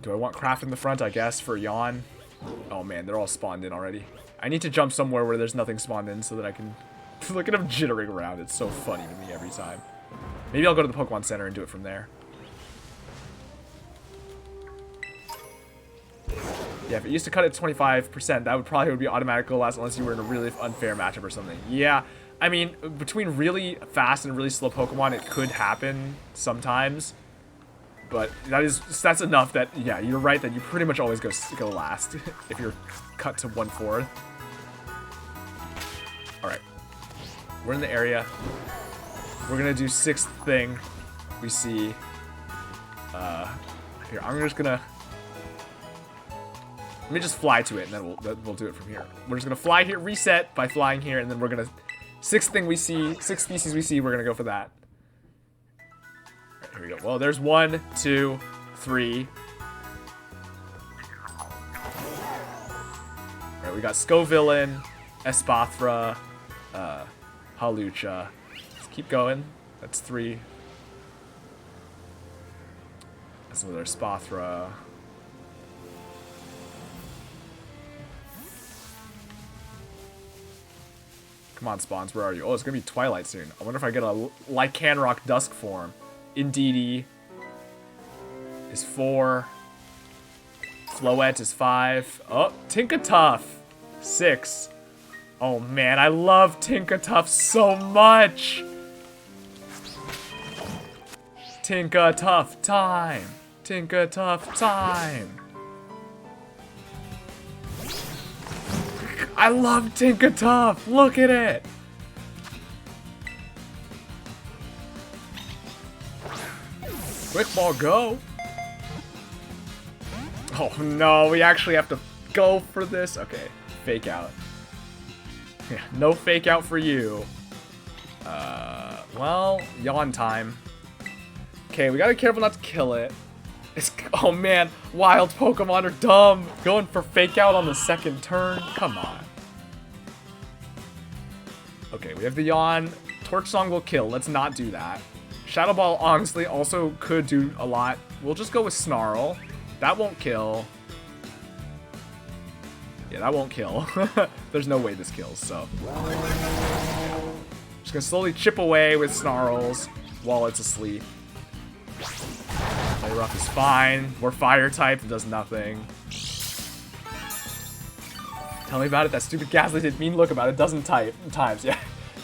Do I want craft in the front, I guess, for Yawn? Oh man, they're all spawned in already. I need to jump somewhere where there's nothing spawned in so that I can... Look at him jittering around. It's so funny to me every time. Maybe I'll go to the Pokemon Center and do it from there. Yeah, if it used to cut at 25%, that would probably be automatic go last unless you were in a really unfair matchup or something. Yeah, I mean, between really fast and really slow Pokemon, it could happen sometimes. But that's enough that, yeah, you're right that you pretty much always go last if you're cut to 1/4. Alright. We're in the area. We're gonna do 6th thing we see. Here, I'm just gonna... Let me just fly to it, and then we'll do it from here. We're just gonna fly here, reset by flying here, and then we're gonna... 6th thing we see, 6th species we see, we're gonna go for that. Right, here we go. Well, there's 1, 2, 3. Alright, we got Scovillain, Espathra, Hawlucha. Let's keep going. That's 3. That's another Espathra. Come on, spawns, where are you? Oh, it's gonna be Twilight soon. I wonder if I get a Lycanroc Dusk form. Indeedee is 4. Floette is 5. Oh, Tinkatuff, 6. Oh man, I love Tinkatuff so much. Tinkatuff time. Tinkatuff time. I love Tinkatuff. Look at it. Quick ball, go. Oh no, we actually have to go for this. Okay, fake out. Yeah, no fake out for you. Well, yawn time. Okay, we gotta be careful not to kill it. Oh man, wild Pokemon are dumb. Going for fake out on the 2nd turn. Come on. Okay, we have the yawn. Torch Song will kill. Let's not do that. Shadow Ball honestly also could do a lot. We'll just go with Snarl. That won't kill. Yeah, that won't kill. There's no way this kills, so. Yeah. Just gonna slowly chip away with Snarls while it's asleep. Play Rough is fine. We're fire type. It does nothing. Tell me about it. That stupid Ghastly did mean look about it. Doesn't times. Yeah.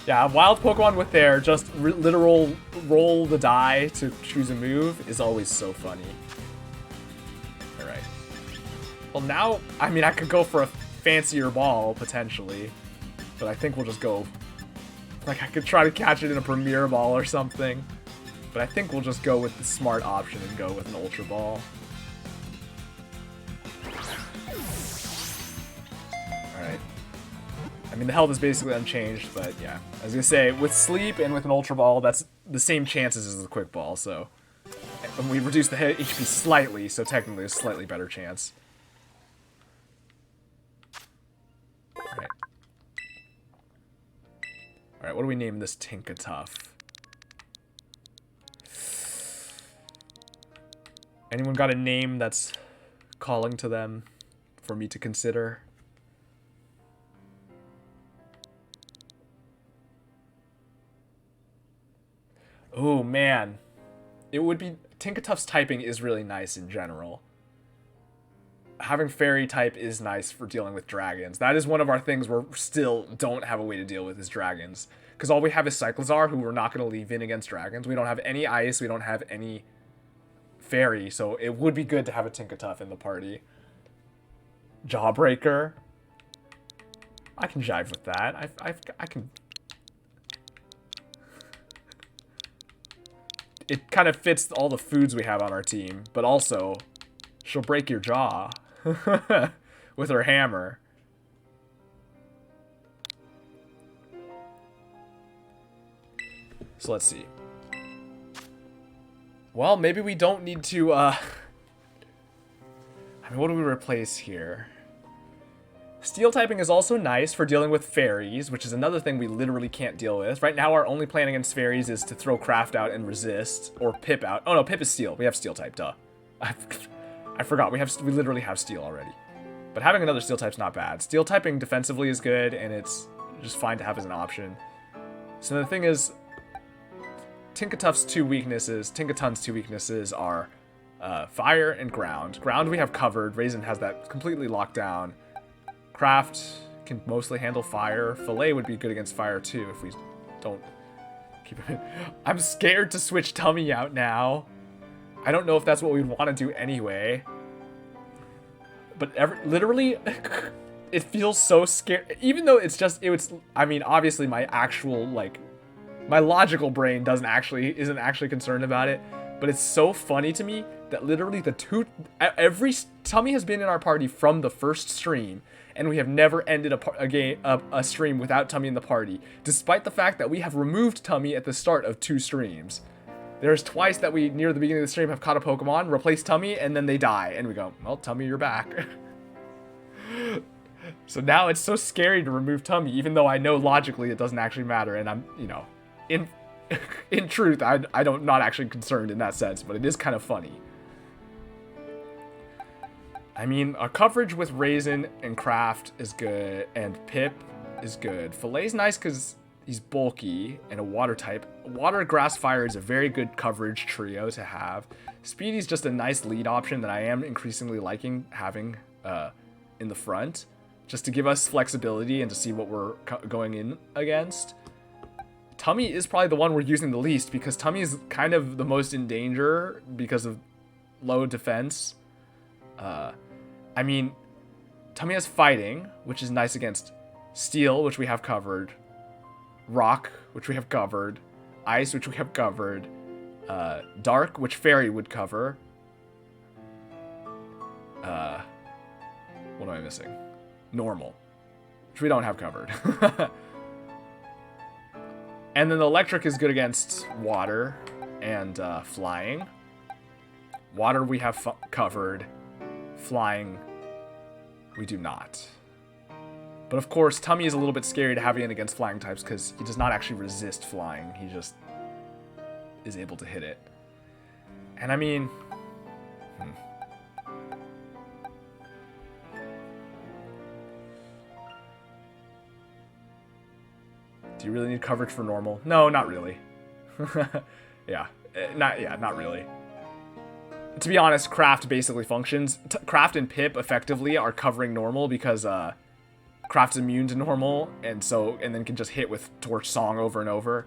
Yeah, wild Pokemon with their just literal roll the die to choose a move is always so funny. Alright. Well, now, I mean, I could go for a fancier ball, potentially. But I think we'll just go... Like, I could try to catch it in a Premier Ball or something. But I think we'll just go with the smart option and go with an Ultra Ball. Alright. I mean, the health is basically unchanged, but yeah. I was gonna say, with Sleep and with an Ultra Ball, that's the same chances as the Quick Ball, so... And we reduce the HP slightly, so technically a slightly better chance. Alright. Alright, what do we name this Tinkatuff? Anyone got a name that's calling to them for me to consider? Oh, man. It would be... Tinkatuff's typing is really nice in general. Having Fairy type is nice for dealing with dragons. That is one of our things we still don't have a way to deal with is dragons. Because all we have is Cyclizar, who we're not going to leave in against dragons. We don't have any Ice. We don't have any Fairy. So it would be good to have a Tinkatuff in the party. Jawbreaker. I can jive with that. I can... It kind of fits all the foods we have on our team, but also, she'll break your jaw with her hammer. So let's see. Well, maybe we don't need to, I mean, what do we replace here? Steel typing is also nice for dealing with fairies, which is another thing we literally can't deal with. Right now, our only plan against fairies is to throw Craft out and resist, or Pip out. Oh no, Pip is steel. We have steel type, duh. I forgot, we literally have steel already. But having another steel type's not bad. Steel typing defensively is good, and it's just fine to have as an option. So the thing is, Tinkaton's two weaknesses are fire and ground. Ground we have covered. Raisin has that completely locked down. Craft can mostly handle fire. Fillet would be good against fire too if we don't keep him in. I'm scared to switch Tummy out now. I don't know if that's what we'd want to do anyway. But literally, it feels so scary. Even though I mean, obviously my actual, like, my logical brain isn't actually concerned about it. But it's so funny to me that literally Tummy has been in our party from the first stream, and we have never ended a stream without Tummy in the party, despite the fact that we have removed Tummy at the start of 2 streams. There's twice that we, near the beginning of the stream, have caught a Pokemon, replaced Tummy, and then they die. And we go, well, Tummy, you're back. So now it's so scary to remove Tummy, even though I know logically it doesn't actually matter. And I'm, you know, in truth, I'm not actually concerned in that sense, but it is kind of funny. I mean, our coverage with Raisin and Craft is good, and Pip is good. Fillet's nice because he's bulky and a water type. Water, grass, fire is a very good coverage trio to have. Speedy's just a nice lead option that I am increasingly liking having in the front, just to give us flexibility and to see what we're going in against. Tummy is probably the one we're using the least because Tummy is kind of the most in danger because of low defense. I mean, Tummy has fighting, which is nice against steel, which we have covered. Rock, which we have covered. Ice, which we have covered. Dark, which Fairy would cover. What am I missing? Normal, which we don't have covered. And then the electric is good against water and flying. Water we have covered. Flying, we do not. But of course, Tummy is a little bit scary to have in against flying types because he does not actually resist flying. He just is able to hit it. And I mean... Do you really need coverage for normal? No, not really. Not really. To be honest, Craft basically functions. Craft and Pip effectively are covering normal because Craft's immune to normal, and then can just hit with Torch Song over and over.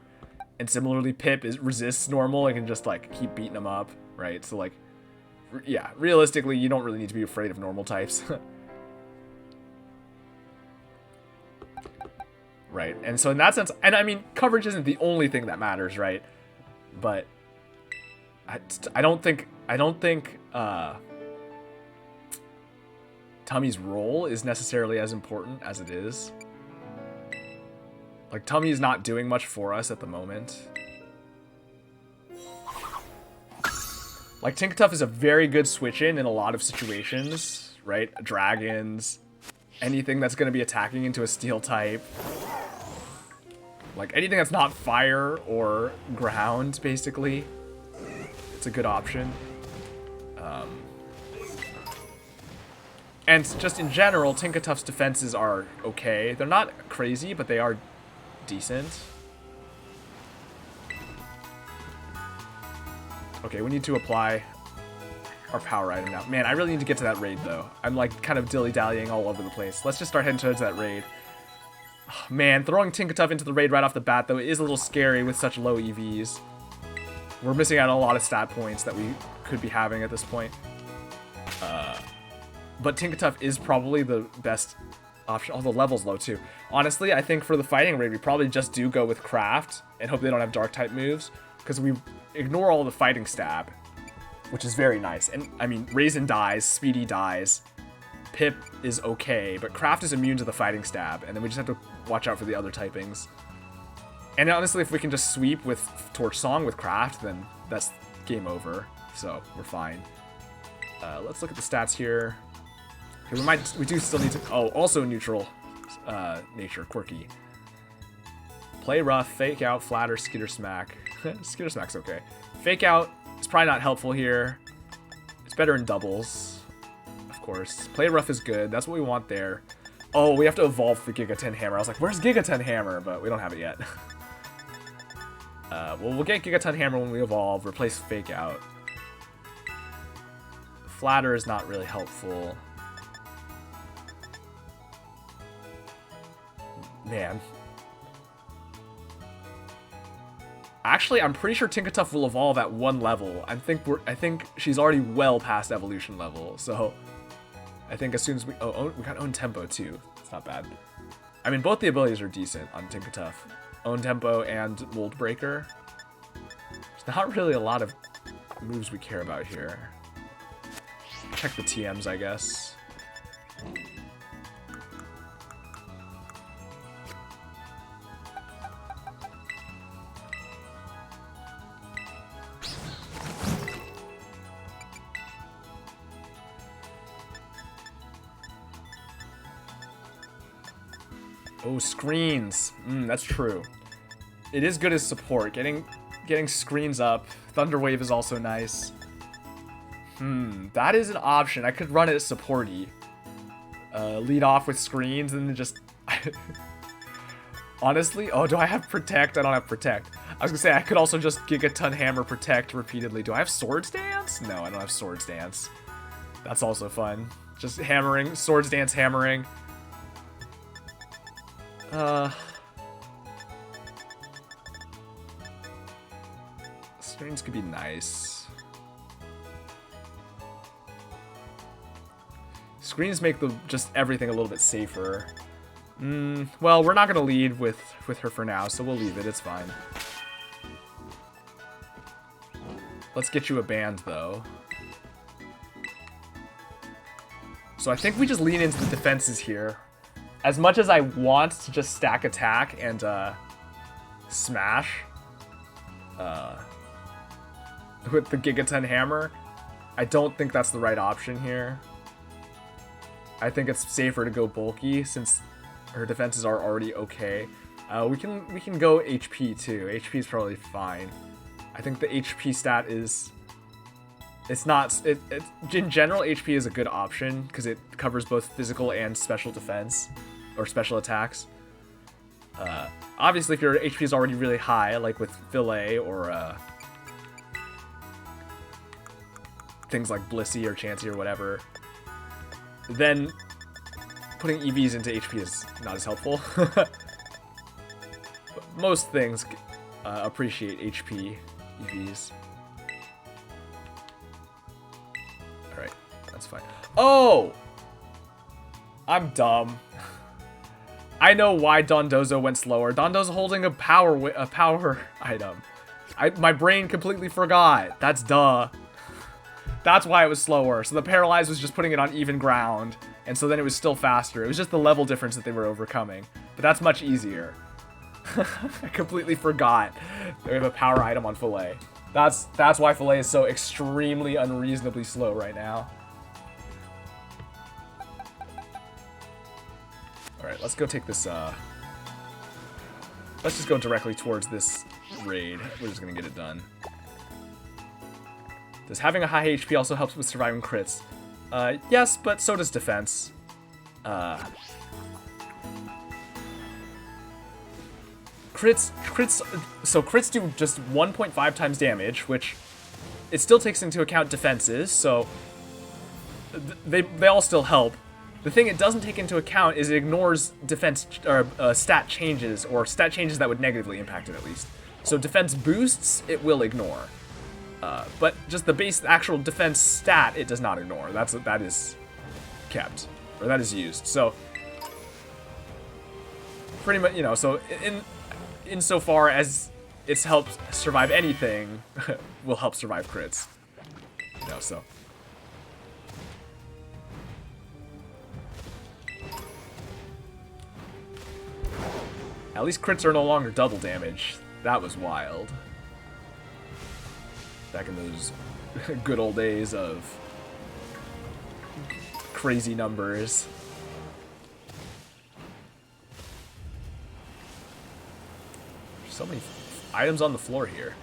And similarly, Pip resists normal and can just like keep beating them up, right? So like, yeah, realistically, you don't really need to be afraid of normal types. Right, and so in that sense, and I mean, coverage isn't the only thing that matters, right? But I don't think Tummy's role is necessarily as important as it is. Like, Tummy is not doing much for us at the moment. Like, Tinkaton is a very good switch-in a lot of situations, right? Dragons, anything that's going to be attacking into a steel type. Like, anything that's not fire or ground, basically. It's a good option. And just in general, Tinkaton's defenses are okay. They're not crazy, but they are decent. Okay, we need to apply our power item now. Man, I really need to get to that raid, though. I'm, like, kind of dilly-dallying all over the place. Let's just start heading towards that raid. Oh, man, throwing Tinkaton into the raid right off the bat, though, is a little scary with such low EVs. We're missing out on a lot of stat points that we could be having at this point. But Tinkaton is probably the best option. Oh, the level's low, too. Honestly, I think for the fighting raid, we probably just do go with Craft and hope they don't have Dark-type moves, because we ignore all the fighting stab, which is very nice. And, I mean, Raisin dies, Speedy dies, Pip is okay, but Craft is immune to the fighting stab, and then we just have to watch out for the other typings. And honestly, if we can just sweep with Torch Song with Craft, then that's game over, so we're fine. Let's look at the stats here. Okay, we do still need to, oh, also neutral nature, quirky. Play rough, fake out, flatter, skitter smack. Skitter smack's okay. Fake out is probably not helpful here. It's better in doubles. course. Play rough is good. That's what we want there. Oh, we have to evolve the Gigaton Hammer. I was like, where's Gigaton Hammer? But we don't have it yet. Well, we'll get Gigaton Hammer when we evolve. Replace Fake Out. Flatter is not really helpful. Man. Actually, I'm pretty sure Tinkertuff will evolve at 1 level. I think she's already well past evolution level. So I think as soon as we we got Own Tempo too. It's not bad. I mean, both the abilities are decent on Tinkertuff. Own Tempo and Mold Breaker. There's not really a lot of moves we care about here. Check the TMs, I guess. Oh, screens. That's true. It is good as support. Getting screens up. Thunder Wave is also nice. That is an option. I could run it as supporty. Lead off with screens and then just... Honestly? Oh, do I have Protect? I don't have Protect. I was gonna say, I could also just Gigaton Hammer Protect repeatedly. Do I have Swords Dance? No, I don't have Swords Dance. That's also fun. Just hammering. Swords Dance hammering. Screens could be nice. Screens make just everything a little bit safer. Well, we're not gonna lead with her for now, so we'll leave it. It's fine. Let's get you a band, though. So I think we just lean into the defenses here. As much as I want to just stack attack and smash with the Gigaton Hammer, I don't think that's the right option here. I think it's safer to go bulky since her defenses are already okay. We can go HP too. HP is probably fine. I think the HP stat is... in general, HP is a good option because it covers both physical and special defense. Or special attacks. Obviously, if your HP is already really high, like with Fillet or things like Blissey or Chansey or whatever, then putting EVs into HP is not as helpful. But most things appreciate HP EVs. Alright, that's fine. Oh! I'm dumb. I know why Dondozo went slower. Dondozo holding a power item. My brain completely forgot. That's duh. That's why it was slower. So the Paralyze was just putting it on even ground. And so then it was still faster. It was just the level difference that they were overcoming. But that's much easier. I completely forgot that we have a power item on Fillet. That's why Fillet is so extremely unreasonably slow right now. Alright, let's go take this, let's just go directly towards this raid. We're just gonna get it done. Does having a high HP also helps with surviving crits? Yes, but so does defense. Crits do just 1.5 times damage, which it still takes into account defenses, so they all still help. The thing it doesn't take into account is it ignores defense or stat changes, or stat changes that would negatively impact it at least. So defense boosts, it will ignore. But just the base actual defense stat, it does not ignore. That is kept, or that is used. So pretty much, you know. So insofar as it's helped survive anything, will help survive crits. You know, so. At least crits are no longer double damage. That was wild. Back in those good old days of crazy numbers. There's so many items on the floor here.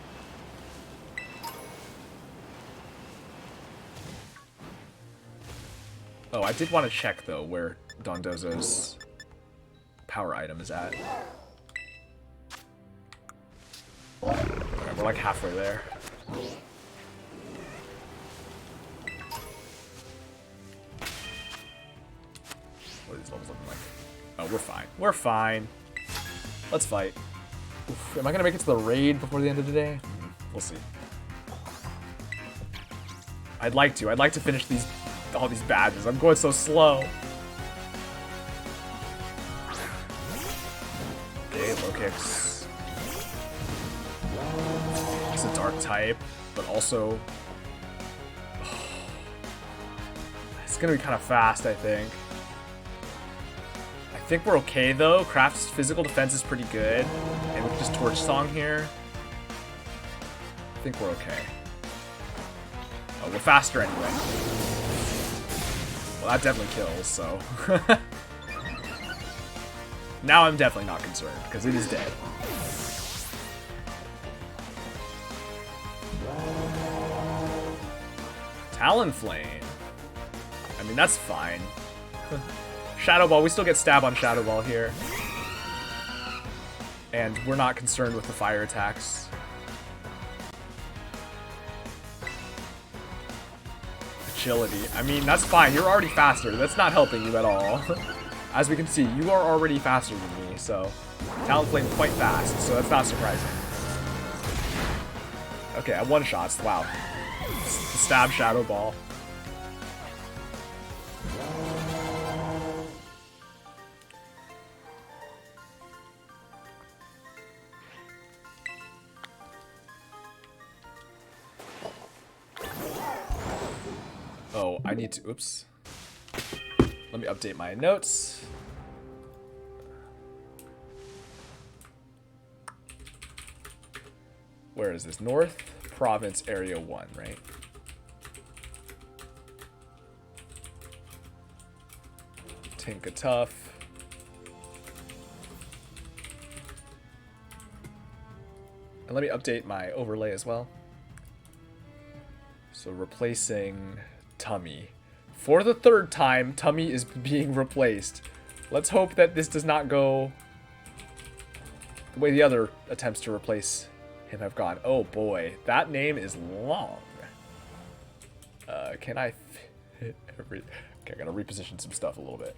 Oh, I did want to check, though, where Dondozo's power item is at. Alright, we're like halfway there. What are these levels looking like? Oh, we're fine. We're fine. Let's fight. Oof, am I gonna make it to the raid before the end of the day? We'll see. I'd like to. I'd like to finish all these badges. I'm going so slow. Okay, low kicks. It's a dark type, but also it's gonna be kind of fast, I think. I think we're okay though. Craft's physical defense is pretty good, and with just Torch Song here, I think we're okay. Oh, we're faster anyway. Well, that definitely kills, so. Now I'm definitely not concerned, because it is dead. Talonflame. I mean, that's fine. Shadow Ball, we still get stab on Shadow Ball here. And we're not concerned with the fire attacks. Agility. I mean, that's fine. You're already faster. That's not helping you at all. As we can see, you are already faster than me, so Talonflame quite fast, so that's not surprising. Okay, at one shots. Wow. Stab Shadow Ball. Oh, I need to, oops. Let me update my notes. Where is this? North Province Area 1, right? Tinka Tough. And let me update my overlay as well. So replacing Tummy. For the third time, Tummy is being replaced. Let's hope that this does not go the way the other attempts to replace him have gone. Oh boy, that name is long. Can I fit every... Okay, I gotta reposition some stuff a little bit.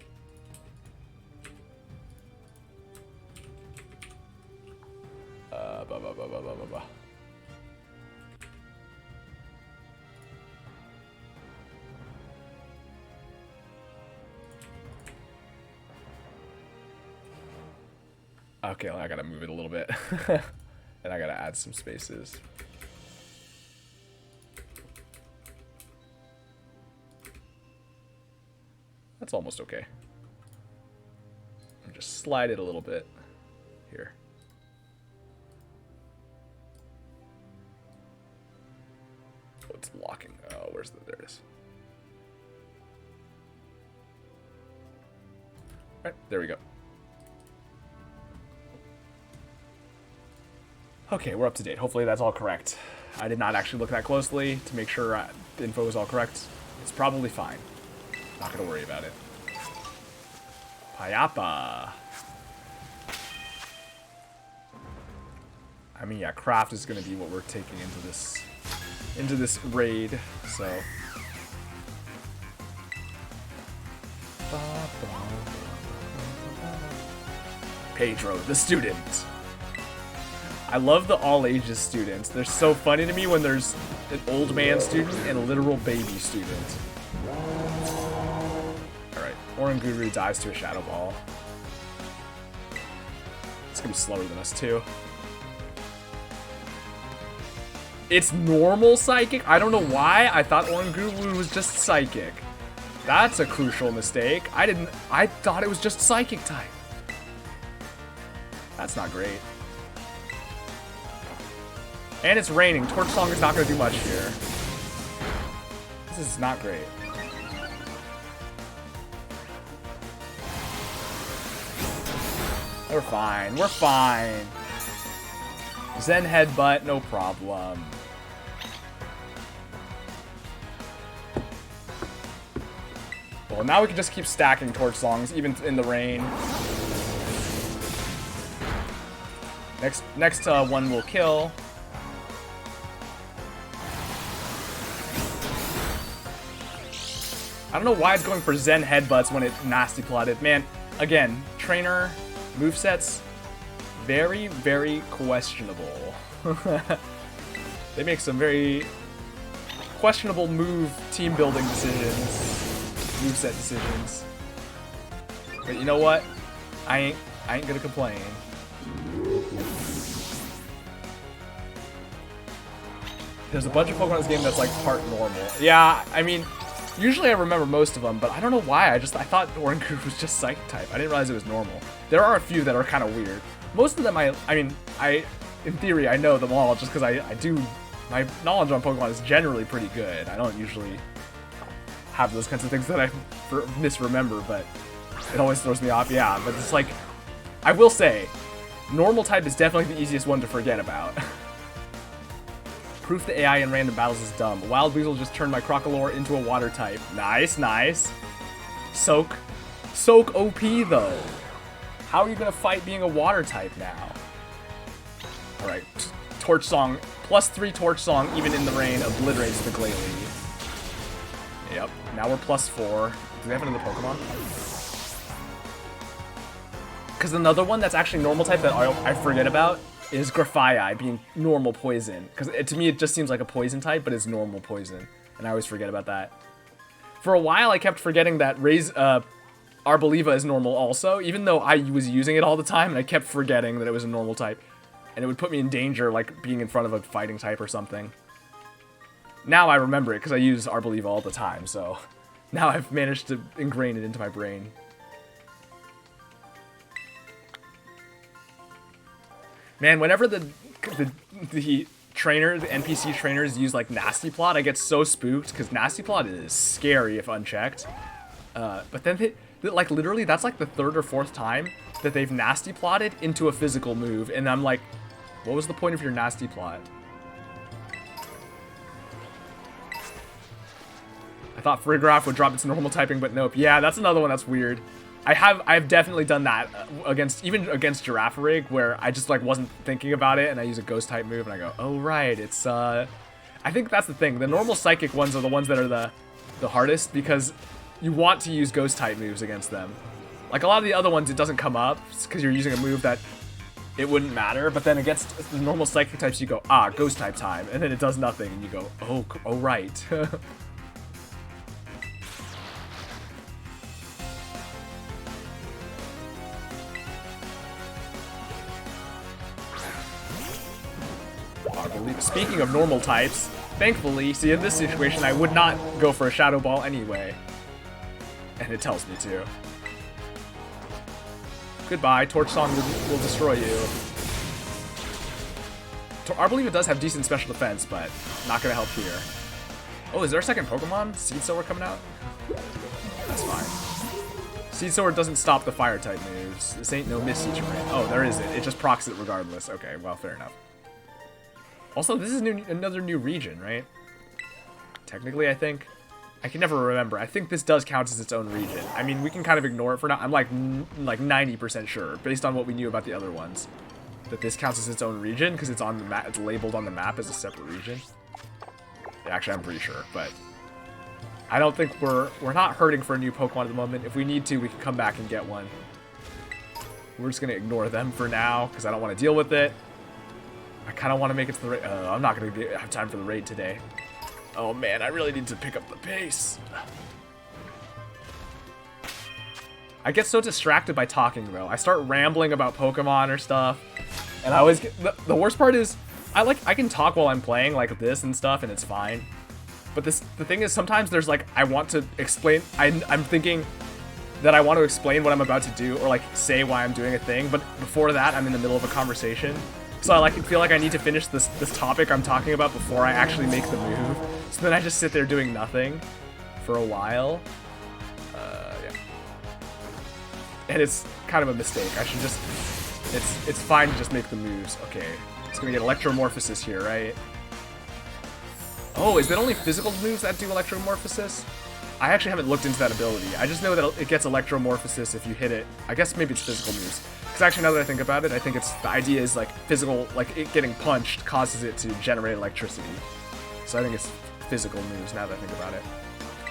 Okay, well, I gotta move it a little bit. And I gotta add some spaces. That's almost okay. I'll just slide it a little bit here. Oh, it's locking. Oh, where's the... There it is. All right, there we go. Okay, we're up to date. Hopefully that's all correct. I did not actually look that closely to make sure the info is all correct. It's probably fine. Not gonna worry about it. Payapa. I mean, yeah, craft is gonna be what we're taking into this raid. So. Pedro, the student. I love the all ages students. They're so funny to me when there's an old man student and a literal baby student. Alright, Oranguru dives to a Shadow Ball. It's gonna be slower than us too. It's normal Psychic? I don't know why. I thought Oranguru was just Psychic. That's a crucial mistake. I thought it was just Psychic type. That's not great. And it's raining. Torch Song is not going to do much here. This is not great. We're fine. We're fine. Zen Headbutt, no problem. Well, now we can just keep stacking torch songs, even in the rain. Next one will kill. I don't know why it's going for Zen headbutts when it nasty plotted. Man, again, trainer movesets, very, very questionable. They make some very questionable team building decisions, moveset decisions. But you know what? I ain't gonna complain. There's a bunch of Pokemon in this game that's like part normal. Yeah, I mean, usually I remember most of them, but I don't know why. I thought Oranguru was just Psychic type. I didn't realize it was normal. There are a few that are kind of weird. Most of them, I mean, in theory, I know them all just because my knowledge on Pokemon is generally pretty good. I don't usually have those kinds of things that I misremember, but it always throws me off. Yeah, but it's like, I will say, normal type is definitely the easiest one to forget about. Proof the AI in random battles is dumb. Wild Weasel just turned my Crocolore into a water type. Nice, nice. Soak OP though. How are you gonna fight being a water type now? Alright, Torch Song. +3 Torch Song, even in the rain, obliterates the Glalie. Yep, now we're +4. Do they have another Pokemon? Because another one that's actually normal type that I forget about is Grafaiai being normal poison. Because to me, it just seems like a poison type, but it's normal poison. And I always forget about that. For a while, I kept forgetting that Arboliva is normal also, even though I was using it all the time, and I kept forgetting that it was a normal type. And it would put me in danger, like being in front of a fighting type or something. Now I remember it, because I use Arboliva all the time, so now I've managed to ingrain it into my brain. Man, whenever the NPC trainers use like Nasty Plot, I get so spooked because Nasty Plot is scary if unchecked. But then like literally that's like the 3rd or 4th time that they've Nasty Plotted into a physical move, and I'm like, what was the point of your Nasty Plot? I thought Farigiraf would drop its normal typing, but nope. Yeah, that's another one that's weird. I've definitely done that against Girafarig, where I just like wasn't thinking about it and I use a ghost type move and I go, oh right, it's I think that's the thing. The normal psychic ones are the ones that are the hardest because you want to use ghost type moves against them. Like a lot of the other ones, it doesn't come up because you're using a move that it wouldn't matter, but then against the normal psychic types you go, ah, ghost type time, and then it does nothing and you go, oh right. Speaking of normal types, thankfully, see in this situation I would not go for a Shadow Ball anyway. And it tells me to. Goodbye, Torch Song will destroy you. Arboliva does have decent special defense, but not gonna help here. Oh, is there a second Pokemon? Seed Sower coming out? That's fine. Seed Sower doesn't stop the fire type moves. This ain't no Misty Terrain. Oh, there isn't. It just procs it regardless. Okay, well, fair enough. Also, this is another new region, right? Technically, I think. I can never remember. I think this does count as its own region. I mean, we can kind of ignore it for now. I'm like 90% sure, based on what we knew about the other ones, that this counts as its own region because it's on the map. It's labeled on the map as a separate region. Yeah, actually, I'm pretty sure, but I don't think we're not hurting for a new Pokemon at the moment. If we need to, we can come back and get one. We're just gonna ignore them for now because I don't want to deal with it. I kind of want to make it to the raid. I'm not going to have time for the raid today. Oh man, I really need to pick up the pace. I get so distracted by talking though. I start rambling about Pokemon or stuff. And I always get, the worst part is, I can talk while I'm playing like this and stuff and it's fine. But the thing is sometimes there's like, I want to explain, I'm thinking that I want to explain what I'm about to do or like say why I'm doing a thing. But before that, I'm in the middle of a conversation. So I feel like I need to finish this topic I'm talking about before I actually make the move. So then I just sit there doing nothing for a while. Yeah. And it's kind of a mistake. I should just... It's fine to just make the moves. Okay. It's gonna get Electromorphosis here, right? Oh, is it only physical moves that do Electromorphosis? I actually haven't looked into that ability. I just know that it gets electromorphosis if you hit it. I guess maybe it's physical moves. Because actually, now that I think about it, I think it's the idea is like physical, like it getting punched causes it to generate electricity. So I think it's physical moves now that I think about it.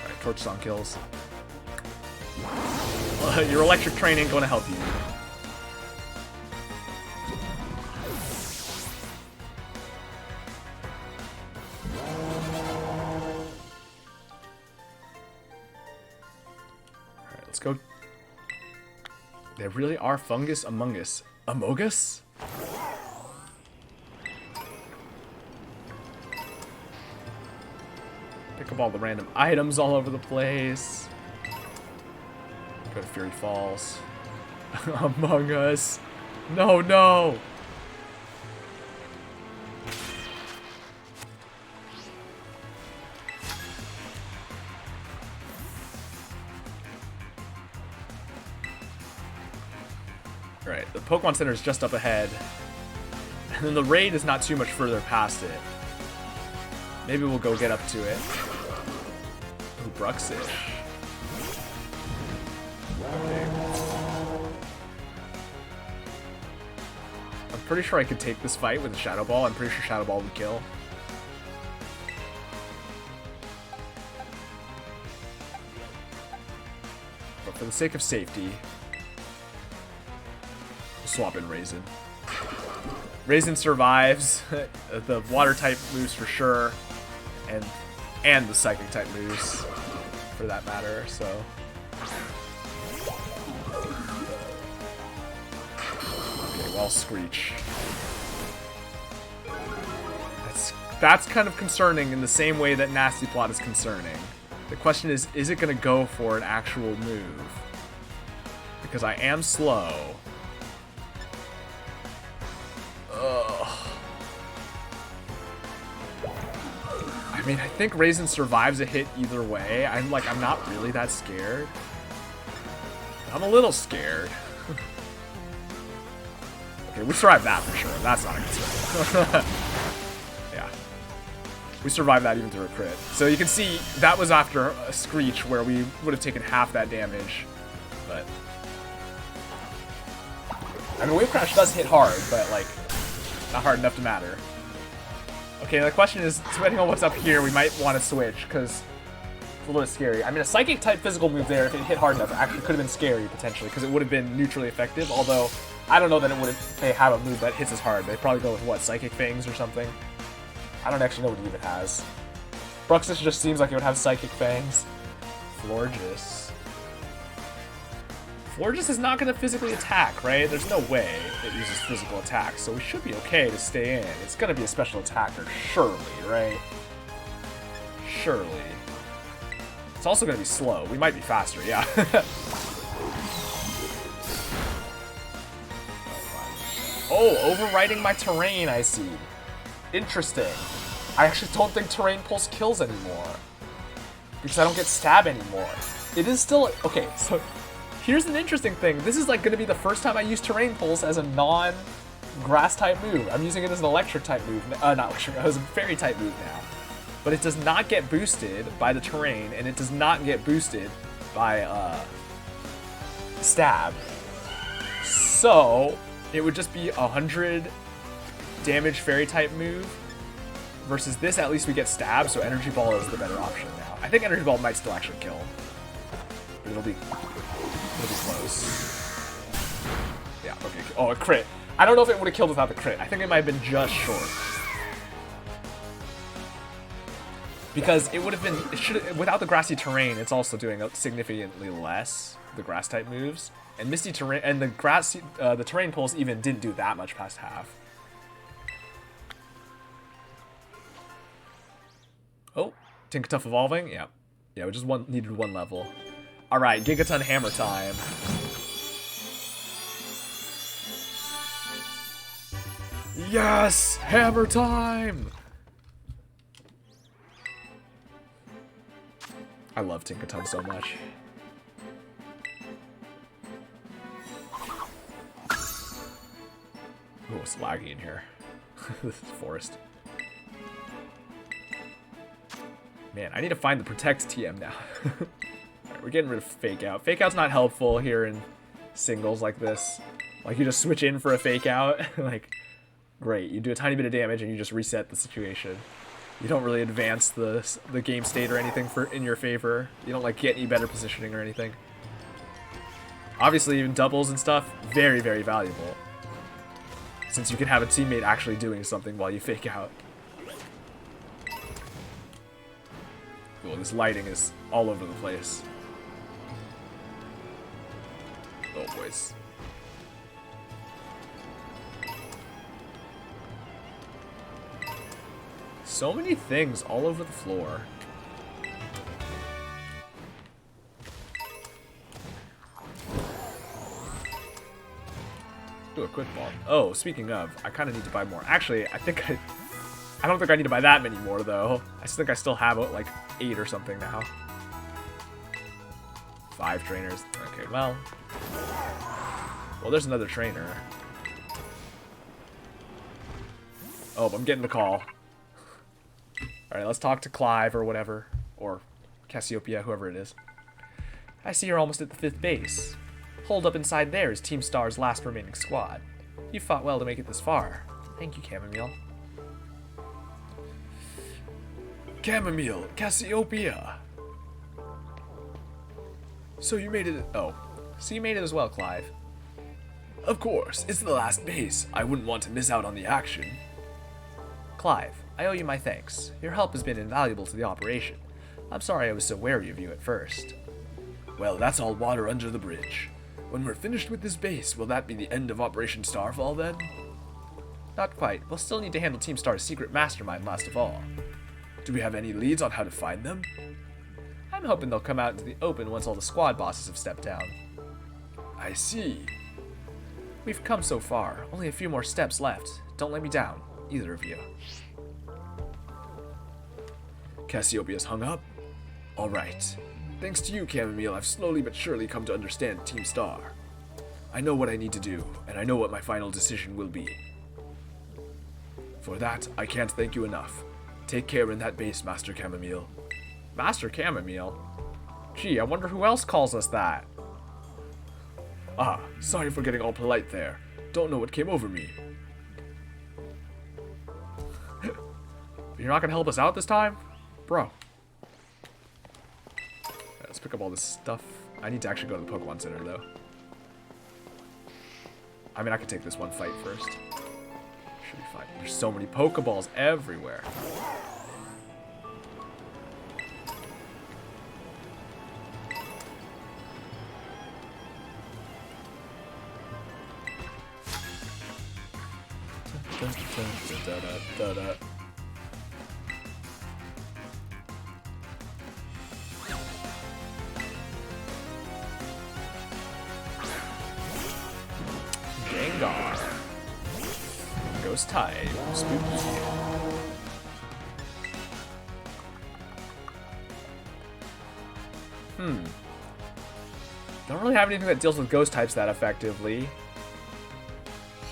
Alright, Torch Song kills. Your electric train ain't gonna help you. Alright, let's go. There really are fungus among us. Among us? Pick up all the random items all over the place. Go to Fury Falls. Among Us. No, no! Alright, the Pokemon Center is just up ahead. And then the raid is not too much further past it. Maybe we'll go get up to it. Ooh, Bruxish. Okay. I'm pretty sure I could take this fight with a Shadow Ball. I'm pretty sure Shadow Ball would kill. But for the sake of safety, we'll swap in Raisin. Raisin survives. The water type moves for sure, and the psychic type moves for that matter. So okay, well, Screech. That's kind of concerning in the same way that Nasty Plot is concerning. The question is it going to go for an actual move? Because I am slow. I mean, I think Raisin survives a hit either way. I'm not really that scared. I'm a little scared. Okay, we survived that for sure. That's not a concern. Yeah. We survived that even through a crit. So you can see that was after a Screech where we would have taken half that damage. But I mean, Wave Crash does hit hard, but like not hard enough to matter. Okay, the question is, depending on what's up here, we might want to switch, because it's a little bit scary. I mean, a Psychic-type physical move there, if it hit hard enough, actually could have been scary, potentially, because it would have been neutrally effective, although I don't know that it would if they have a move that hits as hard. They'd probably go with, what, Psychic Fangs or something? I don't actually know what it even has. Bruxish just seems like it would have Psychic Fangs. Florges. Florges is not going to physically attack, right? There's no way it uses physical attack, so we should be okay to stay in. It's going to be a special attacker, surely, right? Surely. It's also going to be slow. We might be faster, yeah. Oh, overriding my terrain, I see. Interesting. I actually don't think Terrain Pulse kills anymore. Because I don't get stab anymore. It is still... Okay, so... Here's an interesting thing. This is like going to be the first time I use Terrain Pulse as a non-grass type move. I'm using it as an electric type move. Not electric, as a fairy type move now. But it does not get boosted by the terrain, and it does not get boosted by stab. So it would just be 100 damage fairy type move versus this. At least we get stab, so Energy Ball is the better option now. I think Energy Ball might still actually kill, but it'll be close. Yeah, okay. Oh, a crit. I don't know if it would have killed without the crit. I think it might have been just short. Because it would have been... It should, without the grassy terrain, it's also doing significantly less, the grass type moves. And Misty Terrain... And the grassy... the Terrain Pulse even didn't do that much past half. Oh, Tinkertuff evolving? Yeah. Yeah, we just needed one level. Alright, Gigaton Hammer time. Yes! Hammer time! I love Tinkaton so much. Oh, it's laggy in here. This is forest. Man, I need to find the protect TM now. Alright, we're getting rid of fake out. Fake out's not helpful here in singles like this. Like, you just switch in for a fake out. Like, great. You do a tiny bit of damage and you just reset the situation. You don't really advance the game state or anything in your favor. You don't, like, get any better positioning or anything. Obviously, even doubles and stuff, very, very valuable. Since you can have a teammate actually doing something while you fake out. Cool, this lighting is all over the place. Oh, boys. So many things all over the floor. Do a quick ball. Oh, speaking of, I kind of need to buy more. Actually, I don't think I need to buy that many more, though. I think I still have, like, 8 or something now. 5 trainers. Okay, well, there's another trainer. Oh, I'm getting the call. Alright, let's talk to Clive or whatever. Or Cassiopeia, whoever it is. I see you're almost at the 5th base. Hold up inside there is Team Star's last remaining squad. You fought well to make it this far. Thank you, Chamomile. Chamomile, Cassiopeia. So you made it. Oh, so you made it as well, Clive. Of course, it's the last base. I wouldn't want to miss out on the action. Clive, I owe you my thanks. Your help has been invaluable to the operation. I'm sorry I was so wary of you at first. Well, that's all water under the bridge. When we're finished with this base, will that be the end of Operation Starfall then? Not quite. We'll still need to handle Team Star's secret mastermind last of all. Do we have any leads on how to find them? I'm hoping they'll come out into the open once all the squad bosses have stepped down. I see. We've come so far. Only a few more steps left. Don't let me down, either of you. Cassiopeia's hung up? Alright. Thanks to you, Chamomile, I've slowly but surely come to understand Team Star. I know what I need to do, and I know what my final decision will be. For that, I can't thank you enough. Take care in that base, Master Chamomile. Master Chamomile? Gee, I wonder who else calls us that. Ah, sorry for getting all polite there. Don't know what came over me. You're not gonna help us out this time? Bro. Let's pick up all this stuff. I need to actually go to the Pokemon Center, though. I mean, I could take this one fight first. Should be fine. There's so many Pokeballs everywhere. Gengar. Ghost type. Spooky. Don't really have anything that deals with ghost types that effectively.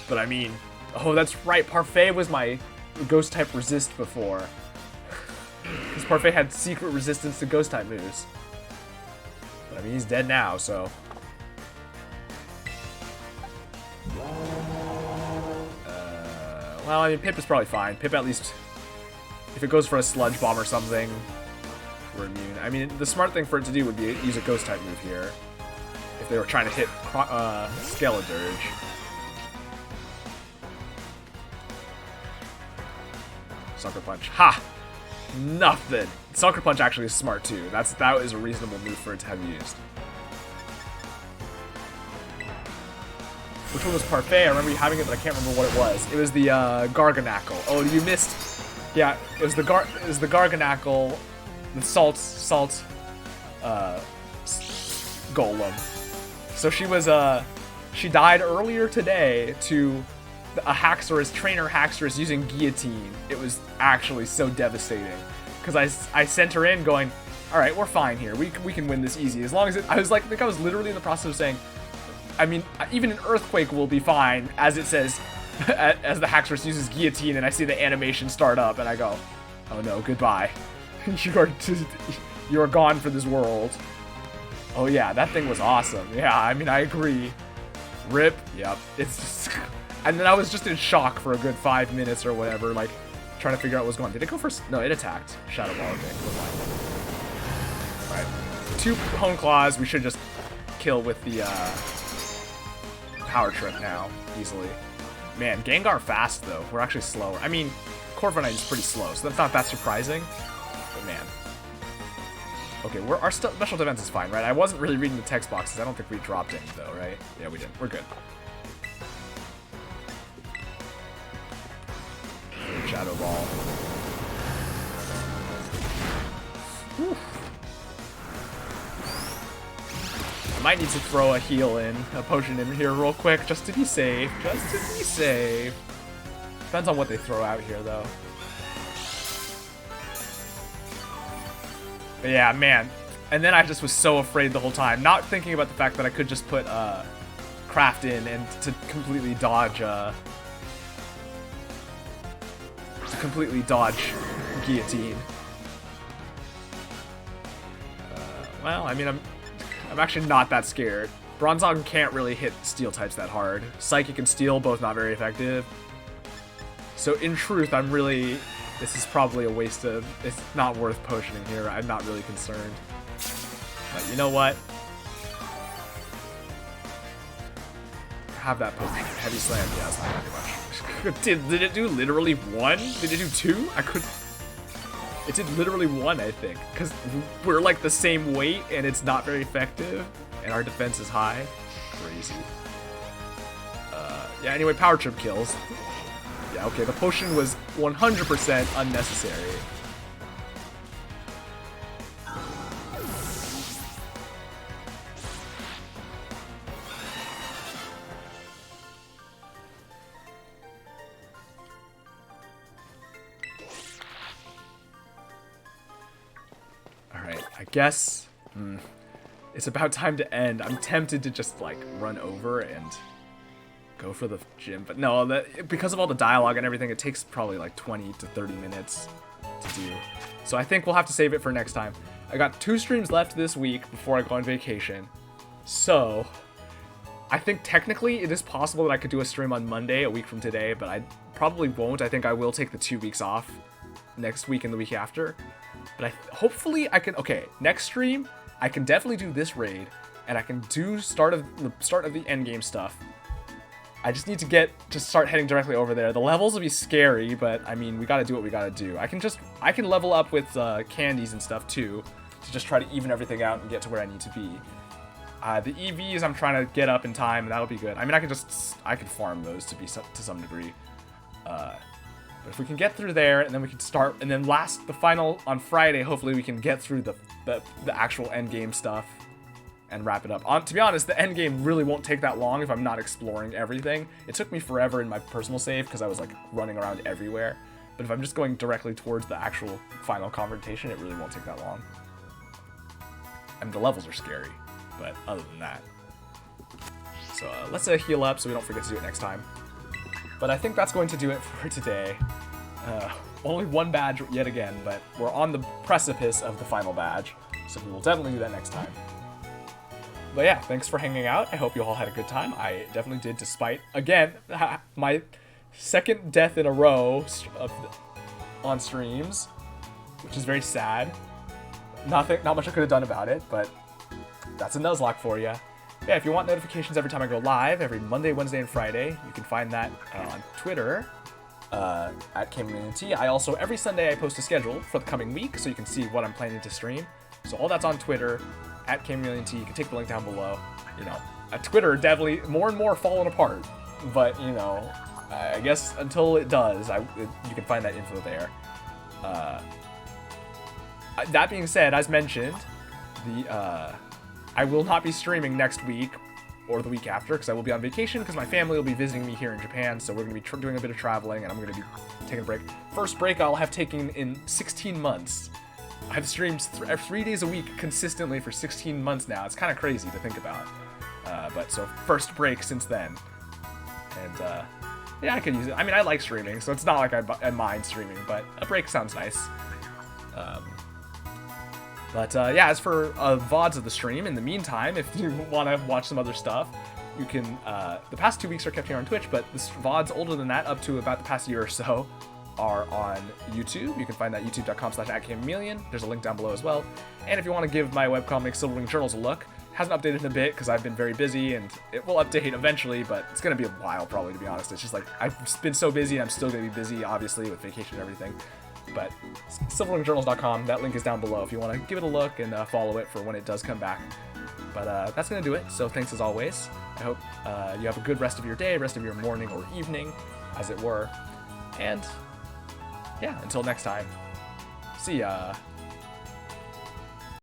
But I mean, oh, that's right. Parfait was my ghost type resist before. Because Parfait had secret resistance to ghost type moves. But I mean, he's dead now, so. Well, I mean, Pip is probably fine. Pip, at least, if it goes for a Sludge Bomb or something, we're immune. I mean, the smart thing for it to do would be use a ghost type move here. If they were trying to hit Skeledirge. Sucker Punch. Ha! Nothing! Sucker Punch actually is smart too. That is a reasonable move for it to have used. Which one was Parfait? I remember you having it, but I can't remember what it was. It was the Garganackle. Oh, you missed. Yeah, it was the Garganackle, the Salt Golem. So she died earlier today to a Haxorus, trainer Haxorus using Guillotine. It was actually so devastating. Because I sent her in going, alright, we're fine here. We can win this easy. As long as I think I was literally in the process of saying, I mean, even an Earthquake will be fine, as it says, as the Haxorus uses Guillotine, and I see the animation start up, and I go, oh no, goodbye. you are gone for this world. Oh yeah, that thing was awesome. Yeah, I mean, I agree. Rip. Yep. It's just, and then I was just in shock for a good 5 minutes or whatever, like trying to figure out what was going on. Did it go first? No, it attacked. Shadow Ball. Okay, we're fine. All right. 2 Hone Claws. We should just kill with the Power Trip now easily. Man, Gengar fast though. We're actually slower. I mean, Corviknight is pretty slow, so that's not that surprising. But man. Okay, our special defense is fine, right? I wasn't really reading the text boxes. I don't think we dropped any, though, right? Yeah, we didn't. We're good. Shadow Ball. Whew. I might need to throw a potion in here real quick, just to be safe. Just to be safe. Depends on what they throw out here, though. But yeah, man. And then I just was so afraid the whole time, not thinking about the fact that I could just put Craft in and to completely dodge Guillotine. Well, I mean, I'm actually not that scared. Bronzong can't really hit steel types that hard. Psychic and Steel both not very effective. So in truth, this is probably a waste of... It's not worth potioning here. I'm not really concerned. But you know what? Have that potion. Heavy Slam. Yeah, it's not gonna do much. Did it do literally 1? Did it do 2? It did literally 1, I think. Because we're like the same weight and it's not very effective. And our defense is high. Crazy. Yeah, anyway, Power Trip kills. Yeah, okay, the potion was 100% unnecessary. Alright, I guess it's about time to end. I'm tempted to just, like, run over and go for the gym, but no, because of all the dialogue and everything, it takes probably like 20 to 30 minutes to do. So I think we'll have to save it for next time. I got 2 streams left this week before I go on vacation. So I think technically it is possible that I could do a stream on Monday, a week from today, but I probably won't. I think I will take the 2 weeks off next week and the week after. But hopefully I can, okay, next stream, I can definitely do this raid, and I can do the start of the endgame stuff. I just need to start heading directly over there. The levels will be scary, but I mean, we gotta do what we gotta do. I can level up with candies and stuff too, to just try to even everything out and get to where I need to be. The EVs I'm trying to get up in time, and that'll be good. I mean, I could farm those to some degree. But if we can get through there, and then we can start, and then the final on Friday, hopefully we can get through the actual end game stuff and wrap it up. To be honest, the end game really won't take that long if I'm not exploring everything. It took me forever in my personal save because I was like running around everywhere. But if I'm just going directly towards the actual final confrontation, it really won't take that long. I mean, the levels are scary, but other than that. So let's heal up so we don't forget to do it next time. But I think that's going to do it for today. Only 1 badge yet again, but we're on the precipice of the final badge, so we will definitely do that next time. But yeah, thanks for hanging out. I hope you all had a good time. I definitely did, despite, again, my 2nd death in a row on streams, which is very sad. Not much I could have done about it, but that's a Nuzlocke for you. Yeah, if you want notifications every time I go live, every Monday, Wednesday, and Friday, you can find that on Twitter, at KMillianT. I also, every Sunday, I post a schedule for the coming week, so you can see what I'm planning to stream. So all that's on Twitter, at KMillianT. You can take the link down below. You know, at Twitter, definitely more and more falling apart. But, you know, I guess until it does, you can find that info there. That being said, as mentioned, I will not be streaming next week or the week after because I will be on vacation because my family will be visiting me here in Japan, so we're going to be doing a bit of traveling, and I'm going to be taking a break. First break I'll have taken in 16 months. I've streamed 3 days a week consistently for 16 months now. It's kind of crazy to think about. But so first break since then. And yeah, I could use it. I mean, I like streaming, so it's not like I mind streaming, but a break sounds nice. But yeah, as for VODs of the stream, in the meantime, if you want to watch some other stuff, you can, the past 2 weeks are kept here on Twitch, but the VODs older than that, up to about the past year or so, are on YouTube. You can find that youtube.com/@chameleon. There's a link down below as well. And if you want to give my webcomic Silverwing Journals a look, hasn't updated in a bit because I've been very busy, and it will update eventually, but it's going to be a while probably, to be honest. It's just like, I've been so busy, and I'm still going to be busy, obviously, with vacation and everything. But silverwingjournals.com, that link is down below if you want to give it a look and follow it for when it does come back. But that's going to do it, so thanks as always. I hope you have a good rest of your day, rest of your morning or evening, as it were. And yeah, until next time, see ya.